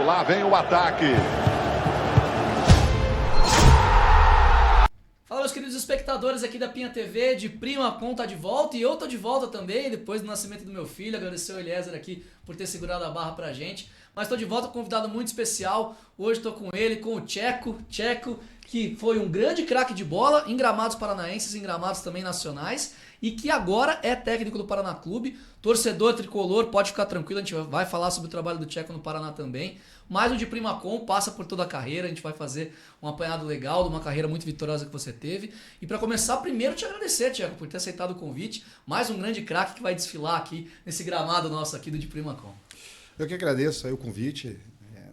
Lá vem o ataque. Fala, meus queridos espectadores aqui da Pinha TV, de Prima Com tá de volta, e eu tô de volta também, depois do nascimento do meu filho. Agradecer ao Eliezer aqui por ter segurado a barra pra gente, mas tô de volta com um convidado muito especial. Hoje tô com ele, com o Tcheco, que foi um grande craque de bola em gramados paranaenses, em gramados também nacionais, e que agora é técnico do Paraná Clube, torcedor tricolor. Pode ficar tranquilo, a gente vai falar sobre o trabalho do Tcheco no Paraná também. Mas o de Prima Com passa por toda a carreira, a gente vai fazer um apanhado legal de uma carreira muito vitoriosa que você teve. E para começar, primeiro te agradecer, Tcheco, por ter aceitado o convite. Mais um grande craque que vai desfilar aqui nesse gramado nosso aqui do de Prima Com. Eu que agradeço aí o convite.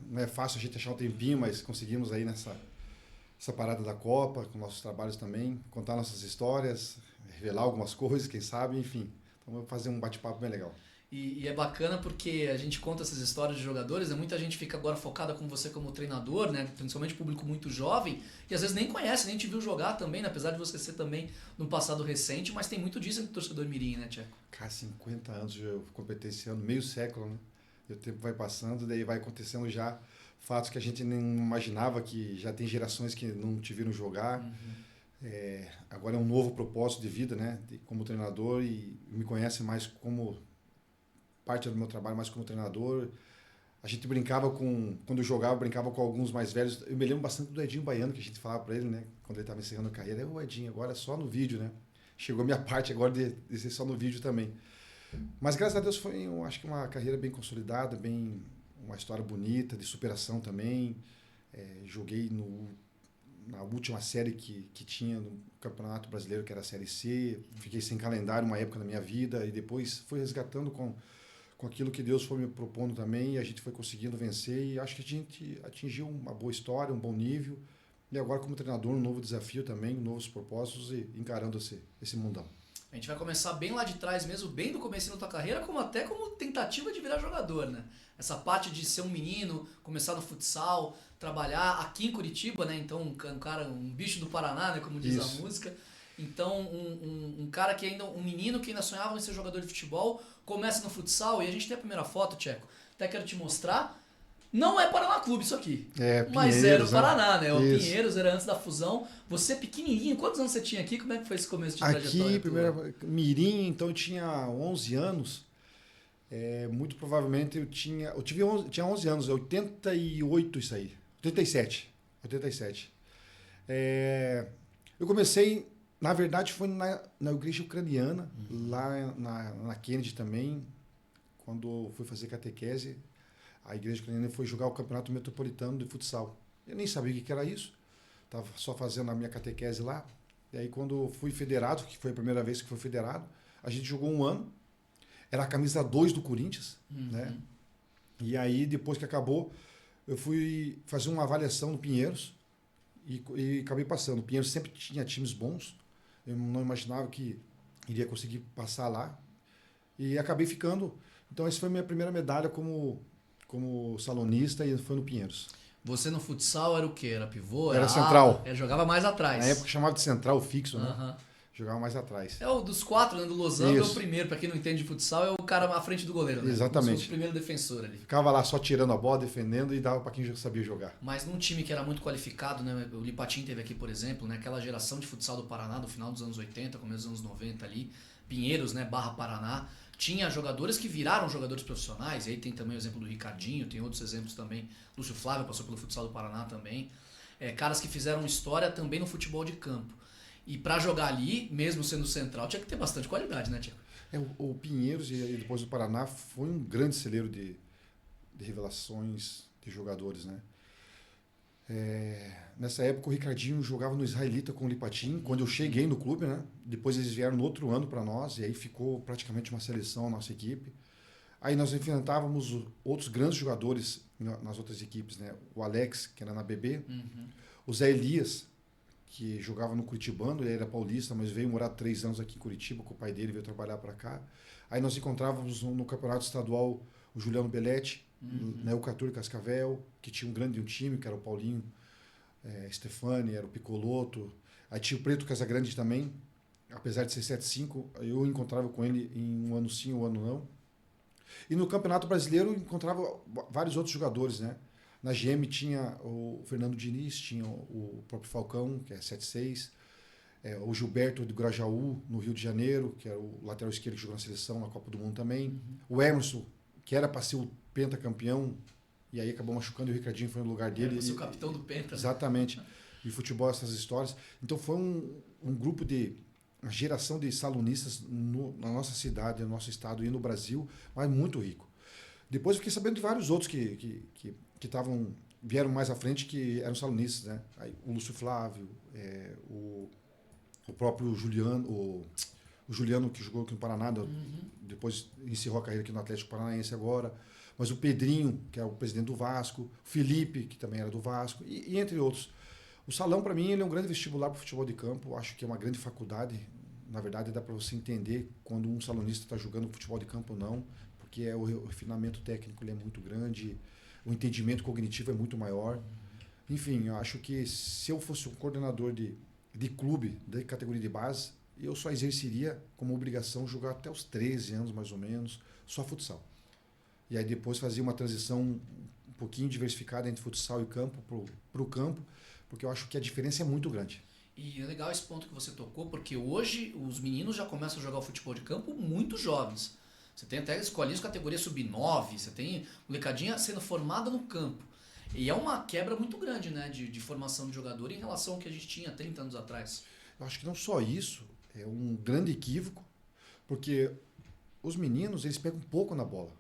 Não é fácil a gente achar um tempinho, mas conseguimos aí essa parada da Copa, com nossos trabalhos também, contar nossas histórias, revelar algumas coisas, quem sabe, enfim. Então vamos fazer um bate-papo bem legal. E é bacana porque a gente conta essas histórias de jogadores, né? Muita gente fica agora focada com você como treinador, né? Principalmente público muito jovem, e às vezes nem conhece, nem te viu jogar também, né? Apesar de você ser também no passado recente, mas tem muito disso entre o torcedor mirim, né, Tcheco? Cara, 50 anos, eu completei esse ano, meio século, né? E o tempo vai passando, daí vai acontecendo já fatos que a gente nem imaginava, que já tem gerações que não te viram jogar. Agora é um novo propósito de vida, né? Como treinador, e me conhece mais como parte do meu trabalho, mais como treinador. A gente brincava quando eu jogava, brincava com alguns mais velhos. Eu me lembro bastante do Edinho Baiano, que a gente falava para ele, né? Quando ele estava encerrando a carreira. O Edinho, agora é só no vídeo, né? Chegou a minha parte agora de ser só no vídeo também. Mas graças a Deus foi, eu acho que uma carreira bem consolidada, uma história bonita, de superação também. Joguei na última série que tinha no Campeonato Brasileiro, que era a Série C. Fiquei sem calendário uma época da minha vida, e depois fui resgatando com aquilo que Deus foi me propondo também, e a gente foi conseguindo vencer, e acho que a gente atingiu uma boa história, um bom nível, e agora como treinador um novo desafio também, novos propósitos, e encarando esse mundão. A gente vai começar bem lá de trás mesmo, bem do começo da tua carreira, como tentativa de virar jogador, né? Essa parte de ser um menino, começar no futsal, trabalhar aqui em Curitiba, né? Então um bicho do Paraná, né? Como diz Isso. a música. Então um cara que ainda, um menino que ainda sonhava em ser jogador de futebol, começa no futsal, e a gente tem a primeira foto, Tcheco, até quero te mostrar. Não é Paraná Clube isso aqui, mas era o Paraná, né? O Pinheiros era antes da fusão. Você pequenininho, quantos anos você tinha aqui? Como é que foi esse começo de trajetória? Aqui, primeiro, mirim, então eu tinha 11 anos. Muito provavelmente eu tinha 11 anos, 88 isso aí, 87. Eu comecei, na verdade, foi na igreja ucraniana, lá na Kennedy também, quando fui fazer catequese. A igreja ucraniana foi jogar o campeonato metropolitano de futsal. Eu nem sabia o que era isso, estava só fazendo a minha catequese lá. E aí quando fui federado, que foi a primeira vez que fui federado, a gente jogou um ano, era a camisa 2 do Corinthians, né? E aí depois que acabou, eu fui fazer uma avaliação no Pinheiros e acabei passando. O Pinheiros sempre tinha times bons, eu não imaginava que iria conseguir passar lá, e acabei ficando. Então essa foi a minha primeira medalha como salonista, e foi no Pinheiros. Você no futsal era o quê? Era pivô? Era central. Jogava mais atrás. Na época chamava de central fixo, né? Uhum. Jogava mais atrás. É o dos quatro, né? Do Losango é o primeiro, pra quem não entende de futsal, é o cara à frente do goleiro, né? Exatamente. O primeiro defensor ali. Ficava lá só tirando a bola, defendendo, e dava pra quem já sabia jogar. Mas num time que era muito qualificado, né? O Lipatim teve aqui, por exemplo, né? Aquela geração de futsal do Paraná do final dos anos 80, começo dos anos 90 ali. Pinheiros, né? / Paraná. Tinha jogadores que viraram jogadores profissionais, e aí tem também o exemplo do Ricardinho, tem outros exemplos também. Lúcio Flávio passou pelo futsal do Paraná também. Caras que fizeram história também no futebol de campo. E pra jogar ali, mesmo sendo central, tinha que ter bastante qualidade, né, Tiago? O Pinheiros e depois o Paraná foi um grande celeiro de revelações de jogadores, né? Nessa época o Ricardinho jogava no Israelita com o Lipatim, quando eu cheguei no clube, né? Depois eles vieram no outro ano para nós, e aí ficou praticamente uma seleção a nossa equipe. Aí nós enfrentávamos outros grandes jogadores nas outras equipes, né? O Alex, que era na BB, o Zé Elias, que jogava no Curitibano, ele era paulista, mas veio morar 3 anos aqui em Curitiba, com o pai dele veio trabalhar para cá. Aí nós encontrávamos no campeonato estadual o Juliano Belletti, né? O Catur Cascavel, que tinha um grande time, que era o Paulinho Stefani, era o Picoloto. Aí tinha o Preto Casagrande também, apesar de ser 7-5, eu encontrava com ele em um ano sim, um ano não. E no Campeonato Brasileiro eu encontrava vários outros jogadores, né? Na GM tinha o Fernando Diniz, tinha o próprio Falcão, que é 7'6", o Gilberto de Grajaú, no Rio de Janeiro, que era o lateral esquerdo que jogou na seleção, na Copa do Mundo também. O Emerson, que era para ser o pentacampeão, e aí acabou machucando, e o Ricardinho foi no lugar dele. Você é o capitão do Penta. Exatamente. E futebol, essas histórias. Então foi um grupo uma geração de salonistas na nossa cidade, no nosso estado e no Brasil, mas muito rico. Depois fiquei sabendo de vários outros que vieram mais à frente, que eram salonistas, né? Aí, o Lúcio Flávio, o próprio Juliano, o Juliano, que jogou aqui no Paraná, depois encerrou a carreira aqui no Atlético Paranaense agora, mas o Pedrinho, que é o presidente do Vasco, o Felipe, que também era do Vasco, e entre outros. O salão, para mim, ele é um grande vestibular para o futebol de campo, acho que é uma grande faculdade. Na verdade, dá para você entender quando um salonista está jogando futebol de campo ou não, porque o refinamento técnico ele é muito grande, o entendimento cognitivo é muito maior. Enfim, eu acho que se eu fosse um coordenador de clube, de categoria de base, eu só exerceria como obrigação jogar até os 13 anos, mais ou menos, só futsal. E aí depois fazia uma transição um pouquinho diversificada entre futsal e campo, para o campo, porque eu acho que a diferença é muito grande. E é legal esse ponto que você tocou, porque hoje os meninos já começam a jogar o futebol de campo muito jovens. Você tem até escolinhas categoria sub-9, você tem molecadinha sendo formada no campo. E é uma quebra muito grande, né, de formação de jogador em relação ao que a gente tinha 30 anos atrás. Eu acho que não só isso, é um grande equívoco, porque os meninos, eles pegam pouco na bola.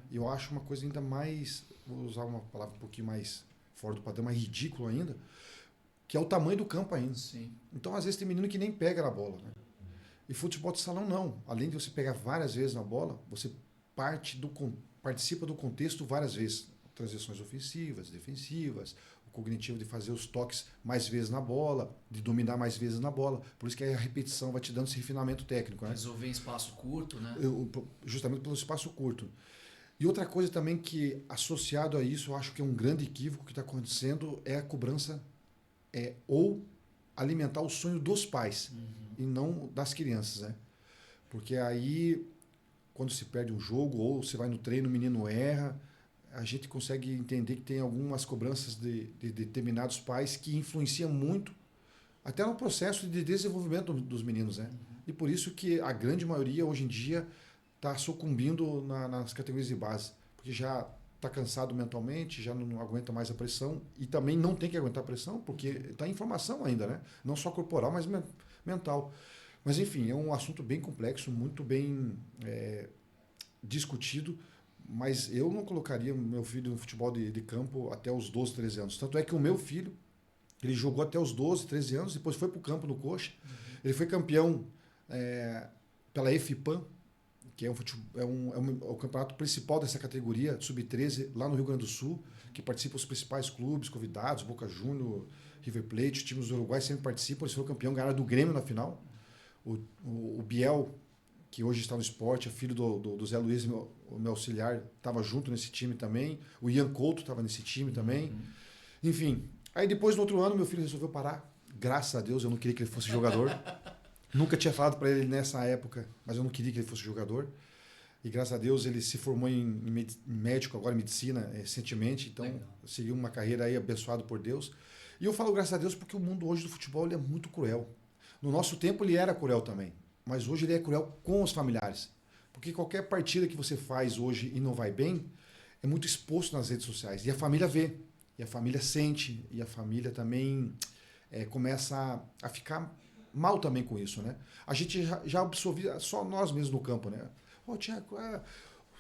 E eu acho uma coisa ainda mais, vou usar uma palavra um pouquinho mais fora do padrão, mais ridículo ainda, que é o tamanho do campo ainda. Sim. Então, às vezes, tem menino que nem pega na bola, né? E futebol de salão, não. Além de você pegar várias vezes na bola, você participa do contexto várias vezes. Transições ofensivas, defensivas, o cognitivo de fazer os toques mais vezes na bola, de dominar mais vezes na bola. Por isso que a repetição vai te dando esse refinamento técnico, né? Resolver em espaço curto, né? Justamente pelo espaço curto. E outra coisa também que, associado a isso, eu acho que é um grande equívoco que está acontecendo, é a cobrança ou alimentar o sonho dos pais e não das crianças, né? Porque aí, quando se perde um jogo ou você vai no treino, o menino erra, a gente consegue entender que tem algumas cobranças de determinados pais que influenciam muito até no processo de desenvolvimento dos meninos, né? E por isso que a grande maioria, hoje em dia, está sucumbindo nas categorias de base, porque já está cansado mentalmente, já não aguenta mais a pressão e também não tem que aguentar a pressão, porque está em formação ainda, né? Não só corporal, mas mental. Mas, enfim, é um assunto bem complexo, muito bem discutido, mas eu não colocaria meu filho no futebol de campo até os 12, 13 anos. Tanto é que o meu filho, ele jogou até os 12, 13 anos, depois foi para o campo no Coxa. Ele foi campeão pela EFIPAM, que é o campeonato principal dessa categoria, sub-13, lá no Rio Grande do Sul, que participa os principais clubes, convidados, Boca Juniors, River Plate, os times do Uruguai sempre participam, eles foram campeão, ganharam do Grêmio na final. O Biel, que hoje está no esporte, é filho do Zé Luiz, o meu auxiliar, estava junto nesse time também. O Ian Couto estava nesse time também. Enfim, aí depois no outro ano meu filho resolveu parar. Graças a Deus, eu não queria que ele fosse jogador. Nunca tinha falado para ele nessa época, mas eu não queria que ele fosse jogador. E graças a Deus ele se formou em médico, agora em medicina, recentemente. Então, seguiu uma carreira aí abençoado por Deus. E eu falo graças a Deus porque o mundo hoje do futebol ele é muito cruel. No nosso tempo ele era cruel também, mas hoje ele é cruel com os familiares. Porque qualquer partida que você faz hoje e não vai bem, é muito exposto nas redes sociais. E a família vê, e a família sente, e a família também começa a ficar mal também com isso, né? A gente já absorvia só nós mesmos no campo, né? Ô, Tiago,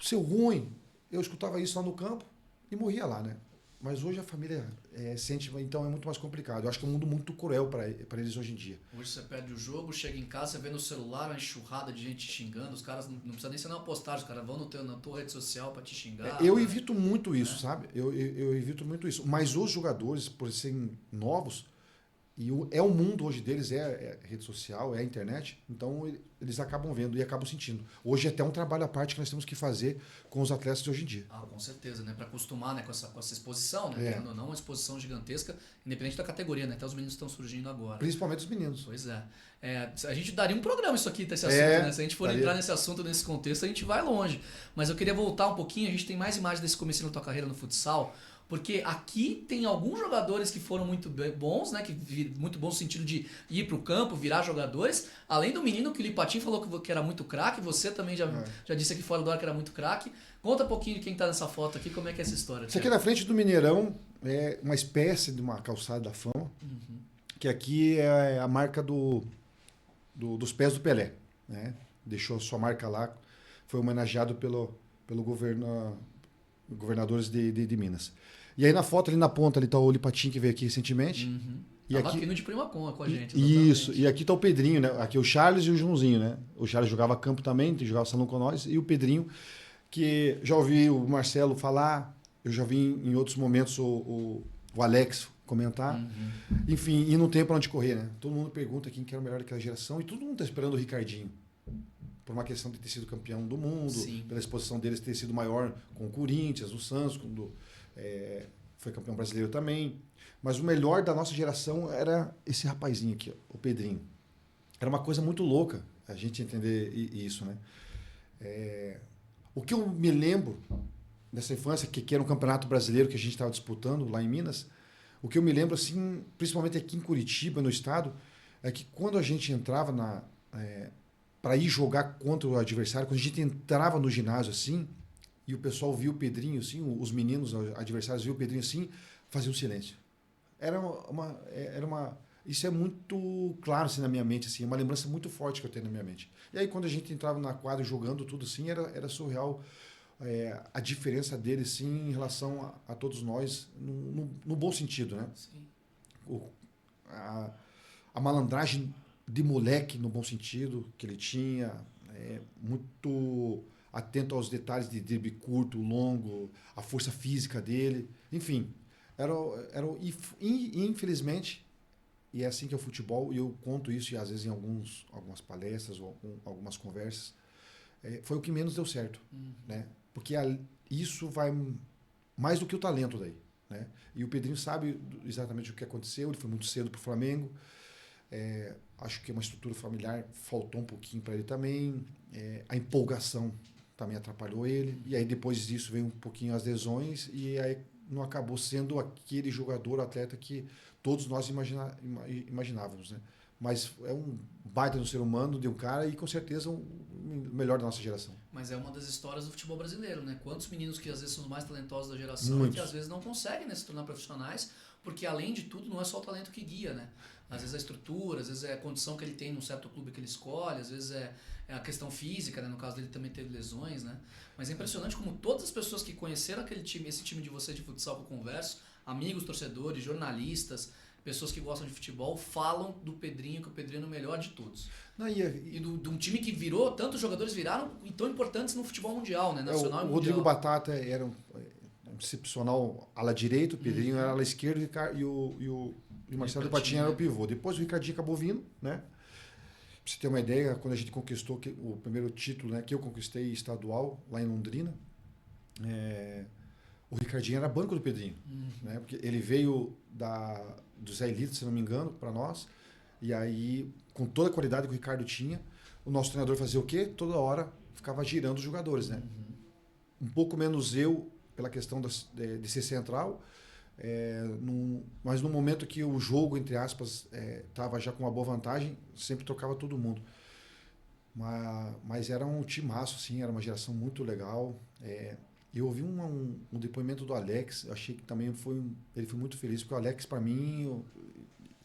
seu ruim. Eu escutava isso lá no campo e morria lá, né? Mas hoje a família sente, então é muito mais complicado. Eu acho que é um mundo muito cruel para eles hoje em dia. Hoje você perde o jogo, chega em casa, você vê no celular uma enxurrada de gente xingando, os caras não precisa nem ser uma postagem, os caras vão na tua rede social para te xingar. Eu evito muito isso, sabe? Eu evito muito isso. Mas os jogadores, por serem novos, e o mundo hoje deles rede social, é a internet, então eles acabam vendo e acabam sentindo. Hoje é até um trabalho à parte que nós temos que fazer com os atletas de hoje em dia. Com certeza, né? Para acostumar, né, com essa exposição, né? Não, uma exposição gigantesca, independente da categoria, né? Até os meninos estão surgindo agora. Principalmente os meninos. Pois é. A gente daria um programa isso aqui, desse assunto, né? Se a gente for entrar nesse assunto, nesse contexto, a gente vai longe. Mas eu queria voltar um pouquinho, a gente tem mais imagens desse começo da tua carreira no futsal. Porque aqui tem alguns jogadores que foram muito bons, né? Muito bom no sentido de ir pro campo, virar jogadores. Além do menino que o Lipatinho falou que era muito craque, você também já disse aqui fora do ar que era muito craque. Conta um pouquinho de quem tá nessa foto aqui, como é que é essa história. Isso aqui na frente do Mineirão é uma espécie de uma calçada da fama, que aqui é a marca dos pés do Pelé, né? Deixou sua marca lá, foi homenageado pelo governadores de Minas. E aí na foto ali na ponta ali tá o Lipatinho que veio aqui recentemente. E Tava aqui no de Prima com a gente. Isso, e aqui tá o Pedrinho, né? Aqui o Charles e o Joãozinho, né? O Charles jogava campo também, jogava salão com nós, e o Pedrinho, que já ouvi o Marcelo falar, eu já vi em outros momentos o Alex comentar. Enfim, e não tem para onde correr, né? Todo mundo pergunta quem que era o melhor daquela geração e todo mundo tá esperando o Ricardinho. Por uma questão de ter sido campeão do mundo, pela exposição deles ter sido maior com o Corinthians, o Santos, quando foi campeão brasileiro também. Mas o melhor da nossa geração era esse rapazinho aqui, ó, o Pedrinho. Era uma coisa muito louca a gente entender isso, né? O que eu me lembro dessa infância, que era um campeonato brasileiro que a gente estava disputando lá em Minas, o que eu me lembro, assim, principalmente aqui em Curitiba, no estado, é que quando a gente entrava para ir jogar contra o adversário, quando a gente entrava no ginásio assim, e o pessoal via o Pedrinho assim, os meninos os adversários viam o Pedrinho assim, fazia um silêncio. Isso é muito claro assim, na minha mente, assim, é uma lembrança muito forte que eu tenho na minha mente. E aí quando a gente entrava na quadra jogando tudo assim, era surreal a diferença dele assim, em relação a todos nós, no bom sentido, né? Sim. A malandragem de moleque no bom sentido que ele tinha, muito atento aos detalhes de drible curto, longo, a força física dele, enfim, infelizmente, e é assim que é o futebol, e eu conto isso e às vezes em algumas palestras ou algumas conversas, foi o que menos deu certo, né? Porque isso vai mais do que o talento daí, né? E o Pedrinho sabe exatamente o que aconteceu, ele foi muito cedo para o Flamengo. Acho que uma estrutura familiar faltou um pouquinho para ele também. A empolgação também atrapalhou ele. E aí depois disso veio um pouquinho as lesões e aí não acabou sendo aquele jogador, atleta que todos nós imaginávamos, né? Mas é um baita no ser humano, de um cara e com certeza o melhor da nossa geração. Mas é uma das histórias do futebol brasileiro, né? Quantos meninos que às vezes são os mais talentosos da geração e que às vezes não conseguem, né, se tornar profissionais, porque além de tudo não é só o talento que guia, né? Às vezes a estrutura, às vezes é a condição que ele tem num certo clube que ele escolhe, às vezes é a questão física, né? No caso dele também teve lesões, né? Mas é impressionante como todas as pessoas que conheceram esse time de vocês de futsal que eu converso, amigos, torcedores, jornalistas, pessoas que gostam de futebol, falam do Pedrinho, que o Pedrinho é o melhor de todos. E de um time que virou, tantos jogadores viraram tão importantes no futebol mundial, né? Nacional e mundial. O Rodrigo Batata era um excepcional ala direita, o Pedrinho era ala esquerda e o Marcelo Lipatinho era o pivô. Depois o Ricardinho acabou vindo, né? Pra você ter uma ideia, quando a gente conquistou o primeiro título, né, que eu conquistei estadual lá em Londrina, o Ricardinho era banco do Pedrinho, né? Porque ele veio do Zé Elite, se não me engano, para nós, e aí, com toda a qualidade que o Ricardo tinha, o nosso treinador fazia o quê? Toda hora ficava girando os jogadores, né? Um pouco menos eu, pela questão de ser central, mas no momento que o jogo, entre aspas, estava já com uma boa vantagem, sempre trocava todo mundo. Mas era um timaço, assim, era uma geração muito legal. Eu ouvi um depoimento do Alex, achei que também ele foi muito feliz, porque o Alex, para mim,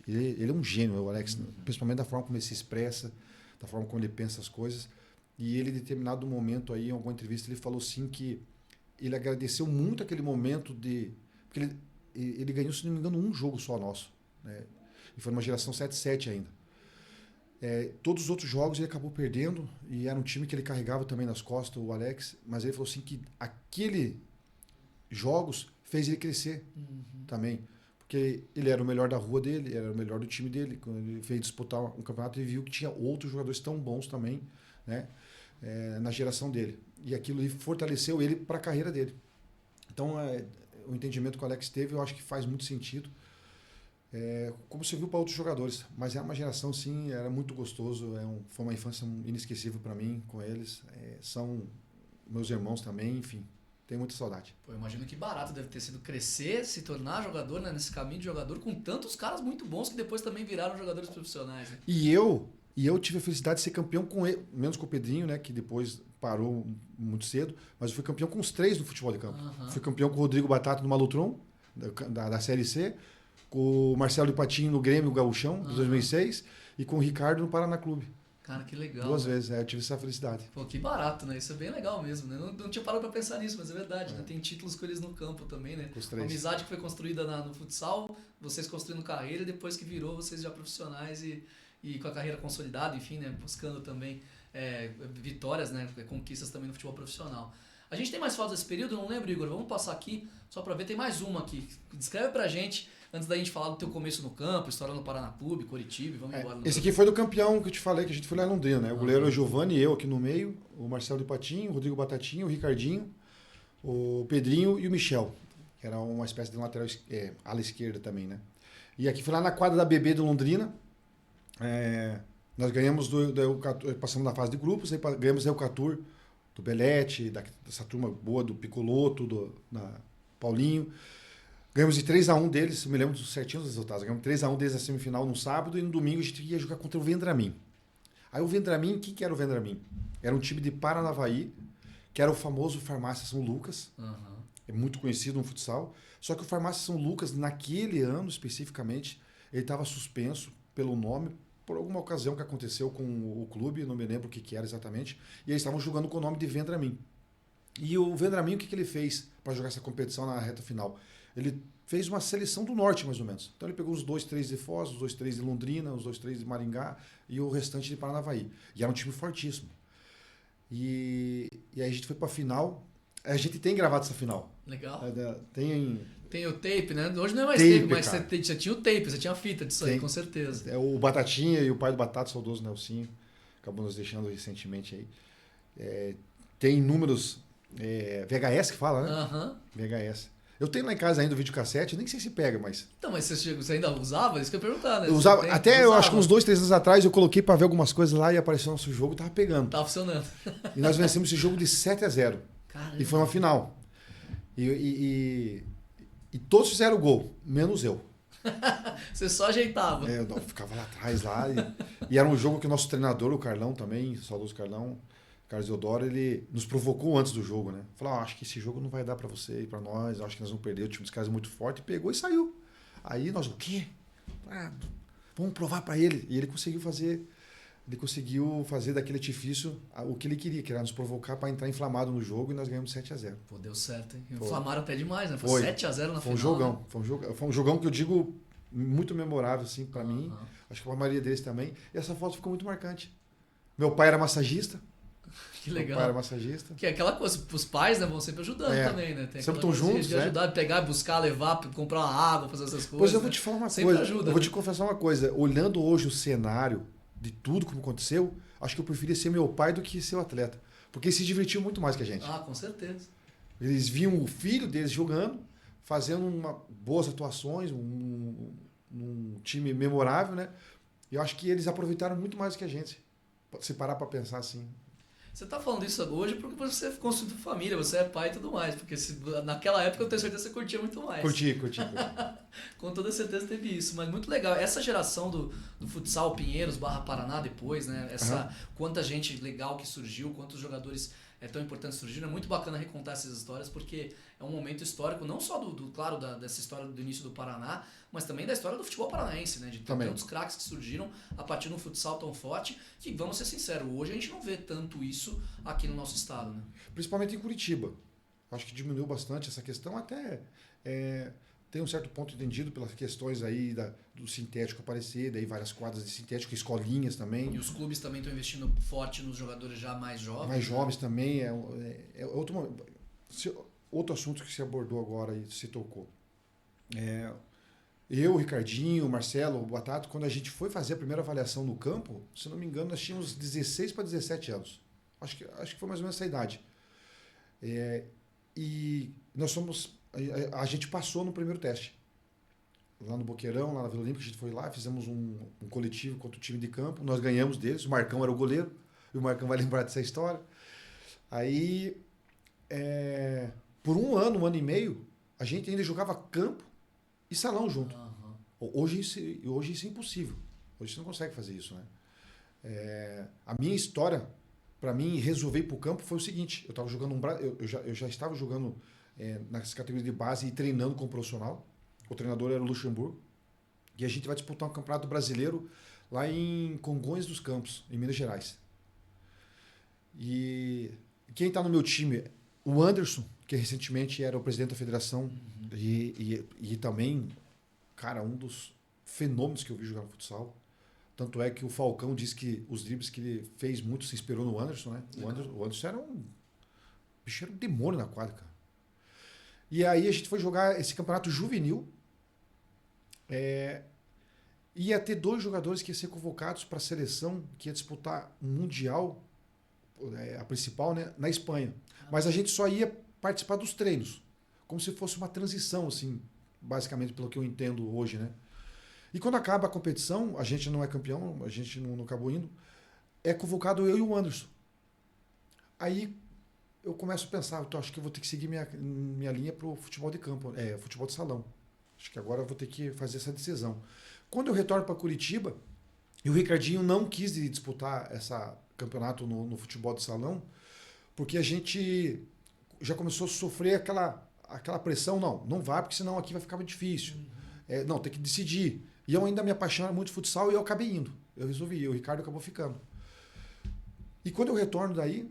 ele é um gênio, o Alex, principalmente da forma como ele se expressa, da forma como ele pensa as coisas. E ele, em determinado momento, aí, em alguma entrevista, ele falou assim que ele agradeceu muito aquele momento porque ele ganhou, se não me engano, um jogo só nosso, né? E foi uma geração 7-7 ainda. Todos os outros jogos ele acabou perdendo e era um time que ele carregava também nas costas, o Alex, mas ele falou assim que aquele jogos fez ele crescer também, porque ele era o melhor da rua dele, ele era o melhor do time dele. Quando ele veio disputar um campeonato, ele viu que tinha outros jogadores tão bons também, né, na geração dele, e aquilo fortaleceu ele para a carreira dele. Então o entendimento que o Alex teve, eu acho que faz muito sentido. Como você viu para outros jogadores, mas é uma geração, sim, era muito gostoso, foi uma infância inesquecível para mim com eles, são meus irmãos também, enfim, Tenho muita saudade. Pô, eu imagino que barato deve ter sido crescer, se tornar jogador, né, nesse caminho de jogador, com tantos caras muito bons que depois também viraram jogadores profissionais. Né? E eu tive a felicidade de ser campeão com ele, menos com o Pedrinho, né, que depois parou muito cedo, mas eu fui campeão com os 3 do futebol de campo. Fui campeão com o Rodrigo Batata no Malutron, da Série C, com o Marcelo de Patinho no Grêmio, no Gauchão, de 2006, e com o Ricardo no Paraná Clube. Cara, que legal. 2 vezes, eu tive essa felicidade. Pô, que barato, né? Isso é bem legal mesmo, né? Não tinha parado pra pensar nisso, mas é verdade, né? Tem títulos com eles no campo também, né? Os 3. Uma amizade que foi construída no futsal, vocês construindo carreira, e depois que virou, vocês já profissionais e com a carreira consolidada, enfim, né? Buscando também vitórias, né? Conquistas também no futebol profissional. A gente tem mais fotos desse período? Eu não lembro, Igor. Vamos passar aqui, só pra ver. Tem mais uma aqui. Descreve pra gente, antes da gente falar do teu começo no campo, história no Paraná Clube, Coritiba, vamos embora. Esse aqui foi do campeão que eu te falei, que a gente foi lá em Londrina, né? O goleiro era o Giovanni, eu aqui no meio, o Marcelo de Patinho, o Rodrigo Batatinho, o Ricardinho, o Pedrinho e o Michel, que era uma espécie de lateral ala esquerda também, né? E aqui foi lá na quadra da BB de Londrina. Nós ganhamos passamos na fase de grupos, aí ganhamos da Eucatur, do Belete, dessa turma boa do Picoloto, da Paulinho. Ganhamos de 3-1 deles, eu me lembro certinho dos resultados. Ganhamos 3-1 deles na semifinal no sábado e no domingo a gente ia jogar contra o Vendramin. Aí o Vendramin, quem que era o Vendramin? Era um time de Paranavaí, que era o famoso Farmácia São Lucas. É muito conhecido no futsal. Só que o Farmácia São Lucas, naquele ano especificamente, ele estava suspenso pelo nome, por alguma ocasião que aconteceu com o clube, não me lembro o que era exatamente, e eles estavam jogando com o nome de Vendramin. E o Vendramin, o que ele fez para jogar essa competição na reta final? Ele fez uma seleção do norte, mais ou menos. Então ele pegou os 2, 3 de Foz, os 2, 3 de Londrina, os 2, 3 de Maringá e o restante de Paranavaí. E era um time fortíssimo. E aí a gente foi para a final. A gente tem gravado essa final. Legal. Tem o tape, né? Hoje não é mais tape, mas você tinha o tape, você tinha a fita disso aí, com certeza. O Batatinha e o pai do Batata, saudoso Nelsinho, acabou nos deixando recentemente aí. Tem números VHS que fala, né? VHS. Eu tenho lá em casa ainda o videocassete, nem sei se pega, mas... Então, mas você ainda usava? Isso que eu ia perguntar, né? Eu usava, eu acho que uns 2, 3 anos atrás eu coloquei para ver algumas coisas lá e apareceu o nosso jogo, tava pegando. Tava funcionando. E nós vencemos esse jogo de 7-0. Caramba. E foi uma final. E todos fizeram gol, menos eu. Você só ajeitava. Eu ficava lá atrás, e era um jogo que o nosso treinador, o Carlão também, o saudoso Carlão, Carlos Eudoro, ele nos provocou antes do jogo, né? Falou, acho que esse jogo não vai dar para você e para nós, acho que nós vamos perder, o time dos caras é muito forte, e pegou e saiu. Aí nós, o quê? Vamos provar para ele. E ele conseguiu fazer daquele artifício o que ele queria, que era nos provocar para entrar inflamado no jogo, e nós ganhamos 7-0. Pô, deu certo, hein? Inflamaram até demais, né? Foi 7-0 na final. Foi um jogão, né? Foi um jogão que eu digo muito memorável, assim, para mim. Acho que a maioria deles também. E essa foto ficou muito marcante. Meu pai era massagista. Que legal. Meu pai era massagista. Que é aquela coisa, os pais, né, vão sempre ajudando também, né? Tem sempre estão juntos, de ajudar, pegar, buscar, levar, comprar uma água, fazer essas coisas. Pois eu vou te falar uma sempre coisa. Ajuda, eu vou te confessar uma coisa. Olhando hoje o cenário de tudo como aconteceu, acho que eu preferia ser meu pai do que ser o atleta. Porque eles se divertiam muito mais que a gente. Com certeza. Eles viam o filho deles jogando, fazendo boas atuações, um time memorável, né? E eu acho que eles aproveitaram muito mais do que a gente. Se parar para pensar assim. Você tá falando isso hoje porque você construiu família, você é pai e tudo mais. Porque naquela época eu tenho certeza que você curtia muito mais. Curti. Com toda certeza teve isso. Mas muito legal. Essa geração do futsal Pinheiros / Paraná depois, né? Quanta gente legal que surgiu, quantos jogadores tão importantes surgiram. É muito bacana recontar essas histórias porque é um momento histórico, não só claro, dessa história do início do Paraná, mas também da história do futebol paranaense, né? De tantos craques que surgiram a partir de um futsal tão forte que, vamos ser sinceros, hoje a gente não vê tanto isso aqui no nosso estado, né? Principalmente em Curitiba. Acho que diminuiu bastante essa questão, até tem um certo ponto entendido pelas questões aí do sintético aparecer, daí várias quadras de sintético, escolinhas também. E os clubes também estão investindo forte nos jogadores já mais jovens. Mais jovens também. Outro assunto que se abordou agora e se tocou. Eu, o Ricardinho, o Marcelo, o Batata, quando a gente foi fazer a primeira avaliação no campo, se não me engano, nós tínhamos 16 para 17 anos. Acho que foi mais ou menos essa idade. E nós fomos... A gente passou no primeiro teste. Lá no Boqueirão, lá na Vila Olímpica, a gente foi lá, fizemos um coletivo contra o time de campo. Nós ganhamos deles, o Marcão era o goleiro, e o Marcão vai lembrar dessa história. Aí Por um ano e meio, a gente ainda jogava campo e salão junto. Hoje isso é impossível. Hoje você não consegue fazer isso, né? A minha história, para mim, resolver ir para o campo foi o seguinte. Eu estava jogando eu já estava jogando nas categorias de base e treinando como profissional. O treinador era o Luxemburgo. E a gente vai disputar um campeonato brasileiro lá em Congonhas dos Campos, em Minas Gerais. E quem está no meu time, o Anderson, que recentemente era o presidente da federação e também, cara, um dos fenômenos que eu vi jogar no futsal. Tanto é que o Falcão disse que os dribles que ele fez muito se inspirou no Anderson, né? O Anderson era um bicho, era um demônio na quadra, cara. E aí a gente foi jogar esse campeonato juvenil. Ia ter 2 jogadores que iam ser convocados para a seleção que ia disputar um mundial, a principal, né, na Espanha. Mas a gente só ia participar dos treinos, como se fosse uma transição, assim, basicamente pelo que eu entendo hoje, né? E quando acaba a competição, a gente não é campeão, a gente não acabou indo, é convocado eu e o Anderson. Aí eu começo a pensar, então acho que eu vou ter que seguir minha linha para o futebol de campo, futebol de salão. Acho que agora eu vou ter que fazer essa decisão. Quando eu retorno para Curitiba, e o Ricardinho não quis disputar esse campeonato no futebol de salão, porque a gente já começou a sofrer aquela pressão, não vai, porque senão aqui vai ficar muito difícil. Não, tem que decidir. E eu ainda me apaixono muito de futsal e eu acabei indo. Eu resolvi, e o Ricardo acabou ficando. E quando eu retorno daí,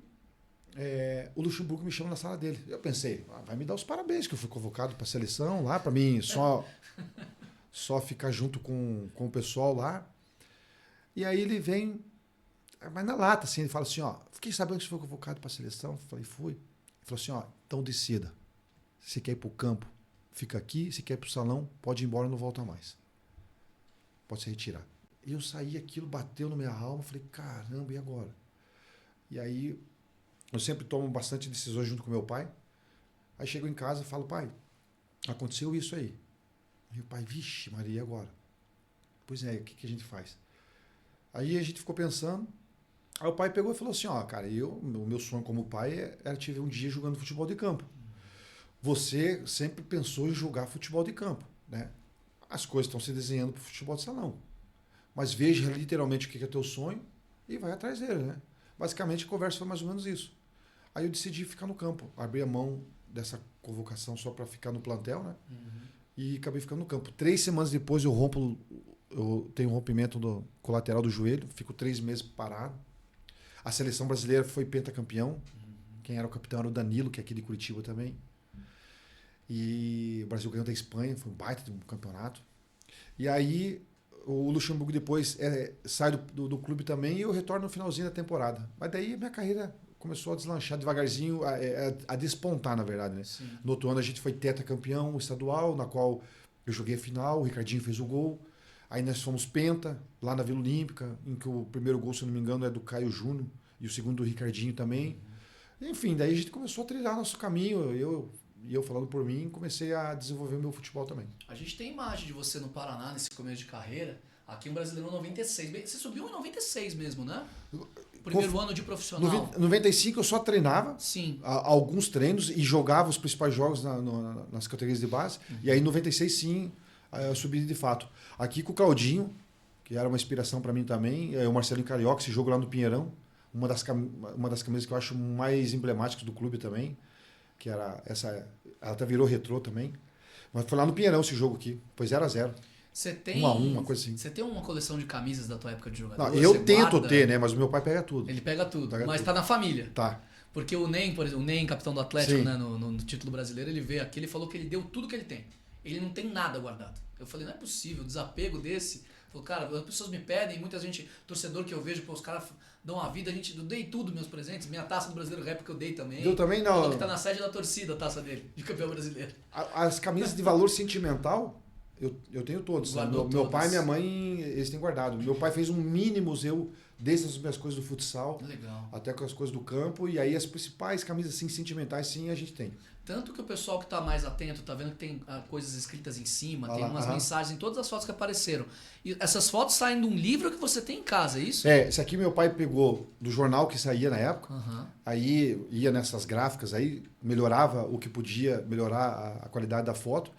o Luxemburgo me chama na sala dele. Eu pensei, vai me dar os parabéns que eu fui convocado para a seleção lá, para mim só ficar junto com o pessoal lá. E aí ele vem, mas na lata, assim, ele fala assim, fiquei sabendo que você foi convocado para a seleção. Falei, fui. Ele falou assim, então decida. Se você quer ir para o campo, fica aqui. Se quer ir para o salão, pode ir embora, não volta mais. Pode se retirar. E eu saí, aquilo bateu na minha alma. Falei, caramba, e agora? E aí, eu sempre tomo bastante decisões junto com meu pai. Aí chego em casa e falo, pai, aconteceu isso aí. E o pai, vixe, Maria, e agora? Pois é, o que a gente faz? Aí a gente ficou pensando. Aí o pai pegou e falou assim, cara, o meu sonho como pai era te ver um dia jogando futebol de campo. Você sempre pensou em jogar futebol de campo, né? As coisas estão se desenhando para o futebol de salão. Mas veja literalmente o que é teu sonho e vai atrás dele, né? Basicamente a conversa foi mais ou menos isso. Aí eu decidi ficar no campo, abri a mão dessa convocação só para ficar no plantel, né? E acabei ficando no campo. 3 semanas depois eu tenho um rompimento do colateral do joelho, fico 3 meses parado. A seleção brasileira foi pentacampeão. Quem era o capitão era o Danilo, que é aqui de Curitiba também. E o Brasil ganhou da Espanha, foi um baita de um campeonato. E aí o Luxemburgo depois sai do clube também e eu retorno no finalzinho da temporada. Mas daí a minha carreira começou a deslanchar devagarzinho, a despontar, na verdade, né? Sim. No outro ano a gente foi tetracampeão estadual, na qual eu joguei a final, o Ricardinho fez o gol. Aí nós fomos penta, lá na Vila Olímpica, em que o primeiro gol, se não me engano, é do Caio Júnior e o segundo do Ricardinho também. Enfim, daí a gente começou a trilhar nosso caminho. Eu falando por mim, comecei a desenvolver o meu futebol também. A gente tem imagem de você no Paraná, nesse começo de carreira, aqui um brasileiro 96. Você subiu em 96 mesmo, né? Primeiro ano de profissional. 95 eu só treinava. Sim. Alguns treinos e jogava os principais jogos nas categorias de base. E aí em 96 sim, eu subi de fato. Aqui com o Claudinho, que era uma inspiração para mim também, o Marcelinho Carioca, esse jogo lá no Pinheirão, uma das camisas que eu acho mais emblemáticas do clube também, que era essa, ela até virou retrô também. Mas foi lá no Pinheirão esse jogo aqui, foi 0-0. Você tem 1-1, uma coisa assim. Você tem uma coleção de camisas da tua época de jogador? Não, eu tento guarda? ter, né? Mas o meu pai pega tudo. Ele pega tudo, mas tudo. tá na família. Tá. Porque o NEM, por exemplo, o NEM, capitão do Atlético, Sim. né, no título brasileiro, ele veio aqui, ele falou que ele deu tudo que ele tem. Ele não tem nada guardado. Eu falei, não é possível, desapego desse. Falou, cara, as pessoas me pedem, muita gente, torcedor que eu vejo, pô, os caras dão a vida, eu dei tudo meus presentes, minha taça do Brasileiro Rap que eu dei também. Deu também? Não. Falou que tá na sede da torcida a taça dele, de campeão brasileiro. As camisas de valor sentimental, eu tenho todos. Meu pai e minha mãe, eles têm guardado. Meu pai fez um mini museu desde as minhas coisas do futsal Legal. até com as coisas do campo. E aí as principais camisas assim, sentimentais, sim, a gente tem. Tanto que o pessoal que tá mais atento tá vendo que tem coisas escritas em cima, Ah tem lá, umas aham. mensagens em todas as fotos que apareceram. E essas fotos saem de um livro que você tem em casa, é isso? Esse aqui meu pai pegou do jornal que saía na época. Aham. Aí ia nessas gráficas, aí melhorava o que podia melhorar a qualidade da foto.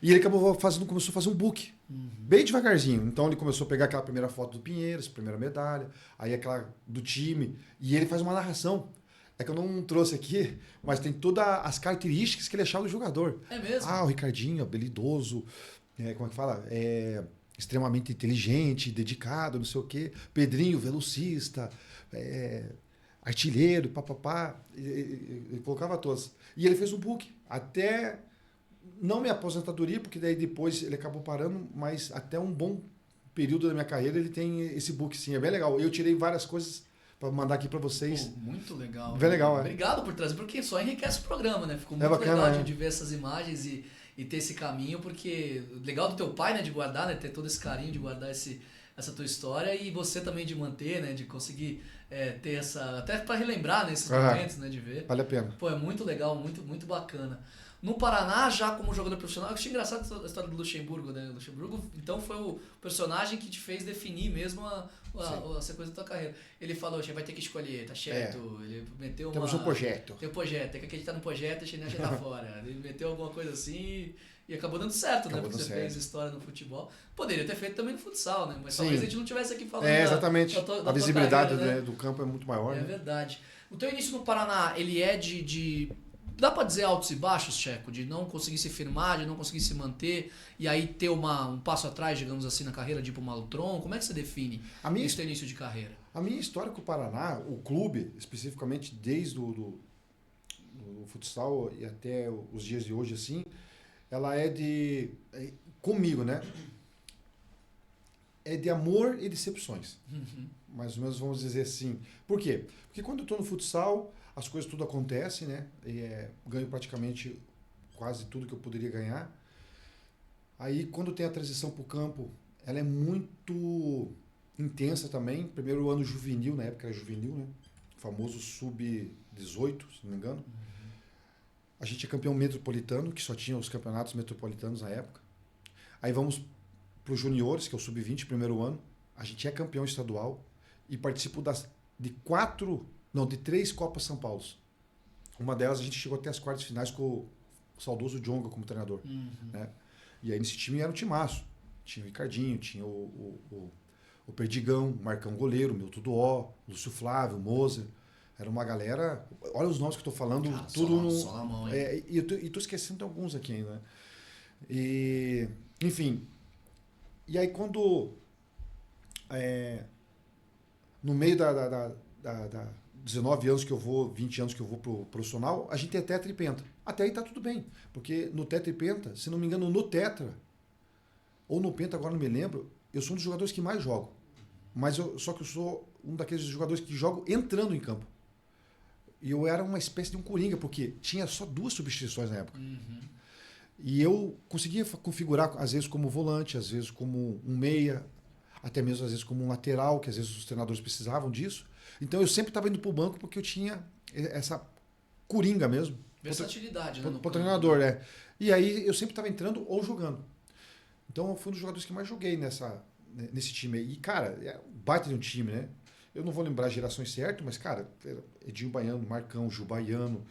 E ele começou a fazer um book, bem devagarzinho. Então ele começou a pegar aquela primeira foto do Pinheiros, primeira medalha, aí aquela do time, e ele faz uma narração. É que eu não trouxe aqui, mas tem todas as características que ele achava do jogador. É mesmo? Ah, o Ricardinho, habilidoso, como é que fala? Extremamente inteligente, dedicado, não sei o quê. Pedrinho, velocista, artilheiro, papapá. Ele colocava todas. E ele fez um book. Até, não minha aposentadoria, porque daí depois ele acabou parando, mas até um bom período da minha carreira ele tem esse book, sim. É bem legal. Eu tirei várias coisas para mandar aqui para vocês. Pô, muito legal. Bem legal, Obrigado por trazer, porque só enriquece o programa, né? Ficou muito bacana, legal de ver essas imagens e ter esse caminho, porque legal do teu pai, né, de guardar, né, ter todo esse carinho de guardar essa tua história e você também de manter, né, de conseguir ter essa, até para relembrar nesses momentos, né, de ver. Vale a pena. Pô, é muito legal, muito, muito bacana. No Paraná, já como jogador profissional, eu achei engraçado a história do Luxemburgo, né? O Luxemburgo, então, foi o personagem que te fez definir mesmo a sequência da tua carreira. Ele falou, a gente vai ter que escolher, tá certo? Ele meteu uma... Temos um projeto. Tem um projeto, tem que acreditar no projeto, a gente não tá fora. Ele meteu alguma coisa assim e acabou dando certo, né? Porque você fez história no futebol. Poderia ter feito também no futsal, né? Mas talvez a gente não tivesse aqui falando exatamente. da a visibilidade carreira, né? do campo é muito maior. É né? verdade. O teu início no Paraná, ele é de dá pra dizer altos e baixos, Checo? De não conseguir se firmar, de não conseguir se manter e aí ter um passo atrás, digamos assim, na carreira, de ir pro Malutron? Como é que você define esse teu início de carreira? A minha história com o Paraná, o clube, especificamente desde do futsal e até os dias de hoje, assim, ela comigo, né? É de amor e decepções. Mais ou menos vamos dizer assim. Por quê? Porque quando eu estou no futsal, as coisas tudo acontecem, né? Ganho praticamente quase tudo que eu poderia ganhar. Aí quando tem a transição para o campo, ela é muito intensa também. Primeiro ano juvenil, na época era juvenil, né? O famoso sub-18, se não me engano. A gente é campeão metropolitano, que só tinha os campeonatos metropolitanos na época. Aí vamos para os juniores, que é o sub-20, primeiro ano. A gente é campeão estadual e participo de 3 Copas São Paulo. Uma delas a gente chegou até as quartas finais com o saudoso Djonga como treinador. Né? E aí nesse time era um timaço. Tinha o Ricardinho, tinha o Perdigão, o Marcão goleiro, o Milton Duó, Lúcio Flávio, o Moser. Era uma galera... Olha os nomes que eu estou falando, cara, tudo só na mão, hein? E estou esquecendo de alguns aqui ainda. Né? Enfim. E aí quando... no meio da 19 anos que eu vou, 20 anos que eu vou pro profissional, a gente é tetra e penta. Até aí tá tudo bem. Porque no tetra e penta, se não me engano, no tetra, ou no penta, agora não me lembro, eu sou um dos jogadores que mais jogo. Só que eu sou um daqueles jogadores que jogo entrando em campo. E eu era uma espécie de um coringa, porque tinha só 2 substituições na época. E eu conseguia configurar, às vezes, como volante, às vezes como um meia, até mesmo às vezes como um lateral, que às vezes os treinadores precisavam disso. Então eu sempre estava indo para o banco porque eu tinha essa coringa mesmo. Versatilidade, né? Para o treinador, E aí eu sempre estava entrando ou jogando. Então eu fui um dos jogadores que mais joguei nesse time aí. E, cara, é um baita de um time, né? Eu não vou lembrar as gerações certas, mas, cara, Edinho Baiano, Marcão, Gil Baiano,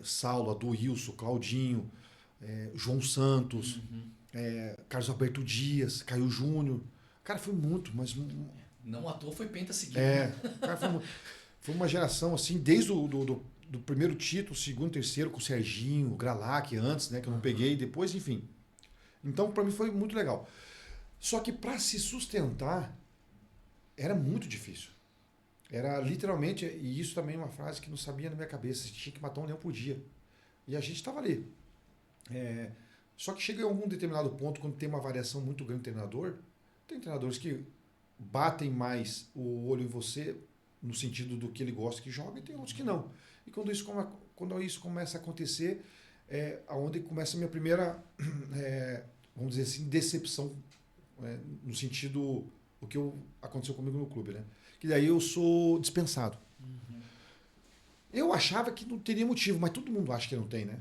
Saulo, Adoilson, Claudinho, João Santos, Carlos Alberto Dias, Caio Júnior. Cara, foi muito, mas... Não à toa foi penta seguida. Cara, foi uma geração, assim, desde do primeiro título, segundo, terceiro, com o Serginho, o Gralac antes, né, que eu não peguei, depois, enfim. Então, para mim foi muito legal. Só que para se sustentar, era muito difícil. Era literalmente, e isso também é uma frase que não sabia na minha cabeça, a gente tinha que matar um leão por dia. E a gente estava ali. Só que chega em algum determinado ponto, quando tem uma variação muito grande do treinador, tem treinadores que batem mais o olho em você, no sentido do que ele gosta que joga, e tem outros que não. E quando isso começa a acontecer, aonde começa a minha primeira, vamos dizer assim, decepção, no sentido o que aconteceu comigo no clube, né? Que daí eu sou dispensado. Eu achava que não teria motivo, mas todo mundo acha que não tem, né?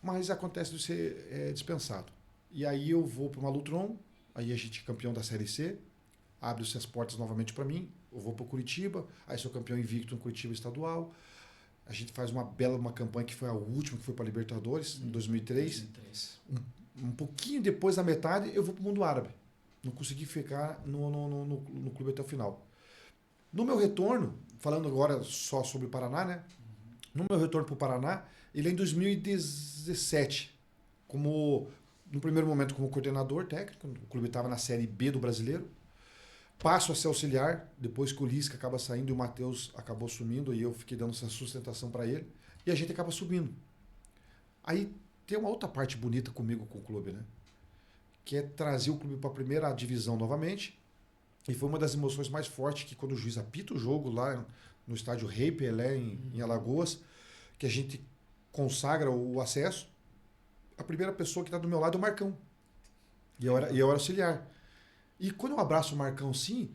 Mas acontece de ser dispensado. E aí eu vou para o Malutron, aí a gente é campeão da Série C, abre-se as portas novamente para mim, eu vou para o Curitiba, aí sou campeão invicto no Curitiba estadual, a gente faz uma campanha que foi a última, que foi para a Libertadores, em 2003. Um pouquinho depois da metade, eu vou para o mundo árabe. Não consegui ficar no clube até o final. No meu retorno, falando agora só sobre o Paraná, né? No meu retorno para o Paraná, ele é em 2017, no primeiro momento como coordenador técnico, o clube estava na Série B do Brasileiro, passo a ser auxiliar, depois que o Lisca acaba saindo e o Matheus acabou sumindo, e eu fiquei dando essa sustentação para ele, e a gente acaba subindo. Aí tem uma outra parte bonita comigo com o clube, né? Que é trazer o clube para a primeira divisão novamente, e foi uma das emoções mais fortes que quando o juiz apita o jogo lá no estádio Rei Pelé, em Alagoas, que a gente consagra o acesso, a primeira pessoa que está do meu lado é o Marcão. E eu era auxiliar. E quando eu abraço o Marcão assim,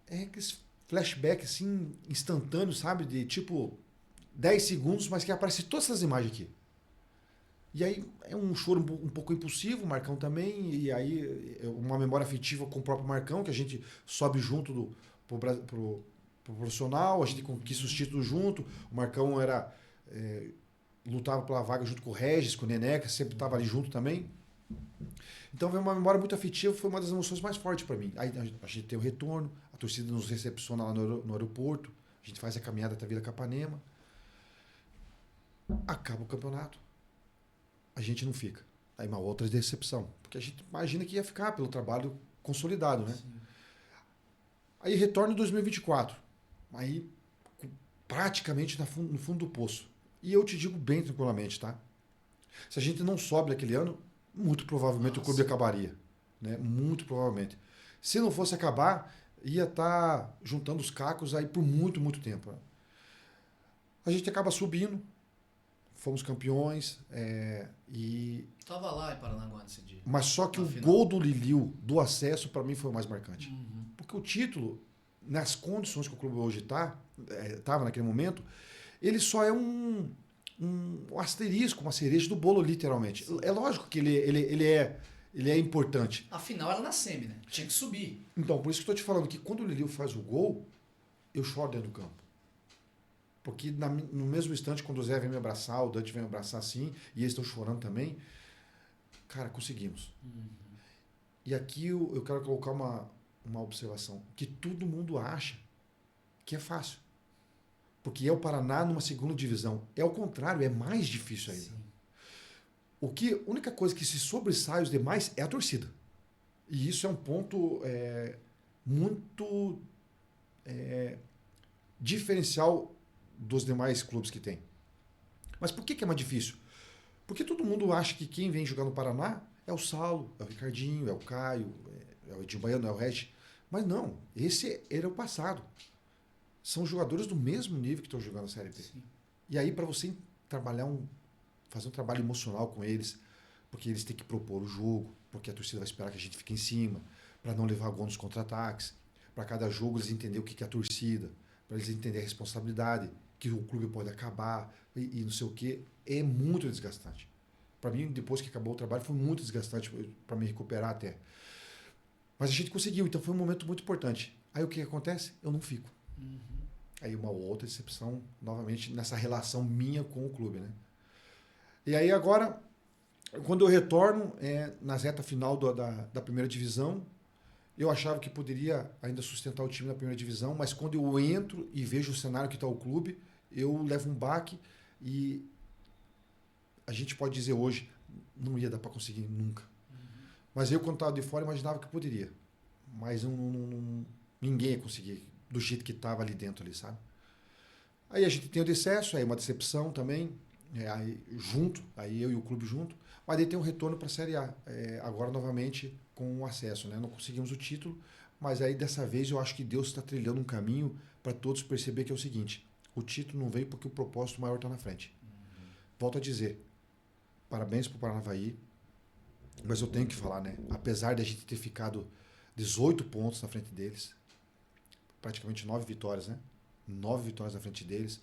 é aquele flashback assim, instantâneo, sabe? De tipo 10 segundos, mas que aparece todas essas imagens aqui. E aí é um choro um pouco impulsivo, o Marcão também, e aí uma memória afetiva com o próprio Marcão, que a gente sobe junto pro profissional, a gente conquista os títulos junto. O Marcão lutava pela vaga junto com o Regis, com o Neneca, sempre estava ali junto também. Então veio uma memória muito afetiva, foi uma das emoções mais fortes para mim. Aí a gente tem o retorno, a torcida nos recepciona lá no aeroporto, a gente faz a caminhada até a Vila Capanema, acaba o campeonato, a gente não fica. Aí uma outra decepção, porque a gente imagina que ia ficar pelo trabalho consolidado, né? Sim. Aí retorno em 2024, aí praticamente no fundo do poço. E eu te digo bem tranquilamente, tá? Se a gente não sobe naquele ano, muito provavelmente o clube acabaria, né? Muito provavelmente. Se não fosse acabar, ia estar juntando os cacos aí por muito, muito tempo. A gente acaba subindo, fomos campeões e... Tava lá em Paranaguá nesse dia. Mas só que o gol do Liliu, do acesso, para mim foi o mais marcante. Uhum. Porque o título, nas condições que o clube hoje estava naquele momento, ele só é um asterisco, uma cereja do bolo, literalmente. Sim. É lógico que ele é importante. Afinal, era na semi, né? Tinha que subir. Então, por isso que eu estou te falando que quando o Liliu faz o gol, eu choro dentro do campo. Porque no mesmo instante, quando o Zé vem me abraçar, o Dante vem me abraçar assim, e eles estão chorando também, cara, conseguimos. Uhum. E aqui eu quero colocar uma observação, que todo mundo acha que é fácil. Porque é o Paraná numa segunda divisão. É o contrário, é mais difícil ainda. A única coisa que se sobressai os demais é a torcida. E isso é um ponto muito diferencial dos demais clubes que tem. Mas por que é mais difícil? Porque todo mundo acha que quem vem jogar no Paraná é o Saulo, é o Ricardinho, é o Caio, é o Edinho Baiano, é o Regis. Mas não, esse era o passado. São jogadores do mesmo nível que estão jogando a Série B. Sim. E aí, para você fazer um trabalho emocional com eles, porque eles têm que propor o jogo, porque a torcida vai esperar que a gente fique em cima, para não levar gol nos contra-ataques, para cada jogo eles entenderem o que é a torcida, para eles entenderem a responsabilidade, que o clube pode acabar e não sei o quê, é muito desgastante. Para mim, depois que acabou o trabalho, foi muito desgastante para me recuperar até. Mas a gente conseguiu, então foi um momento muito importante. Aí o que acontece? Eu não fico. Uhum. Aí uma outra decepção, novamente, nessa relação minha com o clube, né? E aí agora, quando eu retorno, na reta final da primeira divisão, eu achava que poderia ainda sustentar o time na primeira divisão, mas quando eu entro e vejo o cenário que está o clube, eu levo um baque e a gente pode dizer hoje, não ia dar para conseguir nunca. Uhum. Mas eu, quando estava de fora, imaginava que poderia. Mas ninguém ia conseguir do jeito que estava ali dentro, ali, sabe? Aí a gente tem o decesso, aí uma decepção também, aí eu e o clube junto, mas aí tem um retorno para a Série A, agora novamente com o acesso, né? Não conseguimos o título, mas aí dessa vez eu acho que Deus está trilhando um caminho para todos perceber que é o seguinte, o título não veio porque o propósito maior está na frente. Uhum. Volto a dizer, parabéns para o Paranavaí, mas eu tenho que falar, né? Apesar de a gente ter ficado 18 pontos na frente deles, praticamente 9 vitórias, né? 9 vitórias na frente deles,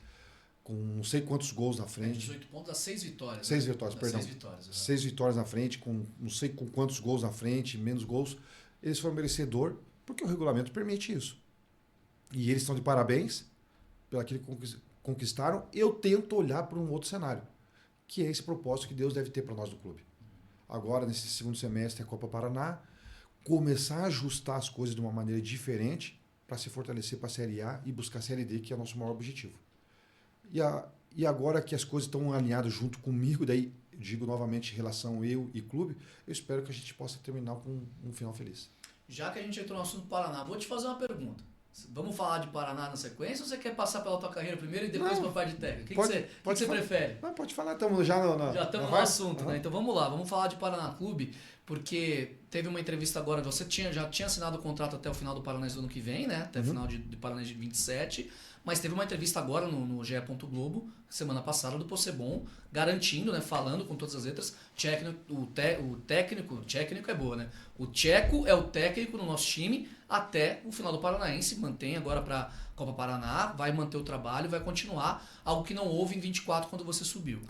com não sei quantos gols na frente. 18 pontos a 6 vitórias. 6 vitórias, perdão. 6 vitórias. 6 vitórias na frente, com não sei com quantos gols na frente, menos gols. Eles foram merecedor, porque o regulamento permite isso. E eles estão de parabéns pelo que conquistaram. Eu tento olhar para um outro cenário, que é esse propósito que Deus deve ter para nós do clube. Agora, nesse segundo semestre, a Copa Paraná, começar a ajustar as coisas de uma maneira diferente para se fortalecer para a Série A e buscar a Série D, que é o nosso maior objetivo. E agora que as coisas estão alinhadas junto comigo, daí digo novamente em relação eu e clube, eu espero que a gente possa terminar com um final feliz. Já que a gente entrou no assunto Paraná, vou te fazer uma pergunta. Vamos falar de Paraná na sequência ou você quer passar pela tua carreira primeiro e depois para a parte de técnica? O que você prefere? Não, pode falar, estamos já já estamos no assunto, né? Então vamos lá, vamos falar de Paraná Clube, porque teve uma entrevista agora, você já tinha assinado o contrato até o final do Paranaense do ano que vem, né? Até o final de Paranaense de 27, mas teve uma entrevista agora no GE. Globo, semana passada, do Possebon, garantindo, né? Falando com todas as letras, o técnico é boa, né? O Tcheco é o técnico no nosso time até o final do Paranaense, mantém agora para Copa Paraná, vai manter o trabalho, vai continuar, algo que não houve em 24 quando você subiu.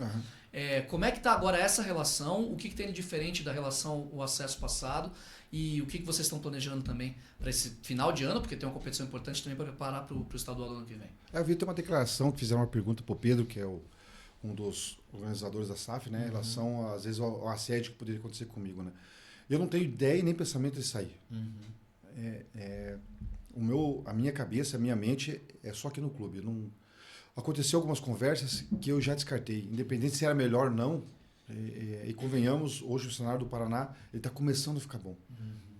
Como é que está agora essa relação? O que tem de diferente da relação o acesso passado? E o que vocês estão planejando também para esse final de ano? Porque tem uma competição importante também para preparar para o estadual do ano que vem. Eu vi ter uma declaração que fizeram uma pergunta para o Pedro, que é um dos organizadores da SAF, né, em relação, às vezes, ao assédio que poderia acontecer comigo. Né? Eu não tenho ideia e nem pensamento de sair. A minha cabeça, a minha mente é só aqui no clube. Aconteceu algumas conversas que eu já descartei, independente se era melhor ou não. E convenhamos, hoje o cenário do Paraná está começando a ficar bom.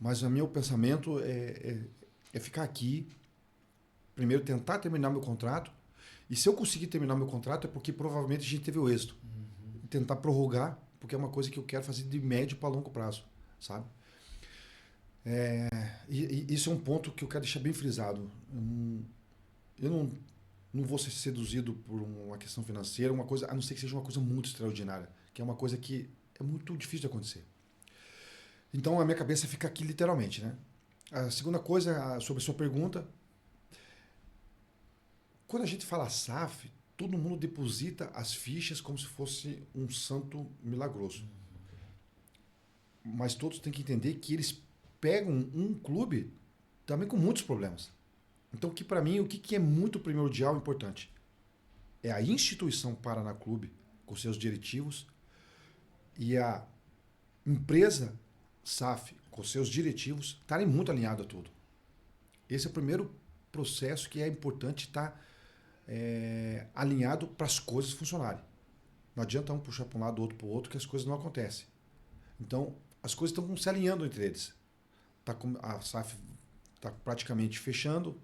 Mas o meu pensamento é ficar aqui, primeiro tentar terminar meu contrato, e se eu conseguir terminar meu contrato é porque provavelmente a gente teve o êxito. Tentar prorrogar, porque é uma coisa que eu quero fazer de médio para longo prazo, sabe? E isso é um ponto que eu quero deixar bem frisado. Eu não vou ser seduzido por uma questão financeira, uma coisa, a não ser que seja uma coisa muito extraordinária, que é uma coisa que é muito difícil de acontecer. Então a minha cabeça fica aqui literalmente, né? A segunda coisa, sobre a sua pergunta, quando a gente fala SAF, todo mundo deposita as fichas como se fosse um santo milagroso. Mas todos têm que entender que eles pegam um clube também com muitos problemas. Então, que para mim, o que é muito primordial e importante é a instituição Paraná Clube, com seus diretivos, e a empresa SAF, com seus diretivos, estarem muito alinhados a tudo. Esse é o primeiro processo que é importante estar alinhado para as coisas funcionarem. Não adianta um puxar para um lado, outro para o outro, que as coisas não acontecem. Então, as coisas estão se alinhando entre eles. A SAF está praticamente fechando,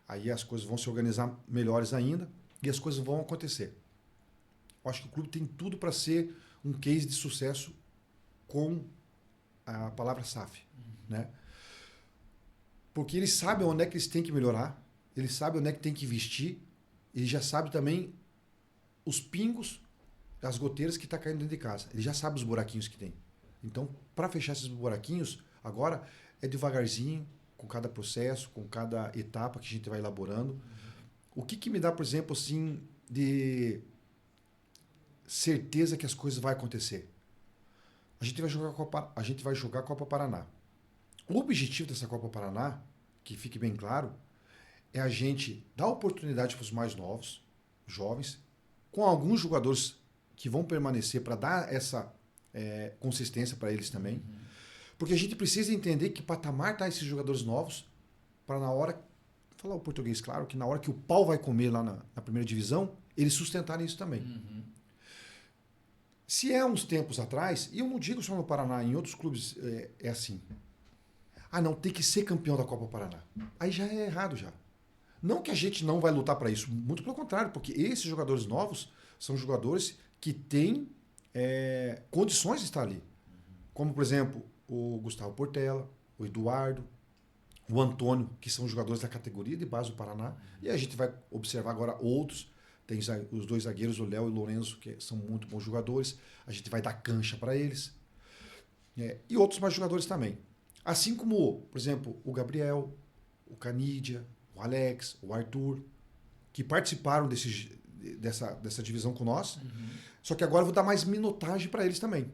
aí as coisas vão se organizar melhores ainda e as coisas vão acontecer. Eu acho que o clube tem tudo para ser um case de sucesso com a palavra SAF. Né? Porque eles sabem onde é que eles têm que melhorar, eles sabem onde é que tem que investir, eles já sabem também os pingos, as goteiras que está caindo dentro de casa. Eles já sabem os buraquinhos que tem. Então, para fechar esses buraquinhos, agora é devagarzinho, com cada processo, com cada etapa que a gente vai elaborando. O que me dá, por exemplo, assim, de certeza que as coisas vão acontecer? A gente vai jogar a Copa Paraná. O objetivo dessa Copa Paraná, que fique bem claro, é a gente dar oportunidade para os mais novos, jovens, com alguns jogadores que vão permanecer para dar essa consistência para eles também. Porque a gente precisa entender que patamar tá esses jogadores novos para na hora, falar o português claro, que na hora que o pau vai comer lá na primeira divisão, eles sustentarem isso também. Se uns tempos atrás, e eu não digo só no Paraná, em outros clubes é assim. Não, tem que ser campeão da Copa Paraná. Aí já é errado já. Não que a gente não vai lutar para isso, muito pelo contrário, porque esses jogadores novos são jogadores que têm condições de estar ali. Como, por exemplo, o Gustavo Portela, o Eduardo, o Antônio, que são jogadores da categoria de base do Paraná. E a gente vai observar agora outros. Tem os dois zagueiros, o Léo e o Lourenço, que são muito bons jogadores. A gente vai dar cancha para eles. E outros mais jogadores também. Assim como, por exemplo, o Gabriel, o Canidia, o Alex, o Arthur, que participaram dessa divisão com nós, só que agora eu vou dar mais minutagem para eles também.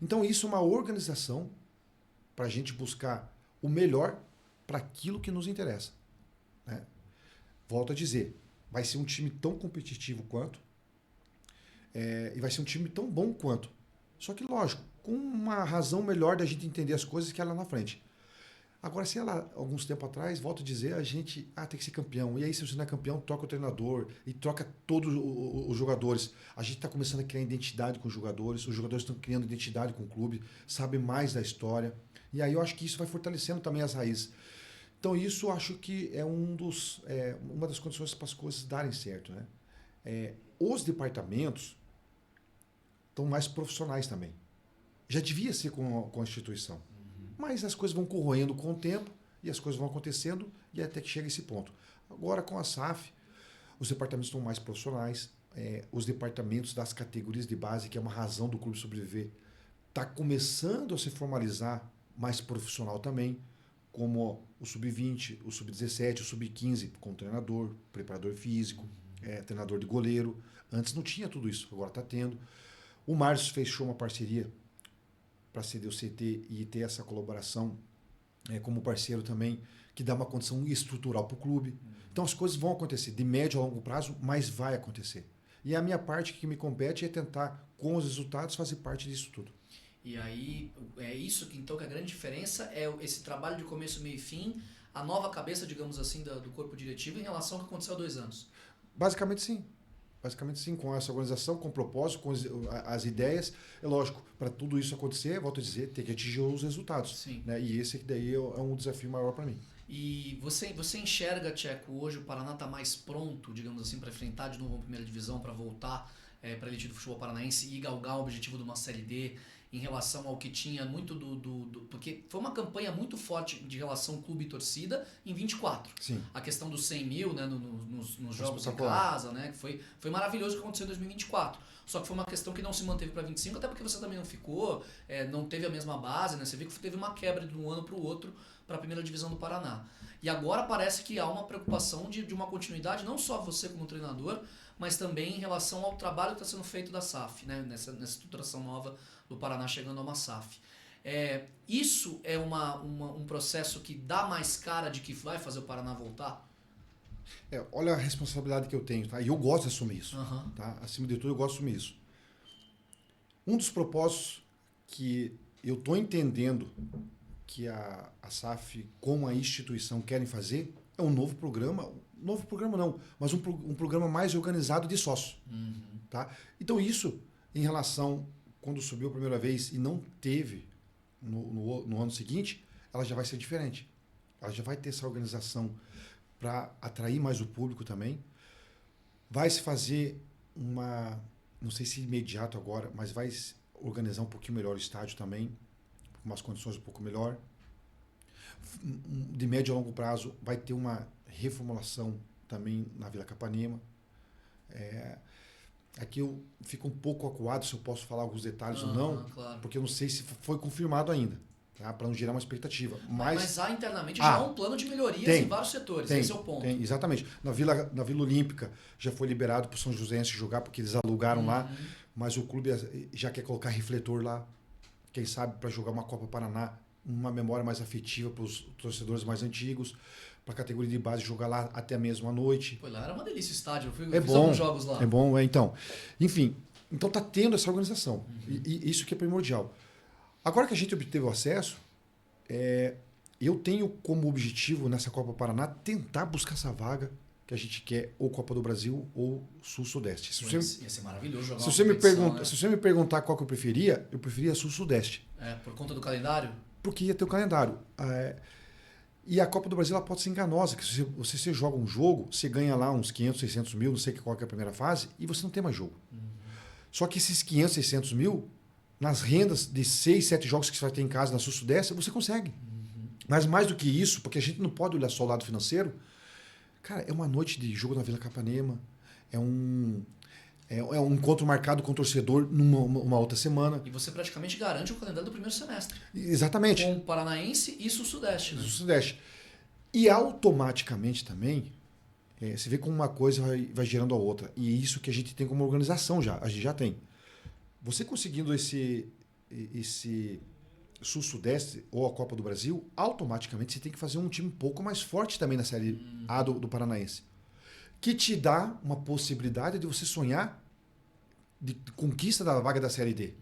Então isso é uma organização para a gente buscar o melhor para aquilo que nos interessa. Né? Volto a dizer, vai ser um time tão competitivo quanto, e vai ser um time tão bom quanto. Só que, lógico, com uma razão melhor da gente entender as coisas que é lá na frente. Agora, se ela, alguns tempos atrás, volto a dizer, a gente tem que ser campeão. E aí, se você não é campeão, troca o treinador e troca todos os jogadores. A gente está começando a criar identidade com os jogadores estão criando identidade com o clube, sabem mais da história. E aí eu acho que isso vai fortalecendo também as raízes. Então, isso eu acho que é uma das condições para as coisas darem certo. Né? Os departamentos estão mais profissionais também. Já devia ser com a instituição. Mas as coisas vão corroendo com o tempo e as coisas vão acontecendo e até que chega esse ponto. Agora, com a SAF, os departamentos estão mais profissionais, os departamentos das categorias de base, que é uma razão do clube sobreviver, está começando a se formalizar mais profissional também, como o sub-20, o sub-17, o sub-15, com treinador, preparador físico, treinador de goleiro. Antes não tinha tudo isso, agora está tendo. O Márcio fechou uma parceria para ceder o CT e ter essa colaboração como parceiro também, que dá uma condição estrutural para o clube. Então as coisas vão acontecer, de médio a longo prazo, mas vai acontecer. E a minha parte que me compete é tentar, com os resultados, fazer parte disso tudo. E aí, é isso que então que a grande diferença é esse trabalho de começo, meio e fim, a nova cabeça, digamos assim, do corpo diretivo em relação ao que aconteceu há 2 anos. Basicamente sim. Basicamente sim, com essa organização, com o propósito, com as ideias. É lógico, para tudo isso acontecer, volto a dizer, tem que atingir os resultados. Sim. Né? E esse daí é um desafio maior para mim. E você enxerga, Tcheco, hoje o Paraná está mais pronto, digamos assim, para enfrentar de novo a primeira divisão, para voltar para a elite do futebol paranaense e galgar o objetivo de uma Série D em relação ao que tinha muito porque foi uma campanha muito forte de relação clube e torcida em 24. Sim. A questão dos 100 mil, né, nos jogos em casa, né, que foi maravilhoso o que aconteceu em 2024. Só que foi uma questão que não se manteve para 25, até porque você também não ficou, não teve a mesma base, né? Você viu que teve uma quebra de um ano para o outro para a primeira divisão do Paraná. E agora parece que há uma preocupação de uma continuidade, não só você como treinador, mas também em relação ao trabalho que está sendo feito da SAF, né? Nessa estruturação nova do Paraná chegando a uma SAF. Isso é um processo que dá mais cara de que vai fazer o Paraná voltar? Olha a responsabilidade que eu tenho, tá? E eu gosto de assumir isso. Uhum. Tá? Acima de tudo, eu gosto de assumir isso. Um dos propósitos que eu estou entendendo que a SAF, como a instituição, querem fazer é um novo programa não, mas um programa mais organizado de sócio. Uhum. Tá? Então isso, em relação, quando subiu a primeira vez e não teve no ano seguinte, ela já vai ser diferente. Ela já vai ter essa organização para atrair mais o público também. Vai se fazer não sei se imediato agora, mas vai organizar um pouquinho melhor o estádio também, com umas condições um pouco melhor. De médio a longo prazo vai ter uma reformulação também na Vila Capanema. Aqui eu fico um pouco acuado se eu posso falar alguns detalhes ou não, claro. porque eu não sei se foi confirmado ainda, tá? Para não gerar uma expectativa. Mas há internamente já um plano de melhorias em vários setores, esse é o ponto. Tem, exatamente. Na Vila Olímpica já foi liberado para o São Joséense jogar, porque eles alugaram lá, mas o clube já quer colocar refletor lá, quem sabe para jogar uma Copa Paraná, uma memória mais afetiva para os torcedores mais antigos, para a categoria de base jogar lá até mesmo à noite. Pô, lá era uma delícia o estádio, eu fiz bom, alguns jogos lá. É bom, então. Enfim, então tá tendo essa organização, e isso que é primordial. Agora que a gente obteve o acesso, eu tenho como objetivo nessa Copa Paraná tentar buscar essa vaga que a gente quer, ou Copa do Brasil ou Sul-Sudeste. Ia ser maravilhoso jogar se você me perguntar qual que eu preferia Sul-Sudeste. Por conta do calendário? Porque ia ter o calendário. E a Copa do Brasil ela pode ser enganosa, que se você joga um jogo, você ganha lá uns 500, 600 mil, não sei qual que é a primeira fase, e você não tem mais jogo. Só que esses 500, 600 mil, nas rendas de 6, 7 jogos que você vai ter em casa na Sul-Sudeste, você consegue. Mas mais do que isso, porque a gente não pode olhar só o lado financeiro, cara, é uma noite de jogo na Vila Capanema, É um encontro marcado com o torcedor numa outra semana. E você praticamente garante o calendário do primeiro semestre. Exatamente. Com o Paranaense e Sul-Sudeste. Né? Sul-Sudeste. E automaticamente também, você vê como uma coisa vai gerando a outra. E é isso que a gente tem como organização já. A gente já tem. Você conseguindo esse Sul-Sudeste ou a Copa do Brasil, automaticamente você tem que fazer um time um pouco mais forte também na Série A do Paranaense. Que te dá uma possibilidade de você sonhar de conquista da vaga da Série D.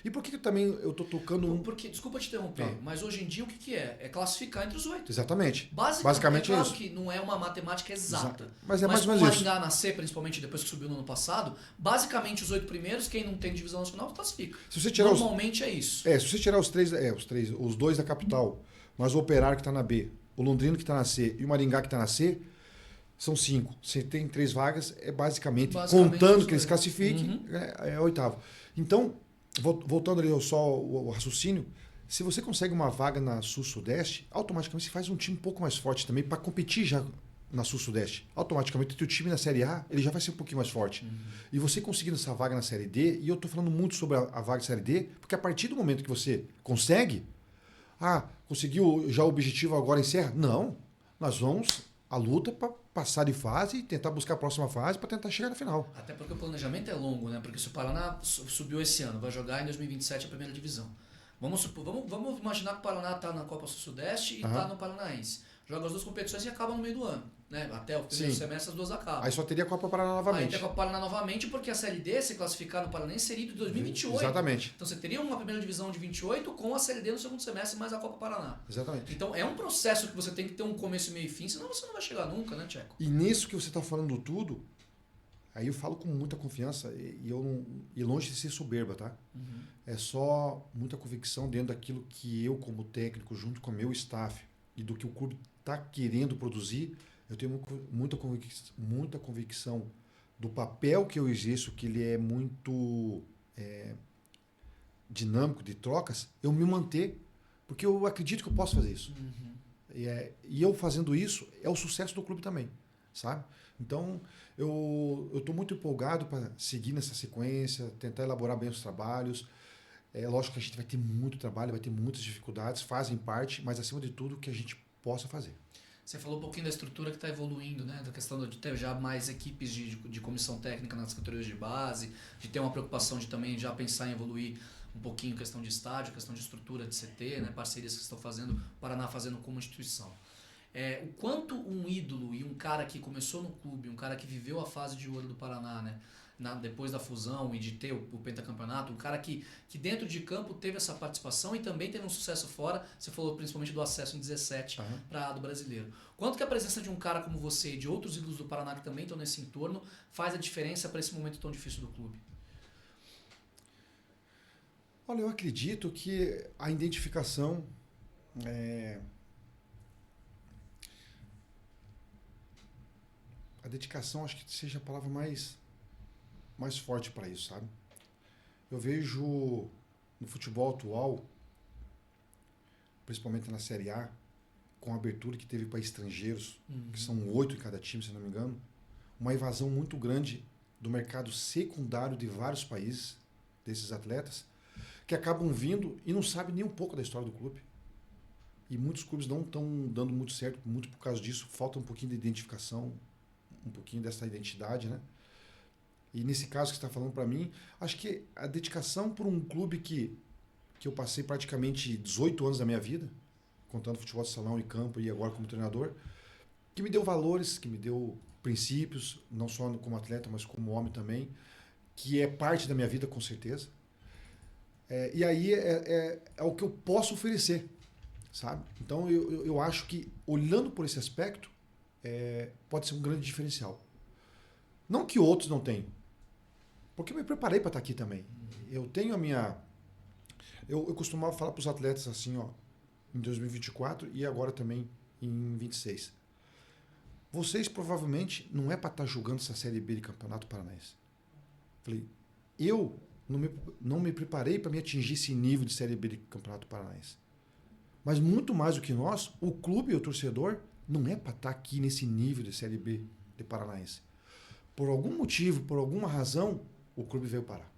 E por que também eu estou tocando Porque, desculpa te interromper, mas hoje em dia o que é? É classificar entre os 8. Exatamente. Basicamente é claro isso. que não é uma matemática exata. Mas é mais ou com o menos isso. Maringá nascer, principalmente depois que subiu no ano passado, basicamente os 8 primeiros, quem não tem divisão nacional, classifica. Se você tirar Normalmente é isso. Se você tirar os dois da capital, mas o Operário que está na B, o Londrino que está na C e o Maringá que está na C, são 5. Você tem 3 vagas, basicamente contando que eles classifiquem, é oitavo. Então, voltando ali só o raciocínio, se você consegue uma vaga na Sul-Sudeste, automaticamente você faz um time um pouco mais forte também para competir já na Sul-Sudeste. Automaticamente o teu time na Série A ele já vai ser um pouquinho mais forte. E você conseguindo essa vaga na Série D, e eu estou falando muito sobre a vaga da Série D, porque a partir do momento que você consegue, conseguiu já o objetivo agora encerra? Não. Nós vamos à luta para passar de fase e tentar buscar a próxima fase para tentar chegar na final. Até porque o planejamento é longo, né? Porque se o Paraná subiu esse ano, vai jogar em 2027 a primeira divisão. Vamos imaginar que o Paraná está na Copa Sul-Sudeste e está no Paranaense. Joga as duas competições e acaba no meio do ano. Né? Até o primeiro semestre as duas acabam. Aí só teria a Copa Paraná novamente. Aí tem a Copa Paraná novamente, porque a Série D, se classificar no Paranaense, seria de 2028. Exatamente. Então você teria uma primeira divisão de 28 com a Série D no segundo semestre, mais a Copa Paraná. Exatamente. Então é um processo que você tem que ter um começo, meio e fim, senão você não vai chegar nunca, né, Tcheco? E nisso que você está falando tudo, aí eu falo com muita confiança e longe de ser soberba, tá? É só muita convicção dentro daquilo que eu, como técnico, junto com o meu staff e do que o clube está querendo produzir, eu tenho muita convicção do papel que eu exerço, que ele é muito dinâmico, de trocas, eu me manter, porque eu acredito que eu posso fazer isso. E eu fazendo isso, é o sucesso do clube também, sabe? Então, eu estou muito empolgado para seguir nessa sequência, tentar elaborar bem os trabalhos. É lógico que a gente vai ter muito trabalho, vai ter muitas dificuldades, fazem parte, mas acima de tudo, que a gente possa fazer. Você falou um pouquinho da estrutura que está evoluindo, né? Da questão de ter já mais equipes de comissão técnica nas categorias de base, de ter uma preocupação de também já pensar em evoluir um pouquinho questão de estádio, questão de estrutura de CT, né? Parcerias que estão fazendo, o Paraná fazendo como instituição. O quanto um ídolo e um cara que começou no clube, um cara que viveu a fase de ouro do Paraná, né? Depois da fusão e de ter o pentacampeonato, um cara que dentro de campo teve essa participação e também teve um sucesso fora, você falou principalmente do acesso em 17 para do brasileiro. Quanto que a presença de um cara como você e de outros ídolos do Paraná que também estão nesse entorno faz a diferença para esse momento tão difícil do clube? Olha, eu acredito que a identificação a dedicação acho que seja a palavra mais forte para isso, sabe? Eu vejo no futebol atual, principalmente na Série A, com a abertura que teve para estrangeiros, que são 8 em cada time, se não me engano, uma evasão muito grande do mercado secundário de vários países, desses atletas, que acabam vindo e não sabem nem um pouco da história do clube. E muitos clubes não estão dando muito certo, muito por causa disso, falta um pouquinho de identificação, um pouquinho dessa identidade, né? E nesse caso que você está falando para mim, acho que a dedicação por um clube que eu passei praticamente 18 anos da minha vida, contando futebol de salão e campo e agora como treinador, que me deu valores, que me deu princípios, não só como atleta, mas como homem também, que é parte da minha vida com certeza. E aí é o que eu posso oferecer, sabe? Então eu acho que, olhando por esse aspecto, pode ser um grande diferencial. Não que outros não tenham, porque eu me preparei para estar aqui também. Eu tenho a minha... Eu costumava falar para os atletas assim, em 2024 e agora também em 26. Vocês provavelmente não é para estar jogando essa Série B de Campeonato Paranaense. Falei, eu não me preparei para me atingir esse nível de Série B de Campeonato Paranaense. Mas muito mais do que nós, o clube e o torcedor não é para estar aqui nesse nível de Série B de Paranaense. por algum motivo, por alguma razão, o clube veio parar.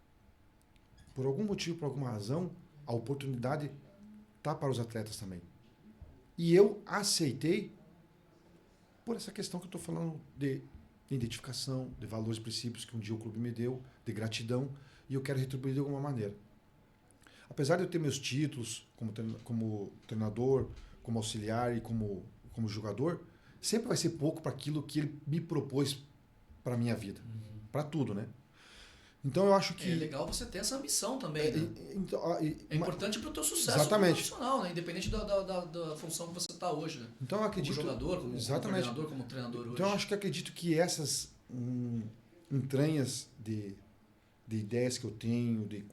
Por algum motivo, por alguma razão, a oportunidade está para os atletas também. E eu aceitei por essa questão que eu estou falando de identificação, de valores, princípios que um dia o clube me deu, de gratidão, e eu quero retribuir de alguma maneira. Apesar de eu ter meus títulos como treinador, como auxiliar e como jogador, sempre vai ser pouco para aquilo que ele me propôs para a minha vida. Para tudo, né? Então eu acho que... É legal você ter essa ambição também, né? É importante para o teu sucesso profissional, né? Independente da função que você está hoje, né? Então eu acredito... Como jogador, como coordenador, como treinador hoje. Então eu acho que acredito que essas entranhas de ideias que eu tenho, de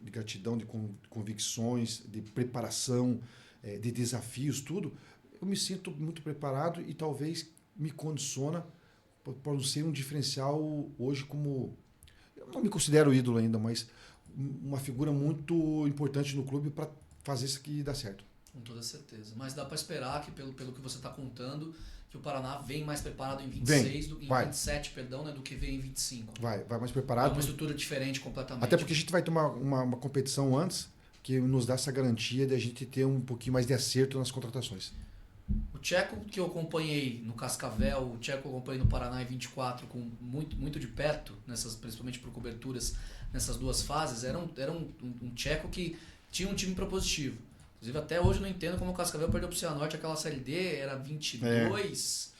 gratidão, de convicções, de preparação, de desafios, tudo, eu me sinto muito preparado e talvez me condiciona para ser um diferencial hoje como... Eu não me considero ídolo ainda, mas uma figura muito importante no clube para fazer isso aqui dar certo. Com toda certeza. Mas dá para esperar que, pelo que você está contando, que o Paraná vem mais preparado em 26, em 27, perdão, né, do que vem em 25. Vai mais preparado. É uma estrutura diferente completamente. Até porque a gente vai ter uma competição antes que nos dá essa garantia de a gente ter um pouquinho mais de acerto nas contratações. O Tcheco que eu acompanhei no Cascavel, o Tcheco que eu acompanhei no Paraná em 24 com muito de perto, principalmente por coberturas nessas duas fases, era um Tcheco que tinha um time propositivo. Inclusive até hoje eu não entendo como o Cascavel perdeu para o Cianorte aquela Série D, era 22...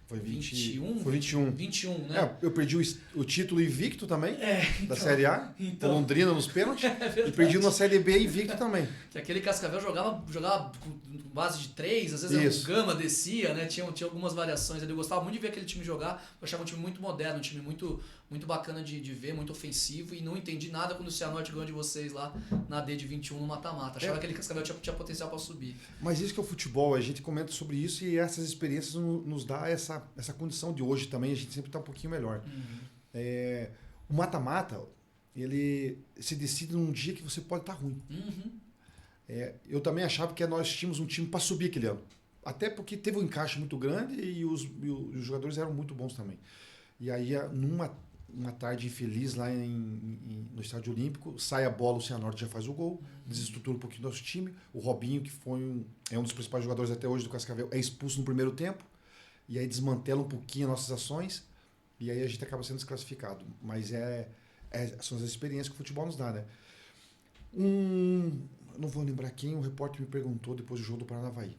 Foi 21? Foi 21. 21, né? Eu perdi o título invicto também, então, da Série A, Londrina nos pênaltis, e perdi na Série B invicto também. Que aquele Cascavel jogava com base de 3, às vezes o Gama descia, né? Tinha algumas variações ali. Eu gostava muito de ver aquele time jogar, eu achava um time muito moderno, um time muito bacana de ver, muito ofensivo, e não entendi nada quando o Cianorte ganhou de vocês lá na D de 21 no mata-mata. Achava que aquele Cascavel tinha potencial para subir. Mas isso que é o futebol, a gente comenta sobre isso e essas experiências nos dá essa condição de hoje também, a gente sempre está um pouquinho melhor. O mata-mata, ele se decide num dia que você pode estar ruim. Eu também achava que nós tínhamos um time para subir aquele ano. Até porque teve um encaixe muito grande e os jogadores eram muito bons também. E aí, numa tarde infeliz lá no Estádio Olímpico, sai a bola, o Cianorte já faz o gol, desestrutura um pouquinho o nosso time. O Robinho, que é um dos principais jogadores até hoje do Cascavel, é expulso no primeiro tempo. E aí desmantela um pouquinho as nossas ações e aí a gente acaba sendo desclassificado. Mas são as experiências que o futebol nos dá, né? Não vou lembrar quem, um repórter me perguntou depois do jogo do Paranavaí.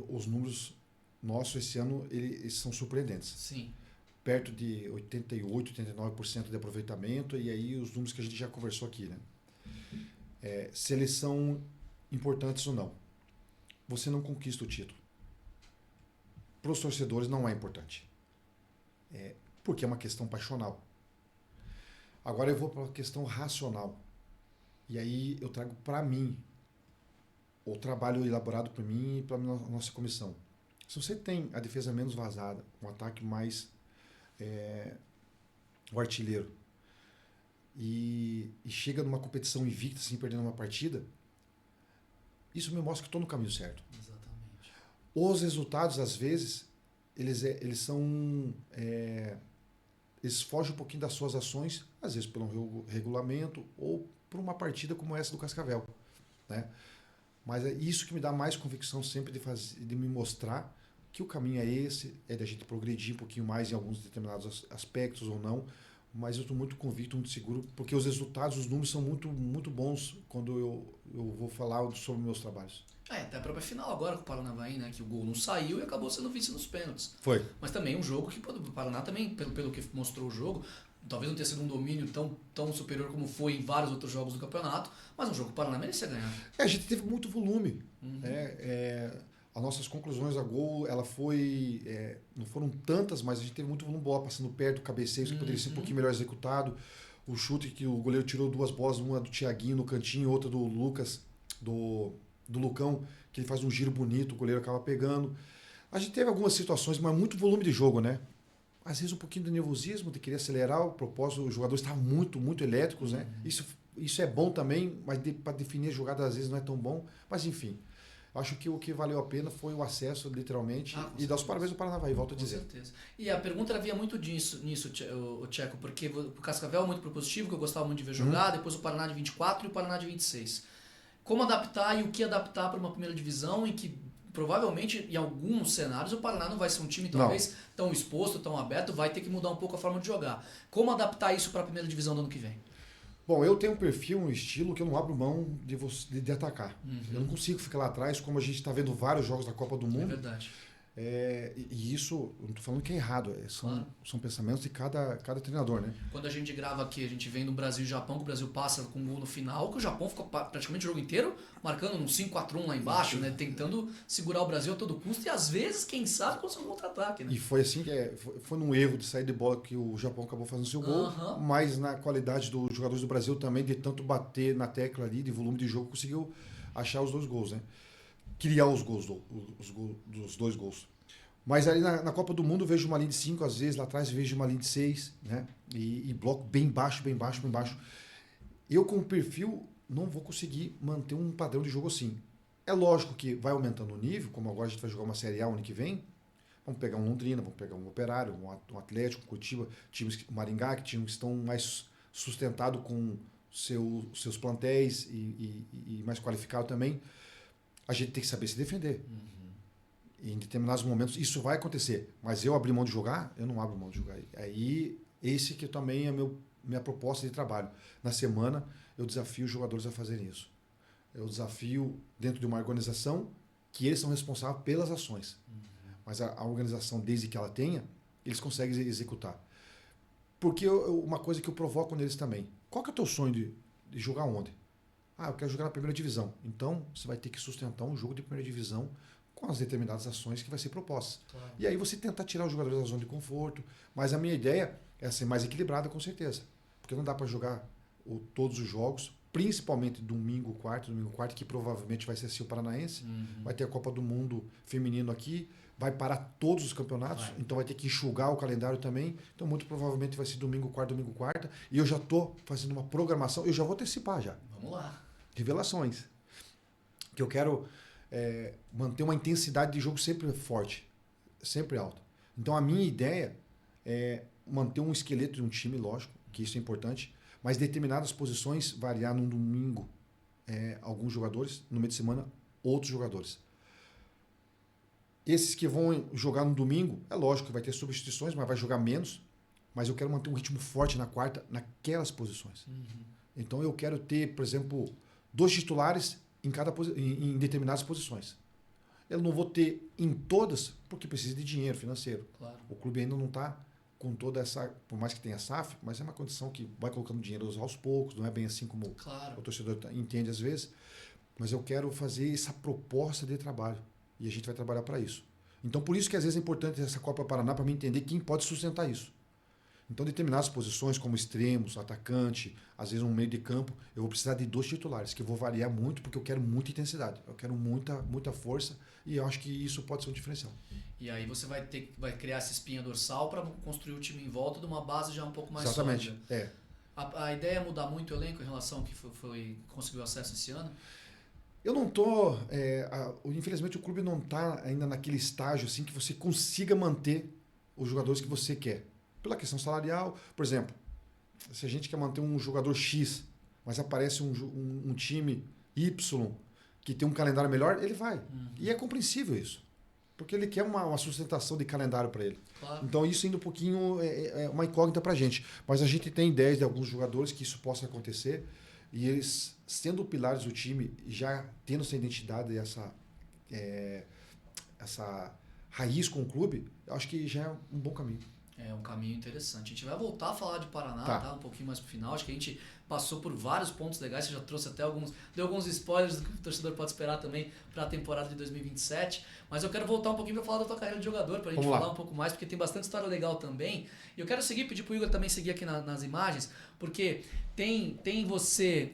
Os números nossos esse ano eles são surpreendentes. Sim. Perto de 88%, 89% de aproveitamento, e aí os números que a gente já conversou aqui, né? Se eles são importantes ou não. Você não conquista o título. Para os torcedores não é importante. Porque é uma questão passional. Agora eu vou para a questão racional. E aí eu trago para mim o trabalho elaborado por mim e para a nossa comissão. Se você tem a defesa menos vazada, um ataque mais o artilheiro, e chega numa competição invicta sem perder uma partida, isso me mostra que estou no caminho certo. Exatamente. Os resultados, às vezes, eles são... eles fogem um pouquinho das suas ações, às vezes pelo regulamento ou por uma partida como essa do Cascavel, né? Mas é isso que me dá mais convicção sempre de me mostrar que o caminho é esse, da gente progredir um pouquinho mais em alguns determinados aspectos ou não, mas eu estou muito convicto, muito seguro, porque os resultados, os números são muito, muito bons quando eu vou falar sobre meus trabalhos. Até a própria final agora com o Paranavaí, né? Que o gol não saiu e acabou sendo vice nos pênaltis. Foi. Mas também um jogo que o Paraná também, pelo que mostrou o jogo, talvez não tenha sido um domínio tão superior como foi em vários outros jogos do campeonato, mas um jogo que o Paraná merecia ganhar. A gente teve muito volume. As nossas conclusões a gol, ela foi... não foram tantas, mas a gente teve muito volume, bola passando perto, cabeceios que poderia ser um pouquinho melhor executado. O chute que o goleiro tirou duas bolas, uma do Thiaguinho no cantinho, outra do Lucas, do Lucão, que ele faz um giro bonito, o goleiro acaba pegando. A gente teve algumas situações, mas muito volume de jogo, né? Às vezes um pouquinho de nervosismo, de querer acelerar, o propósito, os jogadores estavam muito, muito elétricos, né? Isso é bom também, mas para definir a jogada às vezes não é tão bom. Mas enfim, Acho que o que valeu a pena foi o acesso, literalmente, e dar os parabéns ao Paranavaí, volto a dizer. Com certeza. E a pergunta havia muito nisso, o Tcheco, porque o Cascavel é muito propositivo, que eu gostava muito de ver jogar, depois o Paraná de 24 e o Paraná de 26. Como adaptar e o que adaptar para uma primeira divisão em que provavelmente em alguns cenários o Paraná não vai ser um time talvez tão exposto, tão aberto, vai ter que mudar um pouco a forma de jogar. Como adaptar isso para a primeira divisão do ano que vem? Bom, eu tenho um perfil, um estilo que eu não abro mão de atacar. Eu não consigo ficar lá atrás, como a gente está vendo vários jogos da Copa do Mundo. É verdade. E isso, eu não estou falando que é errado, são pensamentos de cada treinador, né? Quando a gente grava aqui, a gente vem no Brasil e Japão, que o Brasil passa com um gol no final, que o Japão ficou praticamente o jogo inteiro marcando um 5-4-1 lá embaixo, né? Tentando segurar o Brasil a todo custo e às vezes, quem sabe, conseguir um contra-ataque, né? E foi assim, foi num erro de sair de bola que o Japão acabou fazendo seu gol, mas na qualidade dos jogadores do Brasil também, de tanto bater na tecla ali, de volume de jogo, conseguiu achar os 2 gols, né? Criar os gols, dos 2 gols. Mas ali na Copa do Mundo eu vejo uma linha de 5, às vezes lá atrás eu vejo uma linha de 6, né? E bloco bem baixo, bem baixo, bem baixo. Eu com o perfil não vou conseguir manter um padrão de jogo assim. É lógico que vai aumentando o nível, como agora a gente vai jogar uma Série A o ano que vem, vamos pegar um Londrina, vamos pegar um Operário, um Atlético, um Curitiba, Maringá, que times que estão mais sustentados com seus plantéis e mais qualificados também. A gente tem que saber se defender. E em determinados momentos isso vai acontecer. Mas eu abrir mão de jogar? Eu não abro mão de jogar. Aí, esse que também é minha proposta de trabalho. Na semana, eu desafio os jogadores a fazerem isso. Eu desafio dentro de uma organização que eles são responsáveis pelas ações. Mas a organização, desde que ela tenha, eles conseguem executar. Porque uma coisa que eu provoco neles também. Qual que é o teu sonho de jogar onde? Eu quero jogar na primeira divisão. Então, você vai ter que sustentar um jogo de primeira divisão com as determinadas ações que vai ser propostas. Claro. E aí você tentar tirar os jogadores da zona de conforto. Mas a minha ideia é ser mais equilibrada, com certeza. Porque não dá para jogar todos os jogos, principalmente domingo, quarto, que provavelmente vai ser assim o Paranaense. Vai ter a Copa do Mundo feminino aqui, vai parar todos os campeonatos, então vai ter que enxugar o calendário também. Então, muito provavelmente vai ser domingo, quarta. E eu já estou fazendo uma programação, eu já vou antecipar já. Vamos lá. Revelações. Que eu quero manter uma intensidade de jogo sempre forte, sempre alta. Então, a minha ideia é manter um esqueleto de um time, lógico, que isso é importante, mas determinadas posições variar num domingo alguns jogadores, no meio de semana outros jogadores. Esses que vão jogar no domingo, é lógico que vai ter substituições, mas vai jogar menos, mas eu quero manter um ritmo forte na quarta, naquelas posições. Então eu quero ter, por exemplo, 2 titulares em determinadas posições. Eu não vou ter em todas, porque precisa de dinheiro financeiro. Claro. O clube ainda não está com toda essa, por mais que tenha SAF, mas é uma condição que vai colocando dinheiro aos poucos, não é bem assim como o torcedor entende às vezes, mas eu quero fazer essa proposta de trabalho e a gente vai trabalhar para isso. Então por isso que às vezes é importante essa Copa Paraná para mim entender quem pode sustentar isso. Então determinadas posições como extremos, atacante, às vezes um meio de campo, eu vou precisar de 2 titulares, que eu vou variar muito porque eu quero muita intensidade, eu quero muita força e eu acho que isso pode ser um diferencial. E aí você vai criar essa espinha dorsal para construir o time em volta de uma base já um pouco mais Exatamente. sólida. A ideia é mudar muito o elenco em relação ao que conseguiu acesso esse ano? Eu não estou... infelizmente o clube não está ainda naquele estágio assim que você consiga manter os jogadores que você quer. Pela questão salarial, por exemplo, se a gente quer manter um jogador X, mas aparece um time Y que tem um calendário melhor, ele vai. E é compreensível isso. Porque ele quer uma sustentação de calendário para ele. Claro. Então isso ainda um pouquinho é uma incógnita para a gente. Mas a gente tem ideias de alguns jogadores que isso possa acontecer e eles, sendo pilares do time, já tendo essa identidade e essa raiz com o clube, eu acho que já é um bom caminho. É um caminho interessante. A gente vai voltar a falar de Paraná, tá? Um pouquinho mais pro final. Acho que a gente passou por vários pontos legais. Você já trouxe até deu alguns spoilers do que o torcedor pode esperar também para a temporada de 2027. Mas eu quero voltar um pouquinho para falar da tua carreira de jogador, pra gente falar um pouco mais, porque tem bastante história legal também. E eu quero pedir pro Igor também seguir aqui nas imagens, porque tem você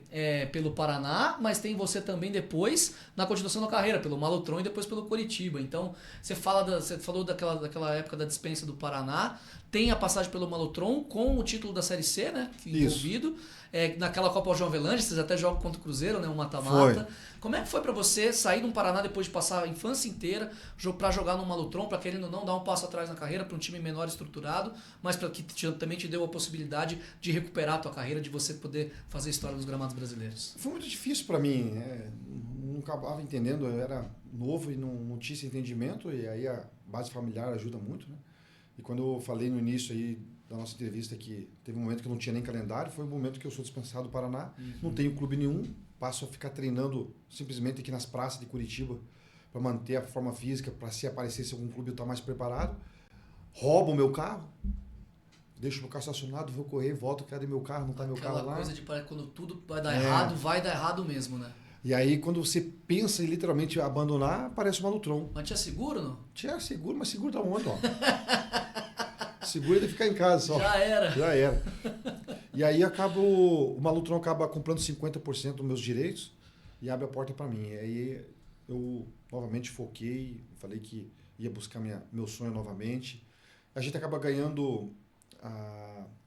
pelo Paraná, mas tem você também depois na continuação da carreira, pelo Malotron e depois pelo Coritiba. Então, você falou daquela época da dispensa do Paraná, tem a passagem pelo Malotron com o título da Série C, né? Envolvido. naquela Copa João Avelange, vocês até jogam contra o Cruzeiro, né? Um mata-mata. Como é que foi pra você sair de um Paraná depois de passar a infância inteira pra jogar no Malutron, pra querendo ou não dar um passo atrás na carreira, pra um time menor estruturado, mas pra que também te deu a possibilidade de recuperar a tua carreira, de você poder fazer história nos gramados brasileiros? Foi muito difícil para mim, né? Não acabava entendendo, eu era novo e não tinha esse entendimento, e aí a base familiar ajuda muito, né? E quando eu falei no início aí da nossa entrevista que teve um momento que eu não tinha nem calendário, foi o momento que eu sou dispensado do Paraná, não tenho clube nenhum, passo a ficar treinando simplesmente aqui nas praças de Curitiba para manter a forma física, para se aparecesse algum clube eu estar mais preparado. Roubo o meu carro, deixo o meu carro estacionado, vou correr, volto, cadê meu carro? Não está meu carro lá. Aquela coisa de quando tudo vai dar errado, vai dar errado mesmo, né? E aí, quando você pensa em literalmente abandonar, aparece o Malutron. Mas tinha seguro, não? Tinha seguro, mas seguro da onde, ó? Seguro de ficar em casa só. Já era. Já era. E aí o Malutron acaba comprando 50% dos meus direitos e abre a porta para mim. E aí eu novamente foquei, falei que ia buscar meu sonho novamente. A gente acaba ganhando,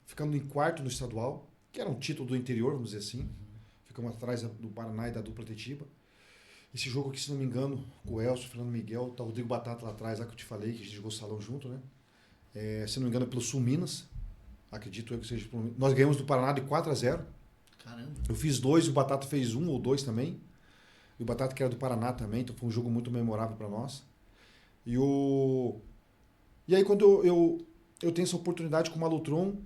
ficando em quarto no estadual, que era um título do interior, vamos dizer assim. Ficamos atrás do Paraná e da dupla Tetiba. Esse jogo aqui, se não me engano, com o Elcio, Fernando Miguel, tá o Rodrigo Batata lá atrás, lá que eu te falei, que a gente jogou salão junto, né? Se não me engano, pelo Sul Minas. Acredito eu que seja. Nós ganhamos do Paraná de 4-0. Caramba. Eu fiz 2, o Batata fez 1 ou 2 também. E o Batata que era do Paraná também, então foi um jogo muito memorável para nós. E aí quando eu tenho essa oportunidade com o Malutron,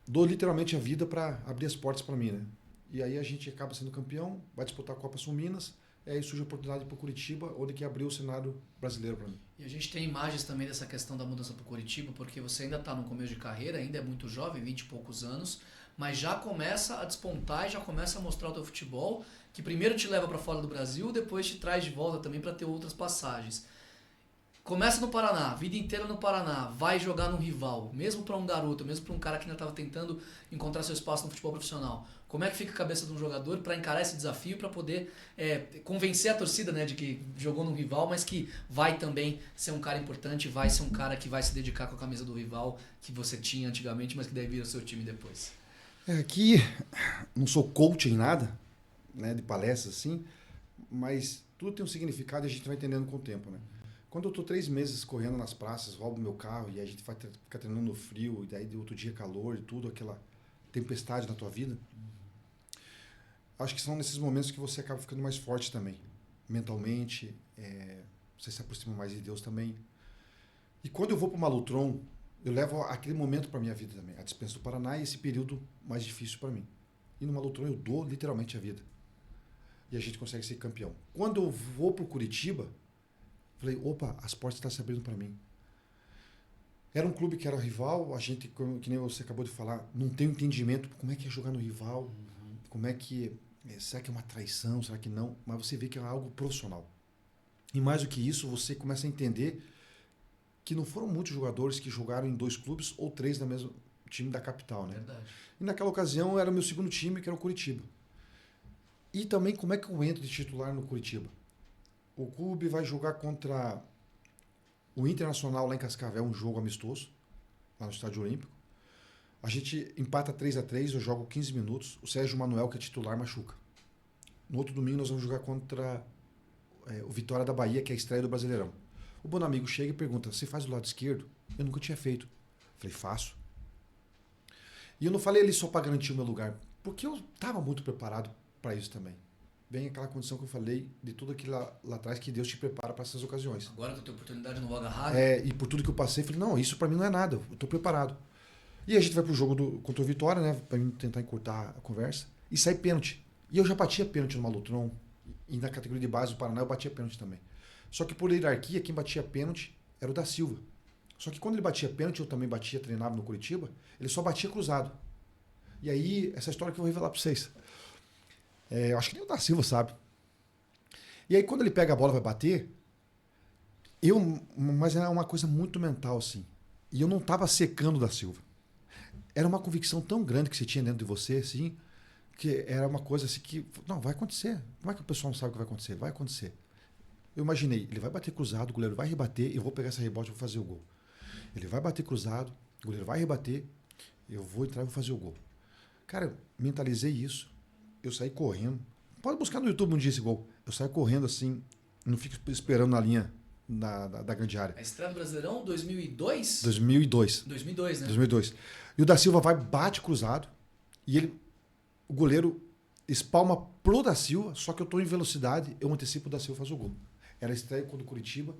dou literalmente a vida para abrir as portas para mim, né? E aí a gente acaba sendo campeão, vai disputar a Copa Sul Minas, e aí surge a oportunidade para o Curitiba, onde que abriu o cenário brasileiro para mim. E a gente tem imagens também dessa questão da mudança para o Curitiba, porque você ainda está no começo de carreira, ainda é muito jovem, 20 e poucos anos, mas já começa a despontar e já começa a mostrar o teu futebol, que primeiro te leva para fora do Brasil, depois te traz de volta também para ter outras passagens. Começa no Paraná, vida inteira no Paraná, vai jogar num rival, mesmo para um garoto, mesmo para um cara que ainda estava tentando encontrar seu espaço no futebol profissional. Como é que fica a cabeça de um jogador para encarar esse desafio, para poder convencer a torcida, né, de que jogou num rival, mas que vai também ser um cara importante, vai ser um cara que vai se dedicar com a camisa do rival que você tinha antigamente, mas que deve vir ao seu time depois? Aqui não sou coach em nada, né, de palestras assim, mas tudo tem um significado e a gente vai entendendo com o tempo, né? Quando eu tô 3 meses correndo nas praças, roubo meu carro e a gente fica treinando no frio, e daí de outro dia calor e tudo, aquela tempestade na tua vida, acho que são nesses momentos que você acaba ficando mais forte também, mentalmente, você se aproxima mais de Deus também. E quando eu vou para o Malutron, eu levo aquele momento para minha vida também, a dispensa do Paraná e esse período mais difícil para mim. E no Malutron eu dou literalmente a vida. E a gente consegue ser campeão. Quando eu vou para o Curitiba, falei, opa, as portas estão se abrindo para mim. Era um clube que era rival, a gente, que nem você acabou de falar, não tem um entendimento como é que é jogar no rival, como é que... será que é uma traição, será que não? Mas você vê que é algo profissional. E mais do que isso, você começa a entender que não foram muitos jogadores que jogaram em 2 clubes ou 3 no mesmo time da capital, né? Verdade. E naquela ocasião era o meu segundo time, que era o Curitiba. E também como é que eu entro de titular no Curitiba? O clube vai jogar contra o Internacional lá em Cascavel, um jogo amistoso, lá no Estádio Olímpico. A gente empata 3-3, eu jogo 15 minutos. O Sérgio Manuel, que é titular, machuca. No outro domingo nós vamos jogar contra o Vitória da Bahia, que é a estreia do Brasileirão. O Bonamigo chega e pergunta, você faz o lado esquerdo? Eu nunca tinha feito. Falei, faço. E eu não falei ali só para garantir o meu lugar, porque eu estava muito preparado para isso também. Bem aquela condição que eu falei de tudo aquilo lá atrás que Deus te prepara para essas ocasiões. Agora que eu tenho oportunidade, não vou agarrar. E por tudo que eu passei, falei, não, isso para mim não é nada, eu estou preparado. E a gente vai pro jogo contra o Vitória, né, para tentar encurtar a conversa, e sai pênalti. E eu já batia pênalti no Malutron, e na categoria de base do Paraná eu batia pênalti também. Só que por hierarquia, quem batia pênalti era o da Silva. Só que quando ele batia pênalti, eu também batia, treinava no Curitiba, ele só batia cruzado. E aí, essa história que eu vou revelar para vocês. Eu acho que nem o da Silva sabe. E aí, quando ele pega a bola e vai bater, mas era uma coisa muito mental, assim. E eu não estava secando o da Silva. Era uma convicção tão grande que você tinha dentro de você, assim, que era uma coisa assim que, não, vai acontecer. Como é que o pessoal não sabe o que vai acontecer? Vai acontecer. Eu imaginei, ele vai bater cruzado, o goleiro vai rebater, eu vou pegar essa rebote e vou fazer o gol. Ele vai bater cruzado, o goleiro vai rebater, eu vou entrar e vou fazer o gol. Cara, mentalizei isso. Eu saí correndo. Pode buscar no YouTube um dia esse gol. Eu saí correndo assim, não fico esperando na linha da grande área. A estreia do Brasileirão, 2002? 2002. 2002, né? 2002. E o da Silva vai, bate cruzado, e o goleiro espalma pro da Silva, só que eu tô em velocidade, eu antecipo o da Silva faz o gol. Era a estreia contra o Curitiba.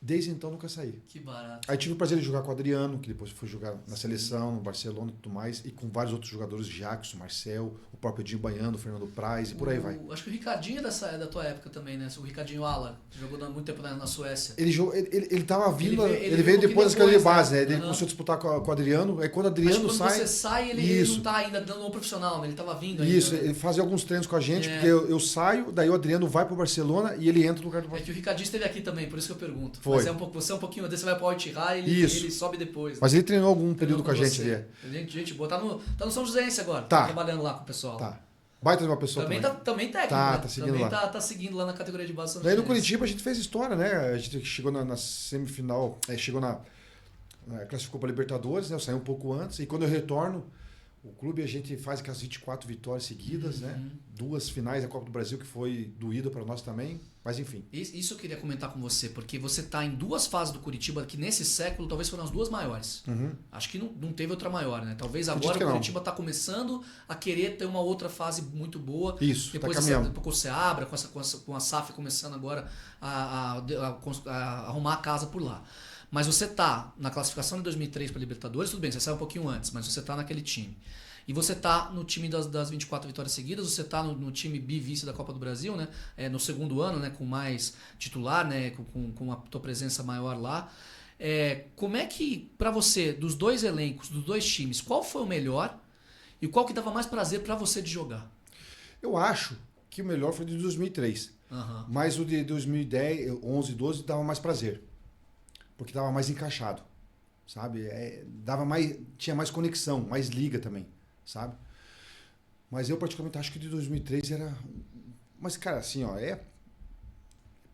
Desde então nunca saí. Que barato. Aí tive o prazer de jogar com o Adriano, que depois foi jogar na seleção, no Barcelona e tudo mais, e com vários outros jogadores, Jackson, Marcel, o próprio Edinho Baiano, o Fernando Praz, e por aí vai. Acho que o Ricardinho é da tua época também, né? O Ricardinho Ala, que jogou muito tempo na Suécia. Ele tava vindo, ele veio um depois da escala de base, né? Ele Uhum. começou a disputar com o Adriano, aí quando o Adriano quando sai... você sai, ele não tá ainda dando um profissional, né? Ele tava vindo ainda. Isso, né? ele fazia alguns treinos com a gente, porque eu saio, daí o Adriano vai pro Barcelona e ele entra no lugar do É Barcelona. que o Ricardinho esteve aqui também, por isso que eu pergunto. Foi. Mas você é um pouquinho, você vai pro Al-Ittihad e ele sobe depois. Né? Mas ele treinou algum período com a gente ali. Gente boa. Tá no São Joséense agora. Tá. Trabalhando lá com o pessoal. Tá. Baita de uma pessoa também. Também técnico, tá, né? tá seguindo também lá. tá seguindo lá na categoria de base São Daí no Joséense. Curitiba a gente fez história, né? A gente chegou na semifinal, chegou classificou para Libertadores, né? Eu saí um pouco antes, e quando eu retorno, o clube a gente faz aquelas 24 vitórias seguidas, né? 2 finais da Copa do Brasil, que foi doída para nós também, mas enfim. Isso eu queria comentar com você, porque você tá em 2 fases do Curitiba que nesse século talvez foram as 2 maiores. Acho que não teve outra maior, né? Talvez agora o Curitiba tá começando a querer ter uma outra fase muito boa. Isso, depois tá caminhando. Depois com o Seabra, com a SAF começando agora a arrumar a casa por lá. Mas você tá na classificação de 2003 para Libertadores, tudo bem, você saiu um pouquinho antes, mas você tá naquele time. E você tá no time das 24 vitórias seguidas, você tá no time vice da Copa do Brasil, né? No segundo ano, né? Com mais titular, né? Com a tua presença maior lá. Como é que, para você, dos 2 elencos, dos 2 times, qual foi o melhor e qual que dava mais prazer para você de jogar? Eu acho que o melhor foi o de 2003. Mas o de 2010, 11, 12 dava mais prazer. Porque dava mais encaixado, sabe? Tinha mais conexão, mais liga também, sabe? Mas eu particularmente acho que o de 2003 era... Mas, cara, assim, ó, é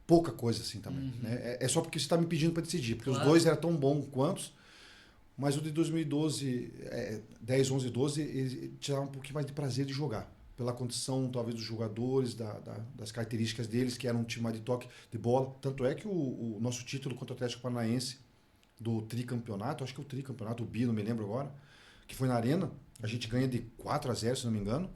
pouca coisa assim também. Né? É só porque você está me pedindo para decidir. Porque os 2 eram tão bons quanto, mas o de 2012, 10, 11, 12, ele te dava um pouquinho mais de prazer de jogar. Pela condição, talvez, dos jogadores, das características deles, que eram um time mais de toque de bola. Tanto é que o nosso título contra o Atlético Paranaense do tricampeonato, acho que é o tricampeonato, o bi, não me lembro agora, que foi na Arena, a gente ganha de 4-0, se não me engano,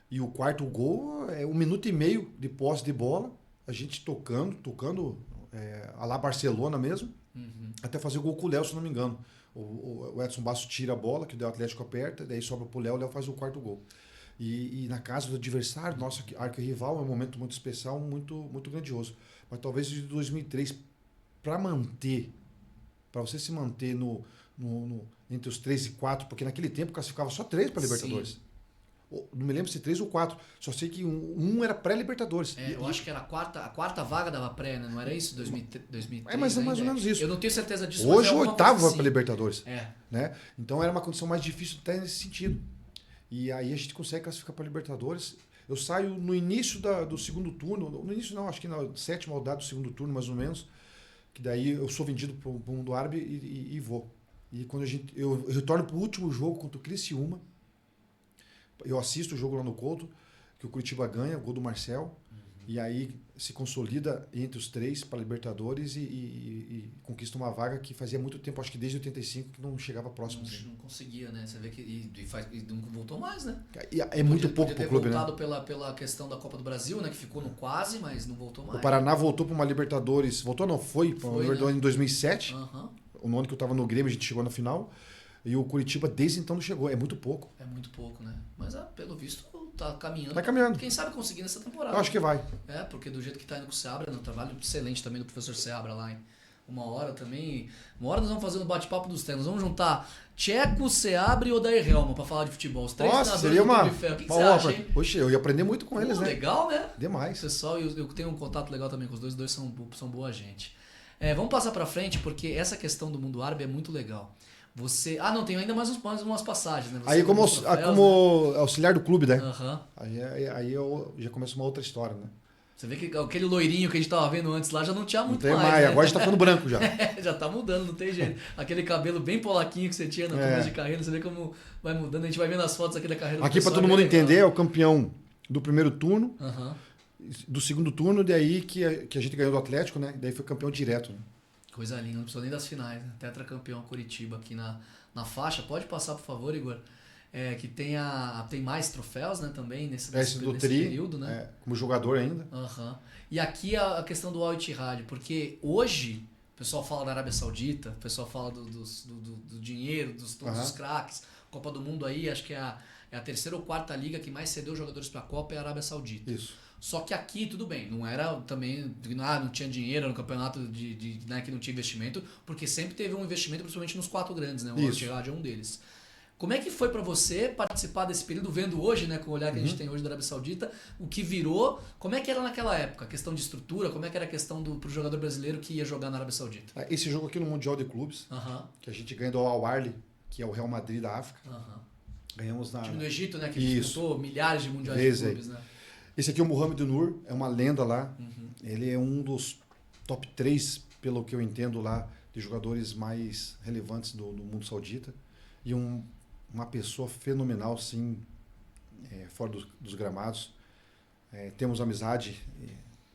e o quarto gol é 1 minuto e meio de posse de bola, a gente tocando a lá Barcelona mesmo, até fazer o gol com o Léo, se não me engano. O Edson Basso tira a bola, que o Atlético aperta, daí sobra pro Léo, o Léo faz o quarto gol. E na casa do adversário, nosso arquirrival, é um momento muito especial, muito, muito grandioso. Mas talvez de 2003, para você se manter entre os 3 e 4, porque naquele tempo classificava só 3 para Libertadores. Não me lembro se 3 ou 4, só sei que um era pré-Libertadores. Eu acho que era a quarta vaga dava pré, né? Não era isso? 2003 é mais ou menos isso. Eu não tenho certeza disso. Hoje mas o 8º assim. para Libertadores. Né? Então era uma condição mais difícil até nesse sentido. E aí a gente consegue classificar para Libertadores. Eu saio no início do segundo turno, no início não, acho que na 7ª rodada do segundo turno, mais ou menos, que daí eu sou vendido para o mundo árabe e vou. E quando eu retorno para o último jogo contra o Criciúma, eu assisto o jogo lá no Couto, que o Curitiba ganha, o gol do Marcel, e aí se consolida entre os 3 para Libertadores e conquista uma vaga que fazia muito tempo, acho que desde 85, que não chegava próximo. Não conseguia, né? Você vê que e não voltou mais, né? É muito pouco para o clube, né? Voltado pela questão da Copa do Brasil, né? Que ficou no quase, mas não voltou mais. O Paraná voltou para uma Libertadores, foi para uma Libertadores, né? Em 2007, o ano que eu estava no Grêmio, a gente chegou na final, e o Curitiba desde então não chegou, é muito pouco. É muito pouco, né? Mas pelo visto tá caminhando. Tá caminhando. Quem sabe conseguir nessa temporada. Eu acho que vai. Porque do jeito que tá indo com o Seabra, um trabalho excelente também do professor Seabra lá, hein? Uma hora nós vamos fazer um bate-papo dos treinos. Vamos juntar Tcheco, Seabra e Odair Helma pra falar de futebol. Os 3 Nossa, seria uma de ferro. O que você acha, hein? Poxa, eu ia aprender muito com eles, né? Legal, né? Demais. Pessoal, eu tenho um contato legal também com os dois são boa gente. Vamos passar pra frente, porque essa questão do mundo árabe é muito legal. Não, tem ainda mais umas passagens, né? Aí como auxiliar do clube, né? Uhum. Aí eu já começo uma outra história, né? Você vê que aquele loirinho que a gente tava vendo antes lá já não tinha muito Não tem mais, mais, né? agora já tá ficando branco já. Já tá mudando, não tem jeito. Aquele cabelo bem polaquinho que você tinha no começo de carreira, você vê como vai mudando. A gente vai vendo as fotos aqui da carreira do Aqui para pessoal, todo é mundo bem entender, legal. é o campeão do primeiro turno, Aham. do segundo turno, daí que a gente ganhou do Atlético, né? Daí foi campeão direto. Né? Coisa linda, não precisa nem das finais, né? Tetracampeão Curitiba aqui na faixa. Pode passar, por favor, Igor? Que tem mais troféus, né, também nesse do nesse Tri, período, né? como jogador ainda. Aham. E aqui a questão do Al Ittihad, porque hoje o pessoal fala da Arábia Saudita, o pessoal fala do dinheiro, todos os craques, Copa do Mundo aí, acho que é a terceira ou quarta liga que mais cedeu jogadores para a Copa é a Arábia Saudita. Isso. Só que aqui, tudo bem, não era também, não tinha dinheiro no campeonato né, que não tinha investimento, porque sempre teve um investimento, principalmente nos 4 grandes, né? O Al Ittihad é um deles. Como é que foi para você participar desse período, vendo hoje, né, com o olhar que a gente tem hoje da Arábia Saudita, o que virou, como é que era naquela época? A questão de estrutura, como é que era a questão pro jogador brasileiro que ia jogar na Arábia Saudita? Esse jogo aqui no Mundial de Clubes, que a gente ganhou do Al Ahly, que é o Real Madrid da África. Ganhamos na... O time do Egito, né, que disputou milhares de mundiais de clubes, né? Esse aqui é o Mohamed Noor, é uma lenda lá. Ele é um dos top 3, pelo que eu entendo lá, de jogadores mais relevantes do mundo saudita. E uma pessoa fenomenal, sim, fora dos gramados. Temos amizade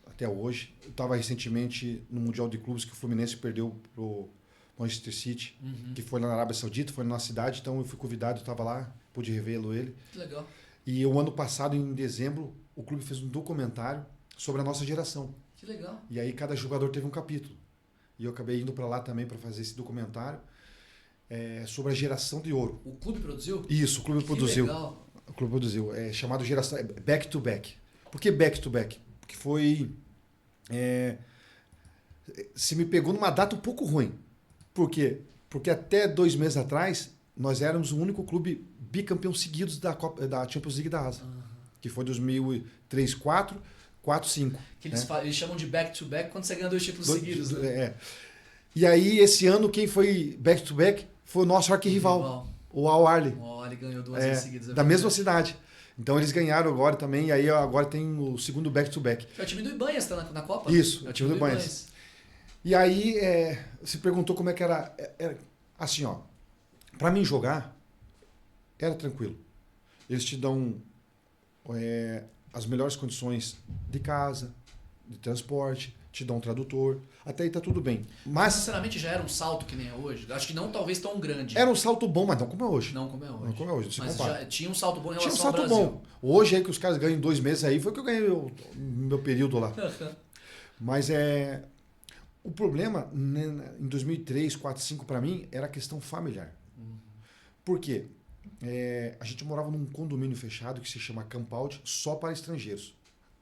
até hoje. Eu estava recentemente no Mundial de Clubes que o Fluminense perdeu pro Manchester City, que foi lá na Arábia Saudita, foi na nossa cidade, então eu fui convidado, eu estava lá, pude revê-lo ele. Que legal. E o ano passado, em dezembro, o clube fez um documentário sobre a nossa geração. Que legal. E aí cada jogador teve um capítulo. E eu acabei indo para lá também para fazer esse documentário sobre a geração de ouro. O clube produziu? Isso, o clube produziu. Legal. O clube produziu. É chamado geração back to back. Por que back to back? Porque foi se me pegou numa data um pouco ruim. Por quê? Porque até 2 meses atrás nós éramos o único clube bicampeão seguidos da Champions League da Ásia. Que foi 2003, 4, 4, 5. Que eles chamam de back to back quando você ganha 2 títulos seguidos, né? E aí, esse ano, quem foi back to back foi o nosso arquirrival, o Al Ahly. O Al Ahly ganhou 2 vezes seguidas. Da mesma cidade. Então eles ganharam agora também, e aí agora tem o segundo back to back. É o time do Ibanhas, tá na Copa? Isso, é o time do Ibanhas. E aí, você perguntou como é que era. Assim, ó, pra mim jogar, era tranquilo. Eles te dão as melhores condições de casa, de transporte, te dão um tradutor, até aí tá tudo bem. Mas, sinceramente, já era um salto que nem é hoje? Acho que não talvez tão grande. Era um salto bom, mas não como é hoje. Não como é hoje. Não como é hoje, mas já tinha um salto bom em relação ao Brasil. Tinha um salto bom. Hoje aí que os caras ganham em 2 meses aí, foi que eu ganhei meu período lá. Mas o problema, né, em 2003, 4, 5 para mim, era a questão familiar. Por quê? A gente morava num condomínio fechado que se chama Campaldi, só para estrangeiros.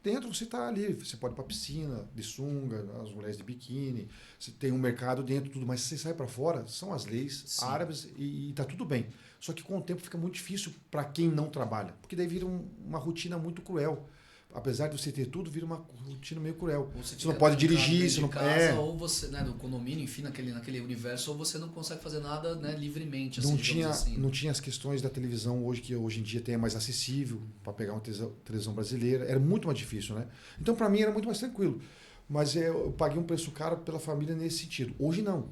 Dentro você está ali, você pode ir para a piscina, de sunga, as mulheres de biquíni, você tem um mercado dentro, tudo, mas se você sai para fora, são as leis árabes e está tudo bem. Só que com o tempo fica muito difícil para quem não trabalha, porque daí vira uma rotina muito cruel. Apesar de você ter tudo, vira uma rotina meio cruel. Você não pode dirigir, você não casa, ou você, né, no condomínio, enfim, naquele universo, ou você não consegue fazer nada, né, livremente. Assim, não tinha as questões da televisão hoje, que hoje em dia tem mais acessível para pegar uma televisão brasileira. Era muito mais difícil, né? Então, para mim, era muito mais tranquilo. Mas eu paguei um preço caro pela família nesse sentido. Hoje, não.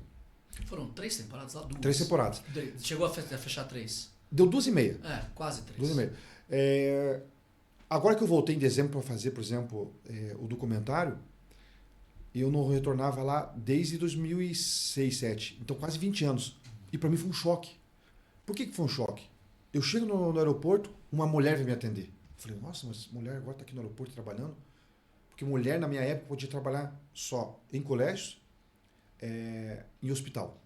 Foram 3 temporadas lá? 3 temporadas. Chegou a fechar 3? Deu 2,5. Quase 3. 2,5. Agora que eu voltei em dezembro para fazer, por exemplo, o documentário, eu não retornava lá desde 2006, 2007. Então, quase 20 anos. E para mim foi um choque. Por que foi um choque? Eu chego no aeroporto, uma mulher vem me atender. Eu falei, nossa, mas mulher agora está aqui no aeroporto trabalhando? Porque mulher, na minha época, podia trabalhar só em colégios, em hospital.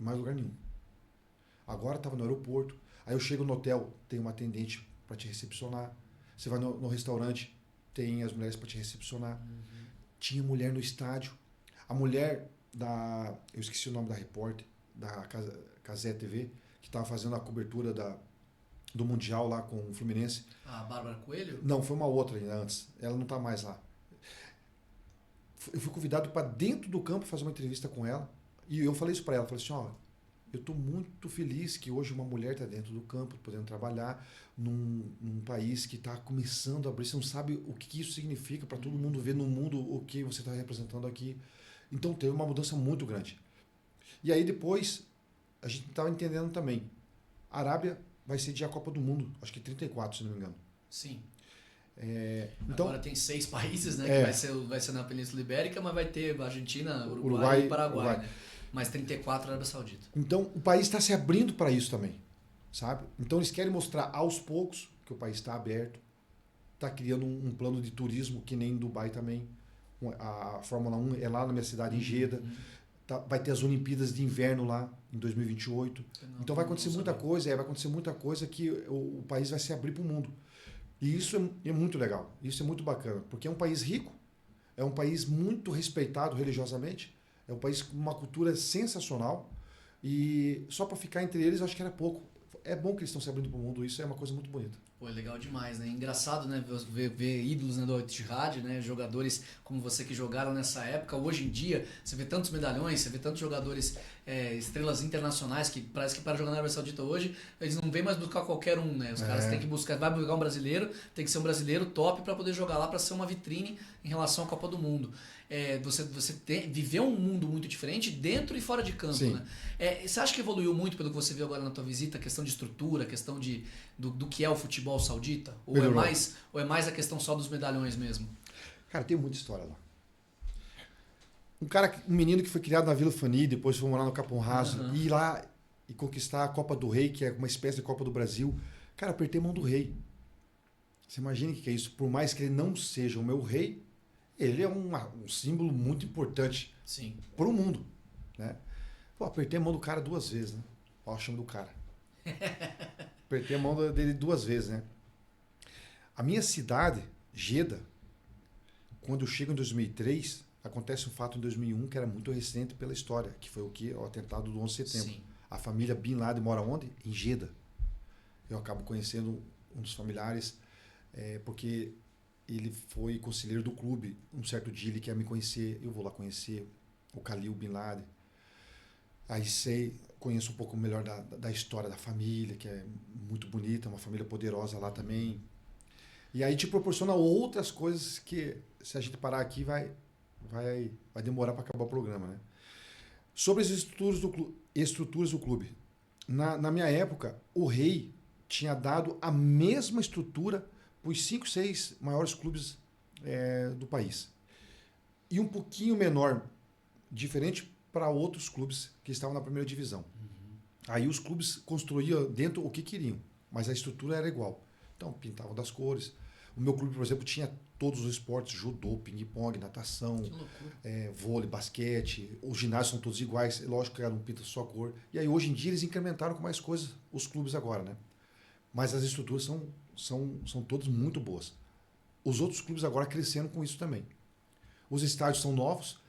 Em mais lugar nenhum. Agora estava no aeroporto. Aí eu chego no hotel, tem uma atendente para te recepcionar. Você vai no restaurante, tem as mulheres para te recepcionar. Tinha mulher no estádio. A mulher eu esqueci o nome da repórter, da Cazé TV, que estava fazendo a cobertura do Mundial lá com o Fluminense. A Bárbara Coelho? Não, foi uma outra ainda antes. Ela não está mais lá. Eu fui convidado para dentro do campo fazer uma entrevista com ela. E eu falei isso para ela. Falei assim, Eu estou muito feliz que hoje uma mulher está dentro do campo, podendo trabalhar num país que está começando a abrir. Você não sabe o que isso significa para todo mundo ver no mundo o que você está representando aqui. Então teve uma mudança muito grande. E aí depois, a gente estava entendendo também, a Arábia vai sediar a Copa do Mundo, acho que 34, se não me engano. Sim. Então, agora tem 6 países, né? Que vai ser na Península Ibérica, mas vai ter Argentina, Uruguai e Paraguai. Né? Mas 34 Arábia Saudita. Então o país está se abrindo para isso também, sabe? Então eles querem mostrar aos poucos que o país está aberto, está criando um plano de turismo que nem em Dubai também. A Fórmula 1 é lá na minha cidade, em Jeddah. Vai ter as Olimpíadas de Inverno lá em 2028. Então vai acontecer muita coisa, vai acontecer muita coisa que o país vai se abrir para o mundo. E isso é muito legal, isso é muito bacana, porque é um país rico, é um país muito respeitado religiosamente, é um país com uma cultura sensacional e só para ficar entre eles eu acho que era pouco. É bom que eles estão se abrindo para o mundo, isso é uma coisa muito bonita. Pô, é legal demais, né? Engraçado, né? Ver ídolos, né, do Al-Ittihad, né? Jogadores como você que jogaram nessa época. Hoje em dia, você vê tantos medalhões, você vê tantos jogadores, estrelas internacionais, que parece que para jogar na Arábia Saudita hoje, eles não vem mais buscar qualquer um, né? Os caras têm que buscar, vai buscar um brasileiro, tem que ser um brasileiro top para poder jogar lá, para ser uma vitrine em relação à Copa do Mundo. Você viveu um mundo muito diferente dentro e fora de campo, Sim. né? Você acha que evoluiu muito pelo que você viu agora na tua visita, a questão de estrutura, a questão do que é o futebol saudita? Ou é mais a questão só dos medalhões mesmo? Cara, tem muita história lá. Um menino que foi criado na Vila Fani, depois foi morar no Capão Raso, e ir lá e conquistar a Copa do Rei, que é uma espécie de Copa do Brasil. Cara, apertei a mão do rei. Você imagina o que é isso? Por mais que ele não seja o meu rei, ele é um símbolo muito importante para o mundo, né? Pô, apertei a mão do cara 2 vezes, né? Olha o chama do cara. Apertei a mão dele 2 vezes, né? A minha cidade, Jeddah, quando eu chego em 2003, acontece um fato em 2001 que era muito recente pela história, que foi o atentado do 11 de setembro. Sim. A família Bin Laden mora onde? Em Jeddah. Eu acabo conhecendo um dos familiares, porque ele foi conselheiro do clube. Um certo dia ele quer me conhecer, eu vou lá conhecer o Khalil Bin Laden. Aí conheço um pouco melhor da história da família, que é muito bonita, uma família poderosa lá também. E aí te proporciona outras coisas que, se a gente parar aqui, vai demorar para acabar o programa, né? Sobre as estruturas do clube. Na minha época, o rei tinha dado a mesma estrutura para os 5, 6 maiores clubes do país. E um pouquinho menor, diferente para outros clubes que estavam na primeira divisão. Uhum. Aí os clubes construíam dentro o que queriam, mas a estrutura era igual. Então, pintavam das cores. O meu clube, por exemplo, tinha todos os esportes, judô, ping-pong, natação, vôlei, basquete. Os ginásios são todos iguais, lógico que era um pinta só cor. E aí, hoje em dia, eles incrementaram com mais coisas os clubes agora, né? Mas as estruturas são todas muito boas. Os outros clubes agora crescendo com isso também. Os estádios são novos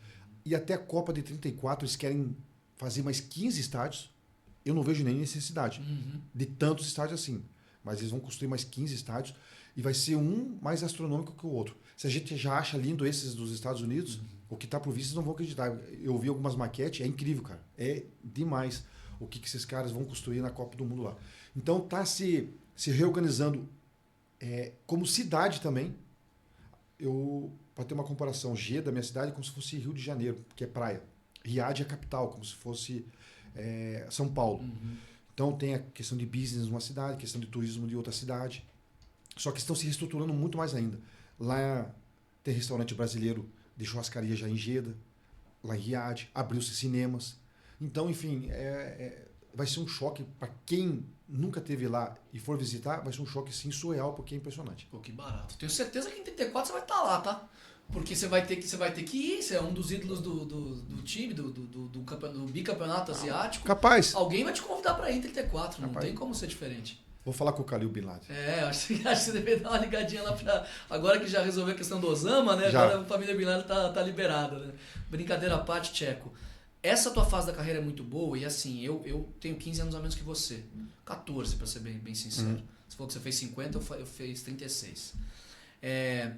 e até a Copa de 34 eles querem fazer mais 15 estádios. Eu não vejo nem necessidade de tantos estádios assim. Mas eles vão construir mais 15 estádios e vai ser um mais astronômico que o outro. Se a gente já acha lindo esses dos Estados Unidos, o que está por vir, vocês não vão acreditar. Eu vi algumas maquetes, é incrível, cara. É demais o que esses caras vão construir na Copa do Mundo lá. Então está se reorganizando como cidade também. Para ter uma comparação, Jeddah, minha cidade, é como se fosse Rio de Janeiro, que é praia. Riad é a capital, como se fosse São Paulo. Uhum. Então tem a questão de business numa cidade, questão de turismo de outra cidade. Só que estão se reestruturando muito mais ainda. Lá tem restaurante brasileiro de churrascaria já em Jeddah, lá em Riad, abriu-se cinemas. Então, enfim, vai ser um choque para quem nunca esteve lá e for visitar, vai ser um choque sim surreal, porque é impressionante. Pô, que barato. Tenho certeza que em 34 você vai estar lá, tá? Porque você vai ter que ir, você é um dos ídolos do time, do bicampeonato asiático. Capaz. Alguém vai te convidar para ir em 34, não tem como ser diferente. Vou falar com o Khalil Bin Laden. Acho que você deve dar uma ligadinha lá pra... Agora que já resolveu a questão do Osama, né? Já. Agora a família Bin Laden tá liberada, né? Brincadeira à parte, Tcheco. Essa tua fase da carreira é muito boa e assim, eu tenho 15 anos a menos que você. 14, pra ser bem sincero. Você falou que você fez 50, eu fiz 36.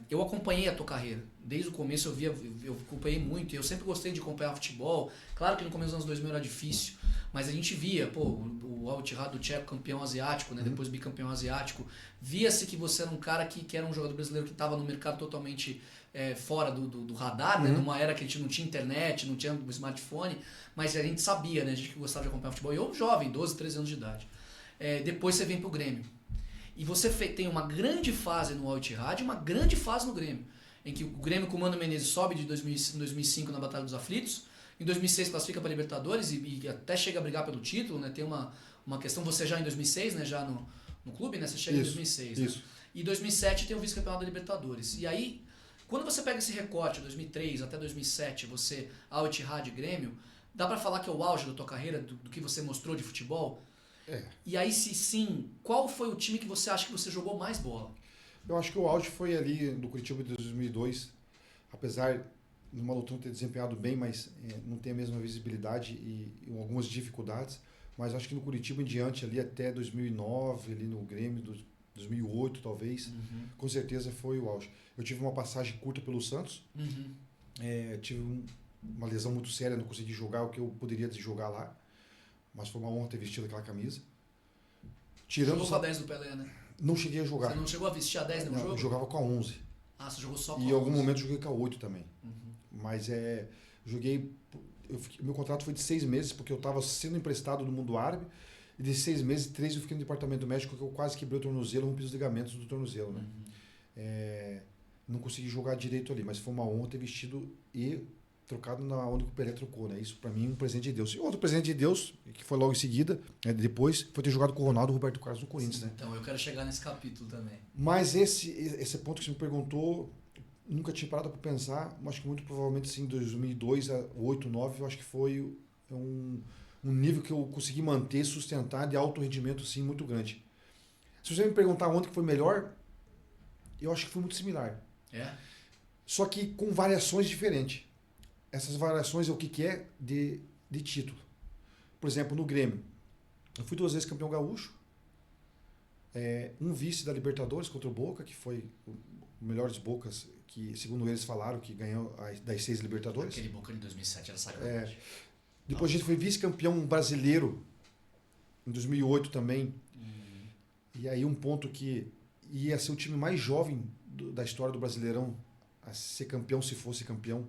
Eu acompanhei a tua carreira. Desde o começo eu acompanhei muito. E eu sempre gostei de acompanhar futebol. Claro que no começo dos anos 2000 era difícil. Mas a gente via, pô, o Al Ittihad do Tcheco, campeão asiático, né? Depois bicampeão asiático. Via-se que você era um cara que era um jogador brasileiro que estava no mercado totalmente fora do radar, né? Numa era que a gente não tinha internet, não tinha smartphone, mas a gente sabia, né? A gente que gostava de acompanhar futebol. E eu jovem, 12, 13 anos de idade. Depois você vem pro Grêmio. E você tem uma grande fase no Al Ittihad e uma grande fase no Grêmio. Em que o Grêmio com o Mano Menezes sobe de 2005 na Batalha dos Aflitos. Em 2006 classifica para Libertadores e até chega a brigar pelo título, né? Tem uma questão, você já em 2006, né? Já no clube, né? Você chega em 2006. Isso. Né? E em 2007 tem o vice-campeonato da Libertadores. E aí, quando você pega esse recorte, 2003 até 2007, você, Al Ittihad e Grêmio, dá para falar que é o auge da tua carreira, do que você mostrou de futebol? E aí, se sim, qual foi o time que você acha que você jogou mais bola? Eu acho que o auge foi ali do Curitiba de 2002, apesar de o Malutron ter desempenhado bem, mas não tem a mesma visibilidade e algumas dificuldades, mas acho que no Curitiba em diante ali até 2009, ali no Grêmio, 2008 talvez, com certeza foi o auge. Eu tive uma passagem curta pelo Santos, tive uma lesão muito séria, não consegui jogar o que eu poderia jogar lá, mas foi uma honra ter vestido aquela camisa. Jogou com a 10 do Pelé, né? Não cheguei a jogar. Você não chegou a vestir a 10 no jogo? Eu jogava com a 11. Ah, você jogou só com a 11? E em algum momento joguei com a 8 também. Mas joguei... meu contrato foi de 6 meses, porque eu estava sendo emprestado no mundo árabe. E de 6 meses, 3 eu fiquei no departamento médico, que eu quase quebrei o tornozelo, rompi os ligamentos do tornozelo. Né? Não consegui jogar direito ali, mas foi uma honra ter vestido e trocado na onde o Pelé trocou, né? Isso para mim é um presente de Deus. E outro presente de Deus, que foi logo em seguida, depois, foi ter jogado com o Ronaldo e o Roberto Carlos no Corinthians. Sim, né? Então eu quero chegar nesse capítulo também. Mas esse ponto que você me perguntou, nunca tinha parado para pensar, mas acho que muito provavelmente sim, 2002 a 8, 9, eu acho que foi um nível que eu consegui manter, sustentar de alto rendimento sim, muito grande. Se você me perguntar onde que foi melhor, eu acho que foi muito similar. Só que com variações diferentes. Essas variações é o que é de título. Por exemplo, no Grêmio, eu fui 2 vezes campeão gaúcho, um vice da Libertadores contra o Boca, que foi o melhor dos Bocas, que segundo eles falaram que ganhou das 6 Libertadores. Aquele Boca de 2007 era sacanagem. Depois a gente foi vice-campeão brasileiro em 2008 também. E aí um ponto que ia ser o time mais jovem da história do Brasileirão a ser campeão, se fosse campeão.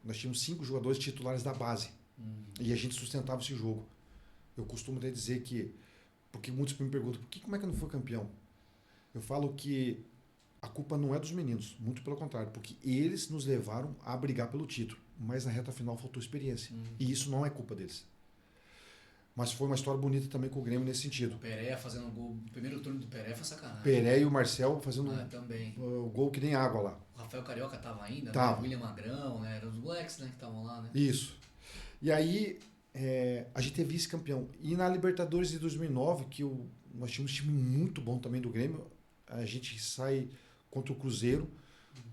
Nós tínhamos 5 jogadores titulares da base. E a gente sustentava esse jogo. Eu costumo até dizer que... Porque muitos me perguntam, como é que não foi campeão? Eu falo que a culpa não é dos meninos, muito pelo contrário, porque eles nos levaram a brigar pelo título. Mas na reta final faltou experiência. E isso não é culpa deles. Mas foi uma história bonita também com o Grêmio nesse sentido. O Peré fazendo gol. O primeiro turno do Peré foi sacanagem. Peré e o Marcel fazendo também. o gol que nem água lá. O Rafael Carioca tava ainda, Tava. Né? William Magrão, né? Eram os moleques, né, que estavam lá, né? Isso. E aí, a gente é vice-campeão. E na Libertadores de 2009, que nós tínhamos um time muito bom também do Grêmio, a gente sai contra o Cruzeiro,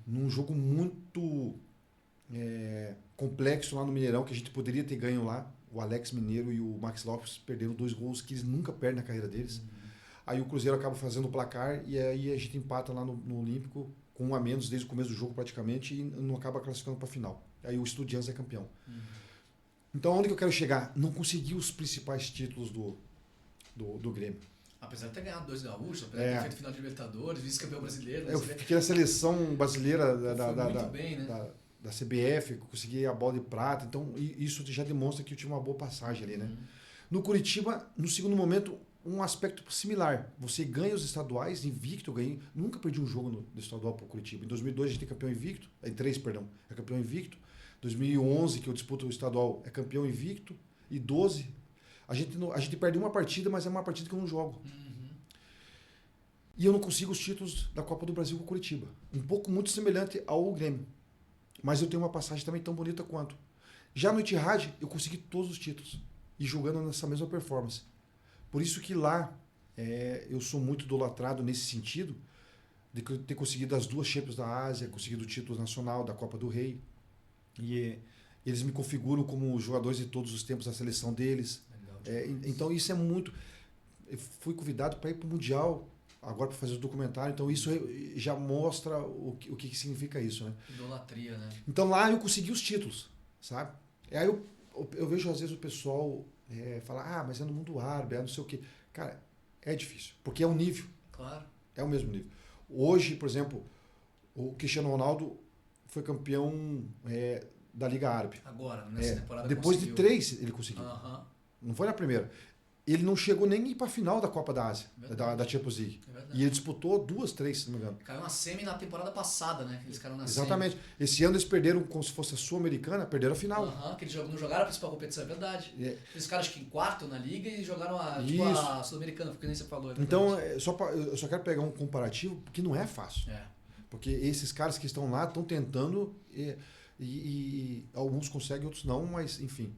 num jogo muito complexo lá no Mineirão, que a gente poderia ter ganho lá. O Alex Mineiro e o Max Lopes perderam 2 gols que eles nunca perdem na carreira deles. Aí o Cruzeiro acaba fazendo o placar e aí a gente empata lá no Olímpico com 1 a menos desde o começo do jogo praticamente e não acaba classificando para a final. Aí o Estudiantes é campeão. Então onde que eu quero chegar? Não consegui os principais títulos do Grêmio. Apesar de ter ganhado 2 gaúchos, apesar de ter feito final de Libertadores, vice-campeão brasileiro. Eu fiquei na seleção brasileira da CBF, consegui a bola de prata, então isso já demonstra que eu tive uma boa passagem ali, né? No Curitiba, no segundo momento, um aspecto similar. Você ganha os estaduais, invicto, eu ganhei, nunca perdi um jogo do estadual para o Curitiba. Em 2002 a gente é campeão invicto, em 3, perdão, é campeão invicto. 2011, que eu disputo o estadual, é campeão invicto. E 12, a gente perde uma partida, mas é uma partida que eu não jogo. E eu não consigo os títulos da Copa do Brasil com o Curitiba. Um pouco muito semelhante ao Grêmio. Mas eu tenho uma passagem também tão bonita quanto. Já no Ittihad, eu consegui todos os títulos. E jogando nessa mesma performance. Por isso que lá, eu sou muito idolatrado nesse sentido, de ter conseguido as 2 Champions da Ásia, conseguido o título nacional da Copa do Rei. E eles me configuram como jogadores de todos os tempos da seleção deles. Então isso é muito... Eu fui convidado para ir para o Mundial, agora para fazer o documentário, então isso já mostra o que significa isso, né? Idolatria, né? Então lá eu consegui os títulos, sabe? Aí eu vejo às vezes o pessoal falar, mas é no mundo árabe, não sei o quê. Cara, é difícil, porque é um nível. Claro. É o mesmo nível. Hoje, por exemplo, o Cristiano Ronaldo foi campeão da Liga Árabe. Agora, nessa temporada depois conseguiu. de 3 ele conseguiu. Não foi na primeira. Ele não chegou nem ir para a final da Copa da Ásia, da Champions League. E ele disputou 2, 3, se não me engano. Caiu na semi na temporada passada, né? Eles caíram na Exatamente. Esse ano eles perderam como se fosse a Sul-Americana, perderam a final. Que eles não jogaram a principal competição, é verdade. Eles ficaram acho que em quarto na liga e jogaram a Sul-Americana, porque nem você falou. Então, eu só quero pegar um comparativo, porque não é fácil. Porque esses caras que estão lá estão tentando e alguns conseguem, outros não, mas enfim.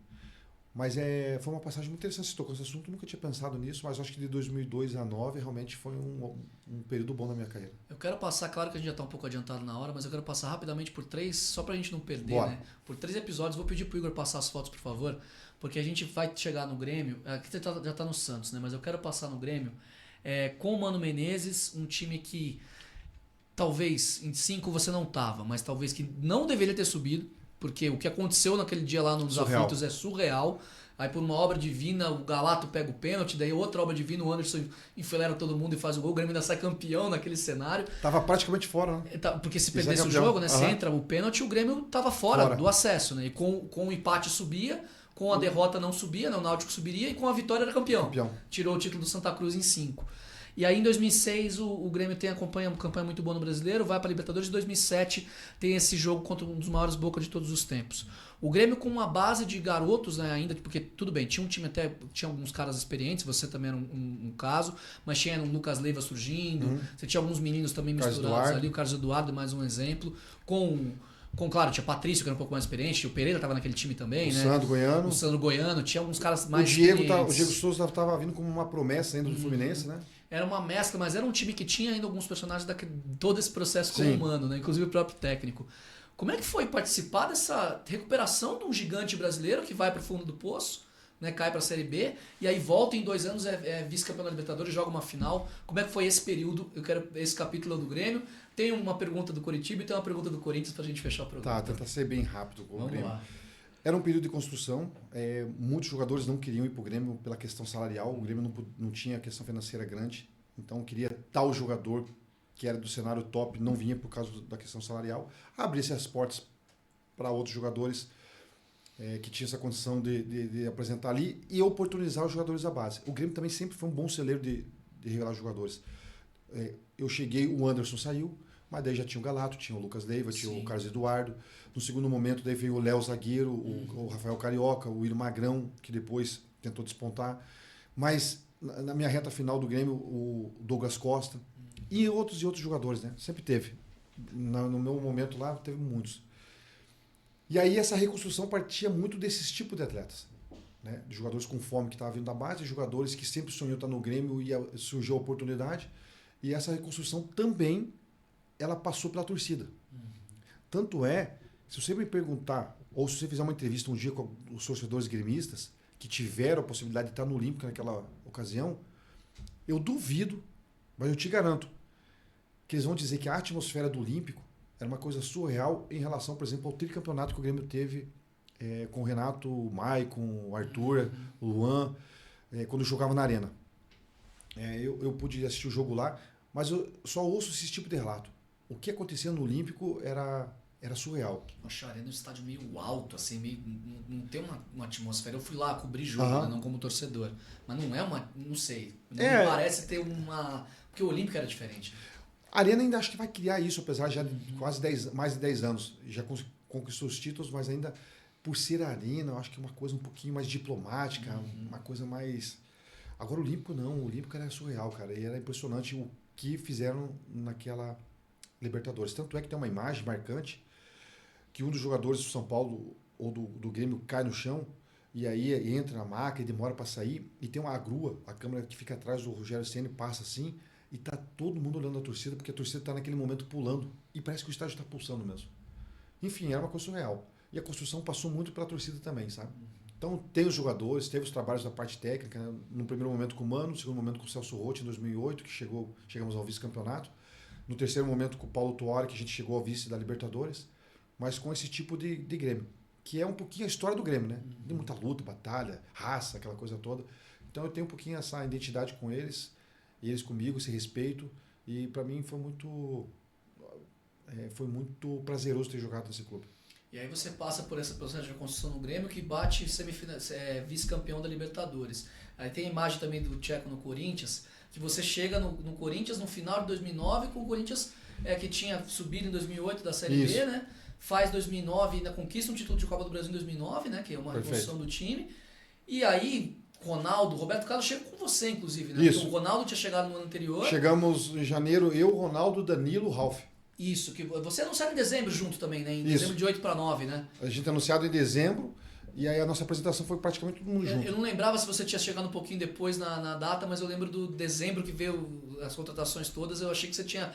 Mas foi uma passagem muito interessante. Você tocou nesse assunto, eu nunca tinha pensado nisso, mas acho que de 2002 a 2009 realmente foi um período bom na minha carreira. Eu quero passar, claro que a gente já está um pouco adiantado na hora, mas eu quero passar rapidamente por 3, só para a gente não perder, né? Por 3 episódios. Vou pedir pro Igor passar as fotos, por favor, porque a gente vai chegar no Grêmio. Aqui já está no Santos, né? Mas eu quero passar no Grêmio com o Mano Menezes, um time que talvez em 5 você não tava, mas talvez que não deveria ter subido. Porque o que aconteceu naquele dia lá nos Aflitos é surreal. Aí por uma obra divina o Galato pega o pênalti, daí outra obra divina o Anderson enfileira todo mundo e faz o gol. O Grêmio ainda sai campeão naquele cenário. Tava praticamente fora, né? Porque se perdesse o jogo, né? Se entra o pênalti, o Grêmio tava fora do acesso, né? E com o empate subia, com a derrota não subia, né? O Náutico subiria e com a vitória era campeão. Tirou o título do Santa Cruz em 5. E aí em 2006 o Grêmio tem uma campanha muito boa no Brasileiro, vai para a Libertadores. Em 2007 tem esse jogo contra um dos maiores Boca de todos os tempos. O Grêmio com uma base de garotos, né, ainda, porque tudo bem, tinha um time tinha alguns caras experientes, você também era um caso, mas tinha o Lucas Leiva surgindo, você tinha alguns meninos também misturados ali, o Carlos Eduardo, mais um exemplo, claro, tinha Patrício, que era um pouco mais experiente, o Pereira estava naquele time também, né? O Sandro Goiano, tinha alguns caras mais o Diego Souza estava vindo como uma promessa ainda do Fluminense, né? Era uma mescla, mas era um time que tinha ainda alguns personagens todo esse processo como humano, né? Inclusive o próprio técnico. Como é que foi participar dessa recuperação de um gigante brasileiro que vai para o fundo do poço, né? Cai para a Série B e aí volta em 2 anos, é vice-campeão da Libertadores, joga uma final. Como é que foi esse período? Eu quero esse capítulo do Grêmio. Tem uma pergunta do Coritiba e tem uma pergunta do Corinthians para a gente fechar o programa. Tá, tentar ser bem rápido com o Grêmio. Vamos lá. Era um período de construção, muitos jogadores não queriam ir para o Grêmio pela questão salarial, o Grêmio não tinha questão financeira grande, então queria tal jogador que era do cenário top, não vinha por causa da questão salarial, abrir-se as portas para outros jogadores que tinham essa condição de apresentar ali e oportunizar os jogadores da base. O Grêmio também sempre foi um bom celeiro de revelar jogadores. Eu cheguei, o Anderson saiu, mas daí já tinha o Galato, tinha o Lucas Leiva, tinha o Carlos Eduardo. No segundo momento, daí veio o Léo Zagueiro, o Rafael Carioca, o William Magrão, que depois tentou despontar. Mas na minha reta final do Grêmio, o Douglas Costa e outros jogadores, né? Sempre teve. No meu momento lá, teve muitos. E aí essa reconstrução partia muito desses tipos de atletas. Né? De jogadores com fome que estavam vindo da base, jogadores que sempre sonhou estar no Grêmio e surgiu a oportunidade. E essa reconstrução também ela passou pela torcida. Tanto se você me perguntar, ou se você fizer uma entrevista um dia com os torcedores gremistas, que tiveram a possibilidade de estar no Olímpico naquela ocasião, eu duvido, mas eu te garanto, que eles vão dizer que a atmosfera do Olímpico era uma coisa surreal em relação, por exemplo, ao tricampeonato que o Grêmio teve com o Renato, o Maicon, o Arthur, o Luan, quando jogava na Arena. Eu pude assistir o jogo lá, mas eu só ouço esse tipo de relato. O que acontecia no Olímpico era surreal. Nossa, a Arena é um estádio meio alto, assim, não tem uma atmosfera. Eu fui lá cobrir jogo, né, não como torcedor. Mas não é não sei. Não me parece ter uma... Porque o Olímpico era diferente. A Arena ainda acho que vai criar isso, apesar de já de quase mais de 10 anos. Já conquistou os títulos, mas ainda por ser Arena, eu acho que é uma coisa um pouquinho mais diplomática, uma coisa mais... Agora o Olímpico não, o Olímpico era surreal, cara. E era impressionante o que fizeram naquela Libertadores. Tanto é que tem uma imagem marcante que um dos jogadores do São Paulo ou do Grêmio cai no chão e aí entra na maca e demora para sair e tem uma grua, a câmera que fica atrás do Rogério Ceni passa assim e tá todo mundo olhando a torcida porque a torcida tá naquele momento pulando e parece que o estádio está pulsando mesmo. Enfim, era uma coisa surreal. E a construção passou muito pela torcida também, sabe? Então tem os jogadores, teve os trabalhos da parte técnica, né? No primeiro momento com o Mano, no segundo momento com o Celso Roth em 2008, que chegamos ao vice-campeonato. No terceiro momento com o Paulo Tuori, que a gente chegou ao vice da Libertadores, mas com esse tipo de Grêmio. que é um pouquinho a história do Grêmio, né? Tem muita luta, batalha, raça, aquela coisa toda. Então eu tenho um pouquinho essa identidade com eles, e eles comigo, esse respeito, e para mim foi muito prazeroso ter jogado nesse clube. E aí você passa por esse processo de construção no Grêmio que bate vice-campeão da Libertadores. Aí tem a imagem também do Tcheco no Corinthians, que você chega no Corinthians no final de 2009 com o Corinthians que tinha subido em 2008 da Série B, né? Faz 2009 e ainda conquista um título de Copa do Brasil em 2009, né? Que é uma revolução do time. E aí Roberto Carlos chega com você, inclusive, né? Isso. Porque o Ronaldo tinha chegado no ano anterior. Chegamos em janeiro, eu, Ronaldo, Danilo, Ralf. Isso, que você anunciaram em dezembro junto também, né? Em dezembro de 8 para 9, né? A gente anunciado em dezembro e aí a nossa apresentação foi praticamente todo mundo junto. Eu não lembrava se você tinha chegado um pouquinho depois na data, mas eu lembro do dezembro que veio as contratações todas, eu achei que você tinha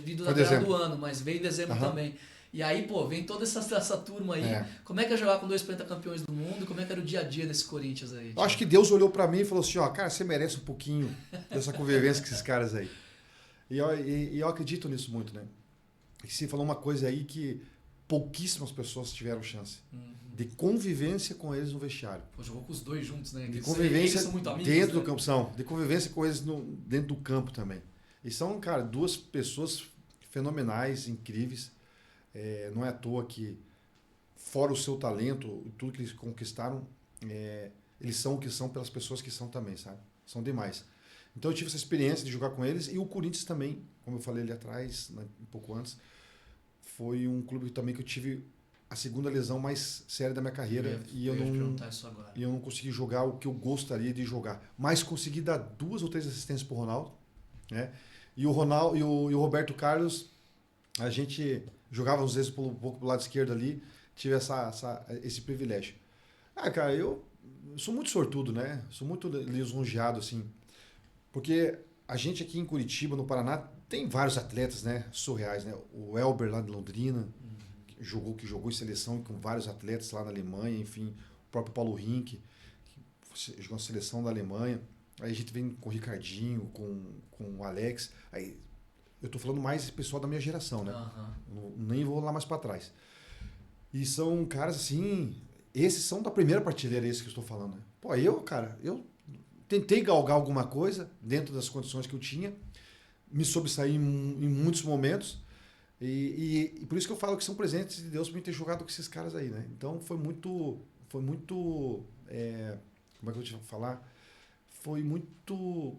vindo na virada do ano, mas veio em dezembro também. E aí, pô, vem toda essa turma aí. Como é que é jogar com 2 pentacampeões do mundo? Como é que era o dia a dia desse Corinthians aí? Eu acho que Deus olhou pra mim e falou assim, ó, cara, você merece um pouquinho dessa convivência com esses caras aí. E eu acredito nisso muito, né? E você falou uma coisa aí que pouquíssimas pessoas tiveram chance. De convivência com eles no vestiário. Pô, jogou com os dois juntos, né? De convivência são muito amigos, dentro né? do campo. De convivência com eles dentro do campo também. E são, cara, 2 pessoas fenomenais, incríveis. Não é à toa que, fora o seu talento, tudo que eles conquistaram, eles são o que são pelas pessoas que são também, sabe? São demais. Então eu tive essa experiência de jogar com eles e o Corinthians também, como eu falei ali atrás, né, um pouco antes, foi um clube também que eu tive a segunda lesão mais séria da minha carreira e eu não consegui jogar o que eu gostaria de jogar. Mas consegui dar 2 ou 3 assistências pro Ronaldo, né? E o Ronaldo e o Roberto Carlos, a gente jogava às vezes um pouco pro lado esquerdo ali, tive esse privilégio. Cara, eu sou muito sortudo, né? Sou muito lisonjeado, assim, porque a gente aqui em Curitiba, no Paraná, tem vários atletas, né, surreais, né? O Elber lá de Londrina, que jogou em seleção com vários atletas lá na Alemanha, enfim, o próprio Paulo Rink, que jogou na seleção da Alemanha. Aí a gente vem com o Ricardinho, com o Alex. Aí eu tô falando mais pessoal da minha geração, né? Nem vou lá mais para trás. E são caras assim, esses são da primeira prateleira, esses que eu estou falando, né? Pô, eu tentei galgar alguma coisa dentro das condições que eu tinha, me sobressaí em muitos momentos, e por isso que eu falo que são presentes de Deus para mim ter jogado com esses caras aí, né? Então foi muito como é que eu vou te falar? Foi muito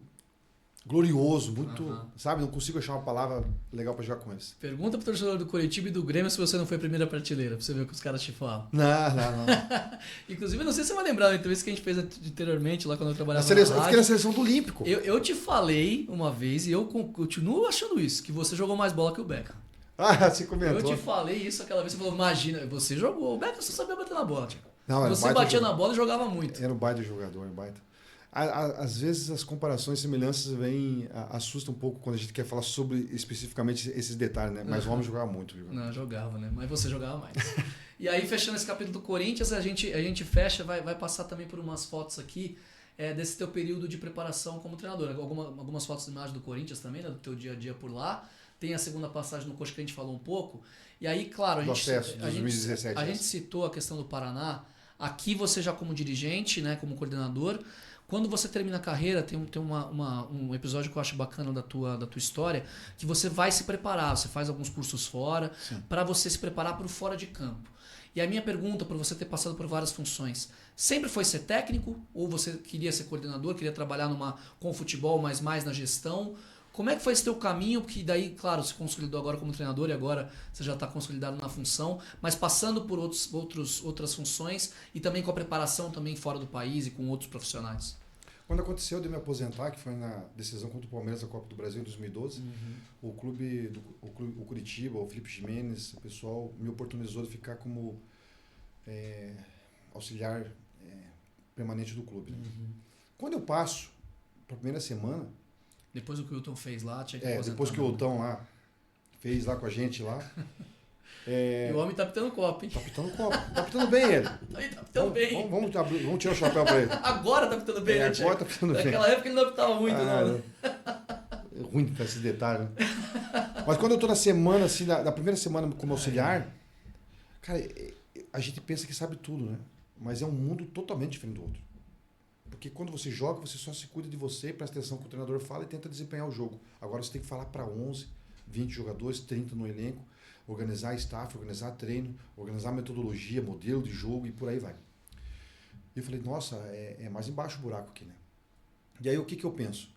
glorioso, muito, sabe? Não consigo achar uma palavra legal para jogar com eles. Pergunta pro torcedor do Coritiba e do Grêmio se você não foi primeira prateleira, pra você ver o que os caras te falam. Não. Inclusive, não sei se você vai lembrar da entrevista que a gente fez anteriormente, lá quando eu trabalhava na rádio. Eu fiquei na seleção do Olímpico. Eu te falei uma vez, e eu continuo achando isso, que você jogou mais bola que o Beckham. Você comentou. Eu te falei isso aquela vez, você falou, imagina, você jogou, o Beckham só sabia bater na bola, tipo. Não, você batia na bola e jogava muito. Era um baita jogador, Às vezes as comparações e semelhanças assustam um pouco quando a gente quer falar sobre especificamente esses detalhes, né? Mas o homem jogava muito. Não, jogava, né? Mas você jogava mais. E aí, fechando esse capítulo do Corinthians, a gente fecha, vai passar também por umas fotos aqui desse teu período de preparação como treinador. Algumas fotos de imagem do Corinthians também, né? Do teu dia a dia por lá. Tem a segunda passagem no coach que a gente falou um pouco. E aí, claro, a gente citou a questão do Paraná. Aqui você já como dirigente, né? Como coordenador. Quando você termina a carreira, tem um episódio que eu acho bacana da tua história, que você vai se preparar, você faz alguns cursos fora, para você se preparar para o fora de campo. E a minha pergunta, por você ter passado por várias funções, sempre foi ser técnico? Ou você queria ser coordenador, queria trabalhar com o futebol, mas mais na gestão? Como é que foi esse teu caminho? Porque daí, claro, se consolidou agora como treinador e agora você já está consolidado na função, mas passando por outras funções e também com a preparação também fora do país e com outros profissionais. Quando aconteceu de me aposentar, que foi na decisão contra o Palmeiras da Copa do Brasil em 2012, o Curitiba, o Felipe Jimenez, o pessoal me oportunizou de ficar como auxiliar permanente do clube. Quando eu passo para a primeira semana... Depois do que o Hilton fez lá, tinha que aposentar. Depois que o Hilton lá fez lá com a gente lá... E o homem tá pitando copo, hein? Tá pitando copo. Tá pitando bem ele. Tá pitando bem. Vamos tirar o chapéu pra ele. Agora tá pitando bem, né, Agora tá pitando bem. Naquela época ele não pitava muito, não. Né? É ruim pra esses detalhes, né? Mas quando eu tô na semana, assim, na primeira semana como auxiliar, cara, a gente pensa que sabe tudo, né? Mas é um mundo totalmente diferente do outro. Porque quando você joga, você só se cuida de você, presta atenção no que o treinador fala e tenta desempenhar o jogo. Agora você tem que falar para 11, 20 jogadores, 30 no elenco, organizar staff, organizar treino, organizar metodologia, modelo de jogo e por aí vai. E eu falei, nossa, é mais embaixo o buraco aqui, né? E aí o que eu penso?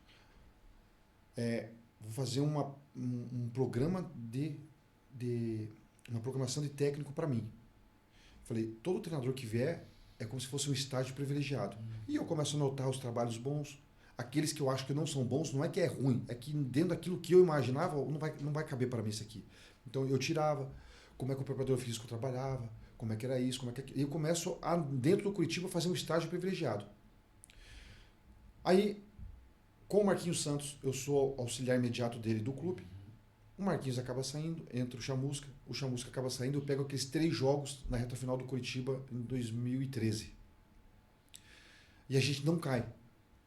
Vou fazer um programa uma programação de técnico para mim. Falei, todo treinador que vier é como se fosse um estágio privilegiado. E eu começo a notar os trabalhos bons, aqueles que eu acho que não são bons, não é que é ruim, é que dentro daquilo que eu imaginava, não vai caber para mim isso aqui. Então eu tirava, como é que o preparador físico trabalhava, como é que era isso, como é que aquilo. E eu começo dentro do Curitiba, fazer um estágio privilegiado. Aí, com o Marquinhos Santos, eu sou auxiliar imediato dele do clube. O Marquinhos acaba saindo, entra o Chamusca acaba saindo, eu pego aqueles 3 jogos na reta final do Curitiba em 2013. E a gente não cai.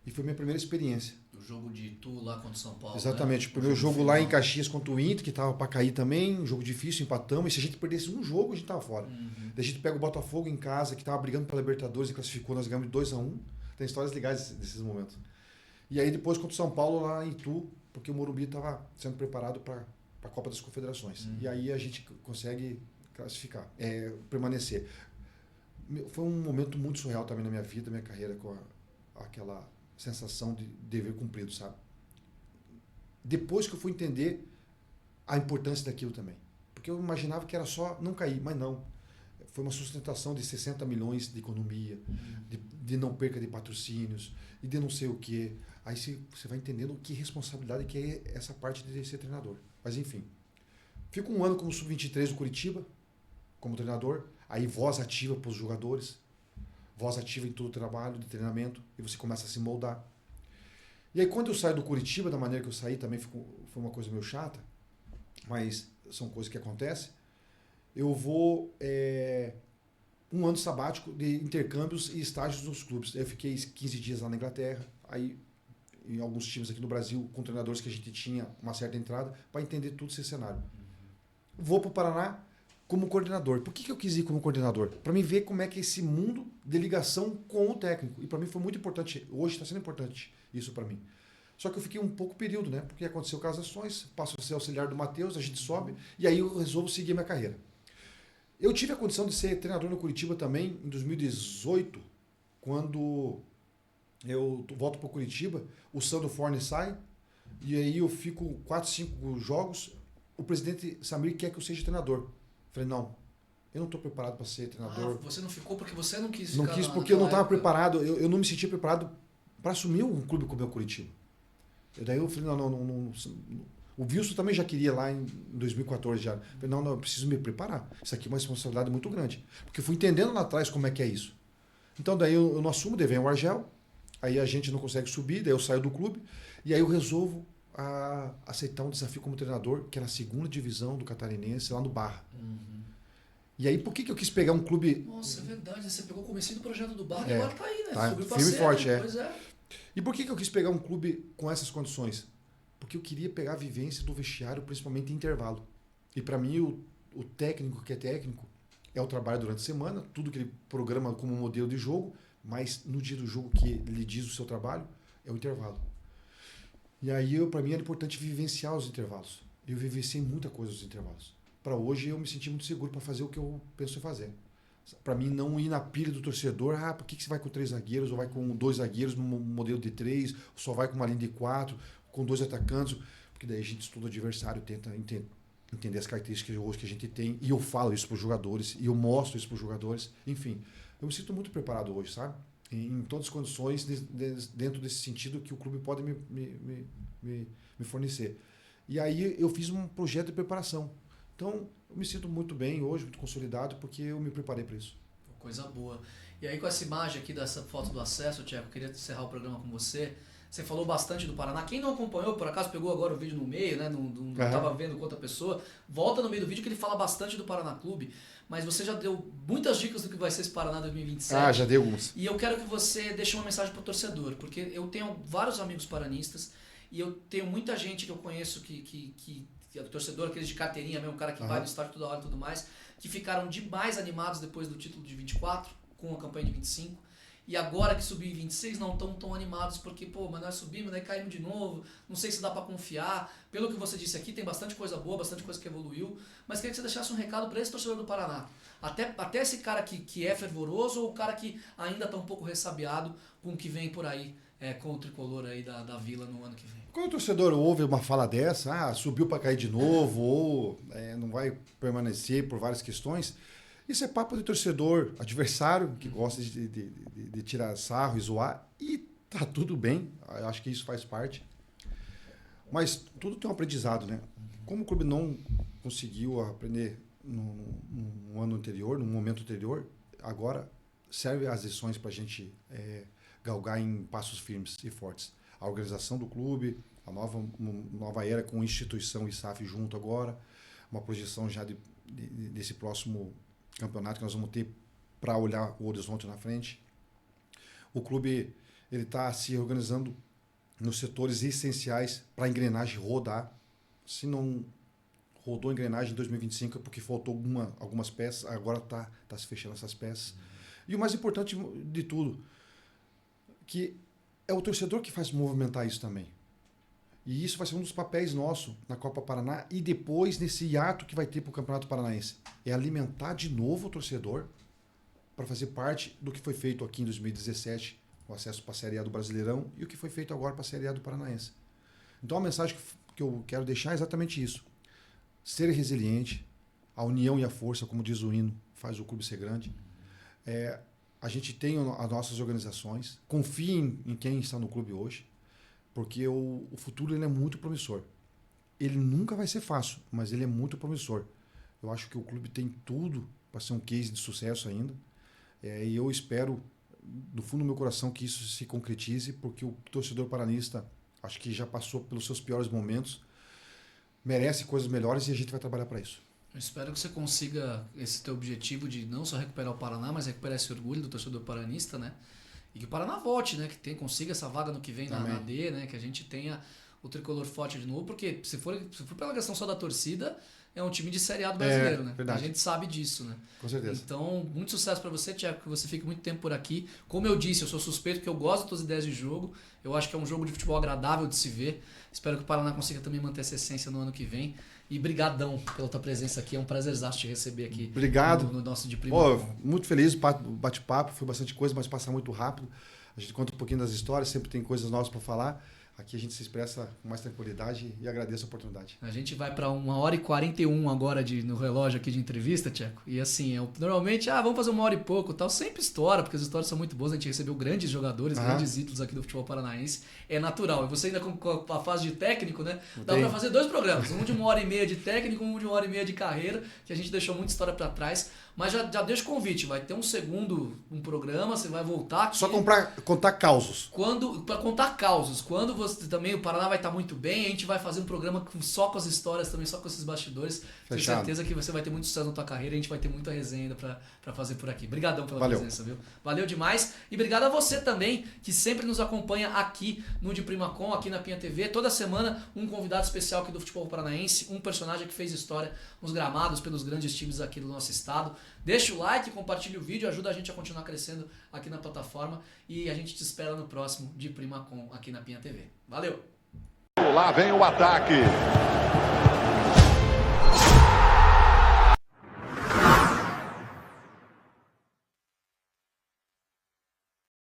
E foi minha primeira experiência. O jogo de Itu lá contra o São Paulo. Exatamente. Né? O primeiro jogo lá em Caxias contra o Inter, que estava para cair também, um jogo difícil, empatamos. E se a gente perdesse um jogo, a gente estava fora. Daí a gente pega o Botafogo em casa, que estava brigando pela Libertadores e classificou, nós ganhamos de 2-1. Tem histórias legais desses momentos. E aí depois contra o São Paulo lá em Itu, porque o Morumbi estava sendo preparado para a Copa das Confederações. E aí a gente consegue classificar, permanecer. Foi um momento muito surreal também na minha vida, minha carreira, com aquela sensação de dever cumprido, sabe? Depois que eu fui entender a importância daquilo também. Porque eu imaginava que era só não cair, mas não. Foi uma sustentação de 60 milhões de economia, de não perca de patrocínios, e de não sei o quê. Aí você vai entendendo que responsabilidade que é essa parte de ser treinador. Mas enfim, fico um ano como sub-23 do Curitiba, como treinador, aí voz ativa para os jogadores, voz ativa em todo o trabalho de treinamento, e você começa a se moldar. E aí quando eu saio do Curitiba, da maneira que eu saí, também foi uma coisa meio chata, mas são coisas que acontecem, eu vou um ano sabático de intercâmbios e estágios nos clubes. Eu fiquei 15 dias lá na Inglaterra, aí em alguns times aqui no Brasil, com treinadores que a gente tinha uma certa entrada, para entender todo esse cenário. Vou para o Paraná como coordenador. Por que eu quis ir como coordenador? Para mim ver como é que é esse mundo de ligação com o técnico. E para mim foi muito importante. Hoje está sendo importante isso para mim. Só que eu fiquei um pouco período, né? Porque aconteceu casações, passo a ser auxiliar do Matheus, a gente sobe, e aí eu resolvo seguir minha carreira. Eu tive a condição de ser treinador no Curitiba também em 2018, quando eu volto para o Curitiba, o Sandro Forne sai, e aí eu fico 4, 5 jogos, o presidente Samir quer que eu seja treinador. Falei, não, eu não estou preparado para ser treinador. Você não ficou porque você não quis ficar? Não quis porque eu não estava preparado, eu não me sentia preparado para assumir um clube como o Curitiba. E daí eu falei, não. O Wilson também já queria lá em 2014 já. Eu falei, não, eu preciso me preparar. Isso aqui é uma responsabilidade muito grande. Porque eu fui entendendo lá atrás como é que é isso. Então daí eu não assumo, daí vem o Argel, aí a gente não consegue subir, daí eu saio do clube, e aí eu resolvo aceitar um desafio como treinador, que era a 2ª divisão do Catarinense, lá no Barra. E aí por que eu quis pegar um clube... Nossa, é verdade, você pegou o comecinho do projeto do Barra e agora tá aí, né? Tá, subiu firme e forte, Pois é. E por que eu quis pegar um clube com essas condições? Porque eu queria pegar a vivência do vestiário, principalmente em intervalo. E para mim, o técnico que é técnico é o trabalho durante a semana, tudo que ele programa como modelo de jogo, mas no dia do jogo que ele diz o seu trabalho, é o intervalo. E aí, para mim, era importante vivenciar os intervalos. Eu vivenciei muita coisa nos intervalos. Para hoje, eu me senti muito seguro para fazer o que eu penso em fazer. Para mim, não ir na pilha do torcedor, por que você vai com 3 zagueiros, ou vai com 2 zagueiros no modelo de 3, ou só vai com uma linha de 4, com 2 atacantes, porque daí a gente estuda o adversário, tenta entender as características hoje que a gente tem, e eu falo isso para os jogadores, e eu mostro isso para os jogadores, enfim. Eu me sinto muito preparado hoje, sabe? Em todas as condições, dentro desse sentido que o clube pode me fornecer. E aí eu fiz um projeto de preparação. Então, eu me sinto muito bem hoje, muito consolidado, porque eu me preparei para isso. Coisa boa. E aí com essa imagem aqui, dessa foto do acesso, Thiago, eu queria encerrar o programa com você. Você falou bastante do Paraná. Quem não acompanhou, por acaso pegou agora o vídeo no meio, né? Não estava vendo com outra pessoa. Volta no meio do vídeo que ele fala bastante do Paraná Clube. Mas você já deu muitas dicas do que vai ser esse Paraná 2027. Já dei algumas. E eu quero que você deixe uma mensagem para o torcedor. Porque eu tenho vários amigos paranistas e eu tenho muita gente que eu conheço que o torcedor, aqueles de carteirinha mesmo, o cara que vai no estádio toda hora e tudo mais, que ficaram demais animados depois do título de 24, com a campanha de 25. E agora que subiu em 26, não estão tão animados, porque, pô, mas nós subimos, daí caímos de novo, não sei se dá pra confiar. Pelo que você disse aqui, tem bastante coisa boa, bastante coisa que evoluiu, mas queria que você deixasse um recado para esse torcedor do Paraná. Até esse cara que é fervoroso ou o cara que ainda está um pouco ressabiado com o que vem por aí, com o tricolor aí da Vila no ano que vem. Quando o torcedor ouve uma fala dessa, subiu para cair de novo, ou não vai permanecer por várias questões, isso é papo de torcedor adversário, que gosta de tirar sarro e zoar, e tá tudo bem, eu acho que isso faz parte. Mas tudo tem um aprendizado, né? Como o clube não conseguiu aprender no ano anterior, no momento anterior, agora serve as lições para a gente galgar em passos firmes e fortes. A organização do clube, a nova era com instituição e SAF junto agora, uma projeção já desse próximo campeonato que nós vamos ter para olhar o horizonte na frente. O clube ele está se organizando nos setores essenciais para a engrenagem rodar. Se não rodou a engrenagem em 2025 é porque faltou algumas peças, agora está se fechando essas peças. E o mais importante de tudo, que é o torcedor que faz movimentar isso também. E isso vai ser um dos papéis nossos na Copa Paraná e depois nesse hiato que vai ter para o Campeonato Paranaense. É alimentar de novo o torcedor para fazer parte do que foi feito aqui em 2017, o acesso para a Série A do Brasileirão e o que foi feito agora para a Série A do Paranaense. Então a mensagem que eu quero deixar é exatamente isso. Ser resiliente, a união e a força, como diz o hino, faz o clube ser grande. A gente tem as nossas organizações, confiem em quem está no clube hoje, porque o futuro ele é muito promissor. Ele nunca vai ser fácil, mas ele é muito promissor. Eu acho que o clube tem tudo para ser um case de sucesso ainda. E eu espero, do fundo do meu coração, que isso se concretize, porque o torcedor paranista, acho que já passou pelos seus piores momentos, merece coisas melhores e a gente vai trabalhar para isso. Eu espero que você consiga esse teu objetivo de não só recuperar o Paraná, mas recuperar esse orgulho do torcedor paranista, né? E que o Paraná volte, né? Que consiga essa vaga no que vem na D, né? Que a gente tenha o tricolor forte de novo, porque se for pela questão só da torcida, é um time de Série A do brasileiro, né? Verdade. A gente sabe disso, né? Com certeza. Então, muito sucesso para você, Thiago, que você fique muito tempo por aqui. Como eu disse, eu sou suspeito que eu gosto das tuas ideias de jogo. Eu acho que é um jogo de futebol agradável de se ver. Espero que o Paraná consiga também manter essa essência no ano que vem. E brigadão pela tua presença aqui. É um prazerzaço te receber aqui. Obrigado. No nosso de Prima. Muito feliz, bate-papo, foi bastante coisa, mas passa muito rápido. A gente conta um pouquinho das histórias, sempre tem coisas novas para falar. Aqui a gente se expressa com mais tranquilidade e agradeço a oportunidade. A gente vai para 1h41 agora no relógio aqui de entrevista, Tcheco. E assim, normalmente, vamos fazer 1 hora e pouco, tal. Sempre estoura, porque as histórias são muito boas. A gente recebeu grandes jogadores, grandes ídolos aqui do futebol paranaense. É natural. E você ainda com a fase de técnico, né? Dá para fazer 2 programas. Um de 1h30 de técnico, um de 1h30 de carreira, que a gente deixou muita história para trás. Mas já deixa o convite, vai ter um programa, você vai voltar aqui. Só contar causos. Para contar causos. Quando você também, o Paraná vai estar muito bem, a gente vai fazer um programa só com as histórias também, só com esses bastidores. Tenho certeza que você vai ter muito sucesso na tua carreira e a gente vai ter muita resenha ainda para fazer por aqui. Obrigadão pela presença, viu? Valeu demais. E obrigado a você também, que sempre nos acompanha aqui no De Prima Com, aqui na Pinha TV. Toda semana, um convidado especial aqui do futebol paranaense, um personagem que fez história nos gramados pelos grandes times aqui do nosso estado. Deixa o like, compartilha o vídeo, ajuda a gente a continuar crescendo aqui na plataforma e a gente te espera no próximo De Prima Com aqui na Pinha TV. Valeu! Lá vem o ataque.